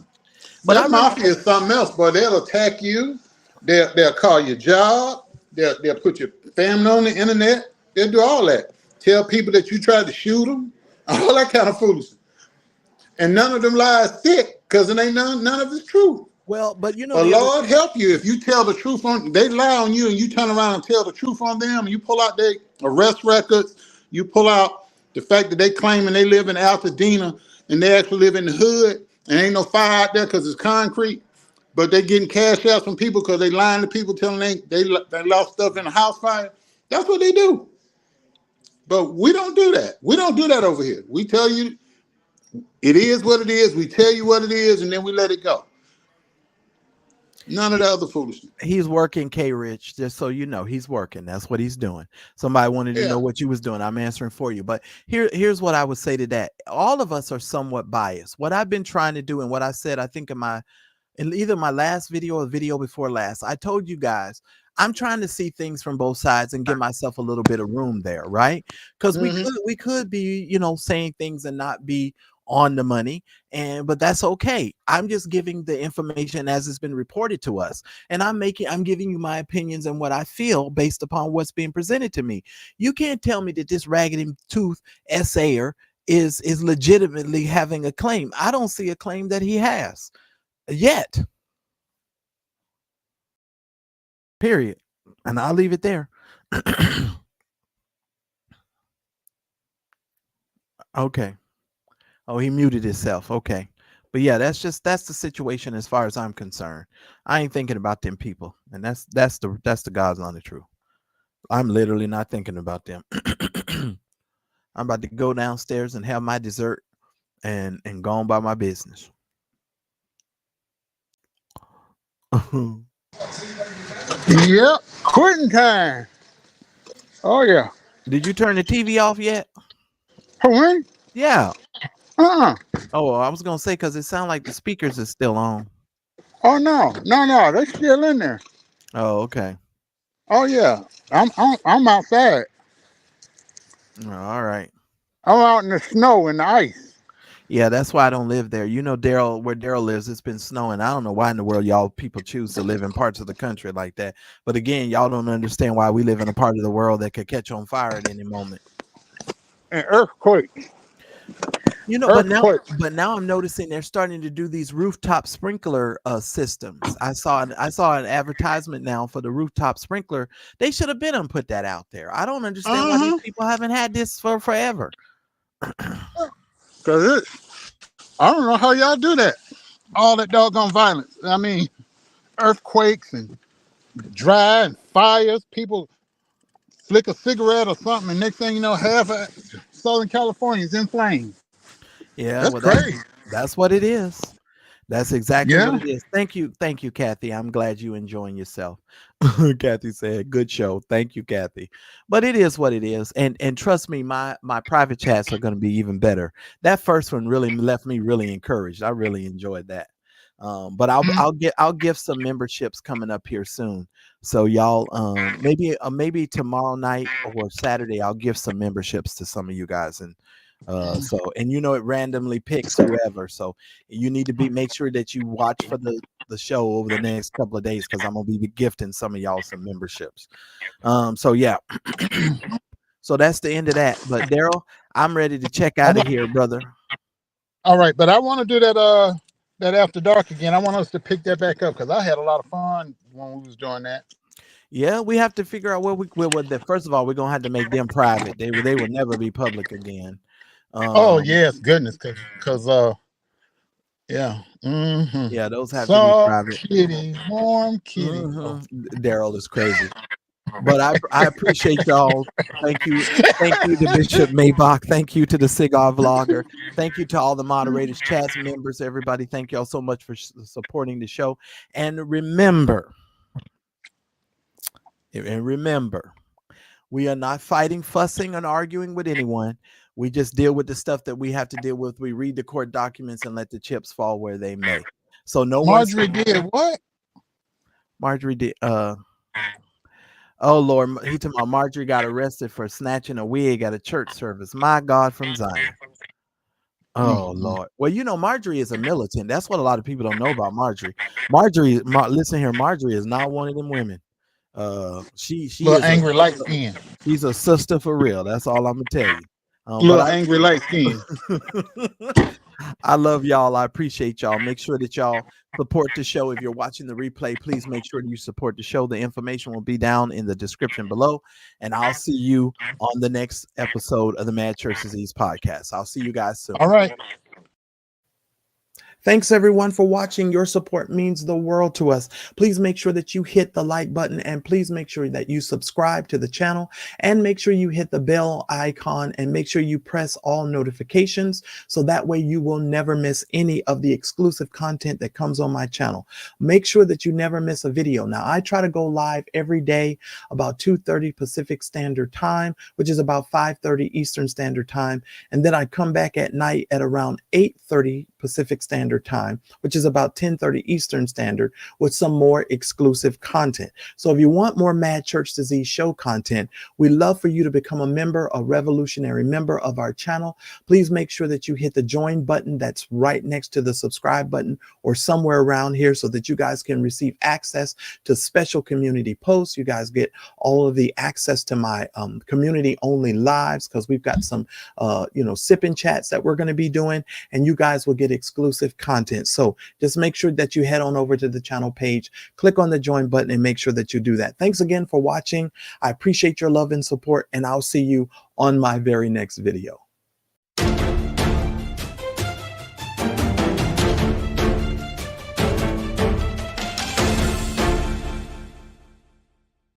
But I That really mafia is something else, boy. They'll attack you. They'll call your job. They'll put your family on the internet. They'll do all that. Tell people that you tried to shoot them. All that kind of foolishness. And none of them lies stick because it ain't none of it's true. well, but you know But the other Lord help you if you tell the truth on they lie on you and you turn around and tell the truth on them and you pull out their arrest records, you pull out the fact that they claiming they live in Altadena and they actually live in the hood and ain't no fire out there because it's concrete, but they getting cash outs from people because they lying to people telling they lost stuff in a house fire. That's what they do. But we don't do that. We don't do that over here. We tell you it is what it is. We tell you what it is, and then we let it go. None of the other foolishness. he's working, K Rich, just so you know, he's working. That's what he's doing. Somebody wanted to Yeah. know what you was doing. I'm answering for you. But here's what I would say to that. All of us are somewhat biased. What I've been trying to do and what I said, I think in either my last video or video before last, I told you guys I'm trying to see things from both sides and give myself a little bit of room there, right? Because Mm-hmm. we could be, you know, saying things and not be on the money, but that's okay. I'm just giving the information as it's been reported to us, and I'm giving you my opinions and what I feel based upon what's being presented to me. You can't tell me that this raggedy tooth essayer is legitimately having a claim. I don't see a claim that he has yet. Period. And I'll leave it there. Okay. Oh, he muted himself. Okay. But yeah, that's the situation as far as I'm concerned. I ain't thinking about them people. And that's the God's honest truth. I'm literally not thinking about them. I'm about to go downstairs and have my dessert and go on by my business. Yep. Quitting time. Oh yeah. Did you turn the TV off yet? When? Yeah. Uh-uh. Oh, I was gonna say because it sounded like the speakers is still on. Oh no. No. They still in there. Oh, okay. Oh yeah. I'm outside. All right. I'm out in the snow and the ice. Yeah, that's why I don't live there. You know, where Daryl lives, it's been snowing. I don't know why in the world y'all people choose to live in parts of the country like that. But again, y'all don't understand why we live in a part of the world that could catch on fire at any moment. An earthquake. You know, but now I'm noticing they're starting to do these rooftop sprinkler systems. I saw an advertisement now for the rooftop sprinkler. They should have been put that out there. I don't understand why these people haven't had this for forever. Cause I don't know how y'all do that. All that doggone violence. I mean, earthquakes and dry and fires. People flick a cigarette or something, and next thing you know, half of Southern California is in flames. Yeah, That's well, crazy. that's what it is. That's exactly Yeah. what it is. Thank you, Kathy. I'm glad you enjoying yourself. Kathy said, "Good show." Thank you, Kathy. But it is what it is, and trust me, my private chats are going to be even better. That first one really left me really encouraged. I really enjoyed that. But I'll give some memberships coming up here soon. So y'all, maybe tomorrow night or Saturday, I'll give some memberships to some of you guys, and and you know it randomly picks whoever. So you need to make sure that you watch for the show over the next couple of days because I'm gonna be gifting some of y'all some memberships. So yeah. So that's the end of that. But Daryl, I'm ready to check out of here, brother. All right, but I want to do that after dark again. I want us to pick that back up because I had a lot of fun when we was doing that. Yeah, we have to figure out first of all, we're gonna have to make them private. They will never be public again. Oh yes, goodness, because yeah. Mm-hmm. Yeah, those have to be private. Kitty, warm kitty. Mm-hmm. Daryl is crazy. But I appreciate y'all. Thank you. Thank you to Bishop Maybach. Thank you to the Cigar Vlogger. Thank you to all the moderators, chat members, everybody. Thank y'all so much for supporting the show. And remember, we are not fighting, fussing, and arguing with anyone. We just deal with the stuff that we have to deal with. We read the court documents and let the chips fall where they may. So no Marjorie did what? Marjorie did. Oh Lord, he talking about Marjorie got arrested for snatching a wig at a church service. My God, from Zion. Oh Lord. Well, you know, Marjorie is a militant. That's what a lot of people don't know about Marjorie. Listen here, Marjorie is not one of them women. She Little is angry light skin. She's a sister for real. That's all I'm gonna tell you. Little angry light skin. I love y'all. I appreciate y'all. Make sure that y'all support the show. If you're watching the replay, please make sure that you support the show. The information will be down in the description below. And I'll see you on the next episode of the Mad Church Disease podcast. I'll see you guys soon. All right. Thanks everyone for watching. Your support means the world to us. Please make sure that you hit the like button, and please make sure that you subscribe to the channel, and make sure you hit the bell icon, and make sure you press all notifications so that way you will never miss any of the exclusive content that comes on my channel. Make sure that you never miss a video. Now, I try to go live every day about 2:30 Pacific Standard Time, which is about 5:30 Eastern Standard Time, and then I come back at night at around 8:30 Pacific Standard Time, which is about 10:30 Eastern Standard, with some more exclusive content. So if you want more Mad Church Disease show content, we love for you to become a member, a revolutionary member of our channel. Please make sure that you hit the join button that's right next to the subscribe button or somewhere around here so that you guys can receive access to special community posts. You guys get all of the access to my community only lives, because we've got some sipping chats that we're going to be doing, and you guys will get exclusive content. So just make sure that you head on over to the channel page, click on the join button, and make sure that you do that. Thanks again for watching. I appreciate your love and support, and I'll see you on my very next video.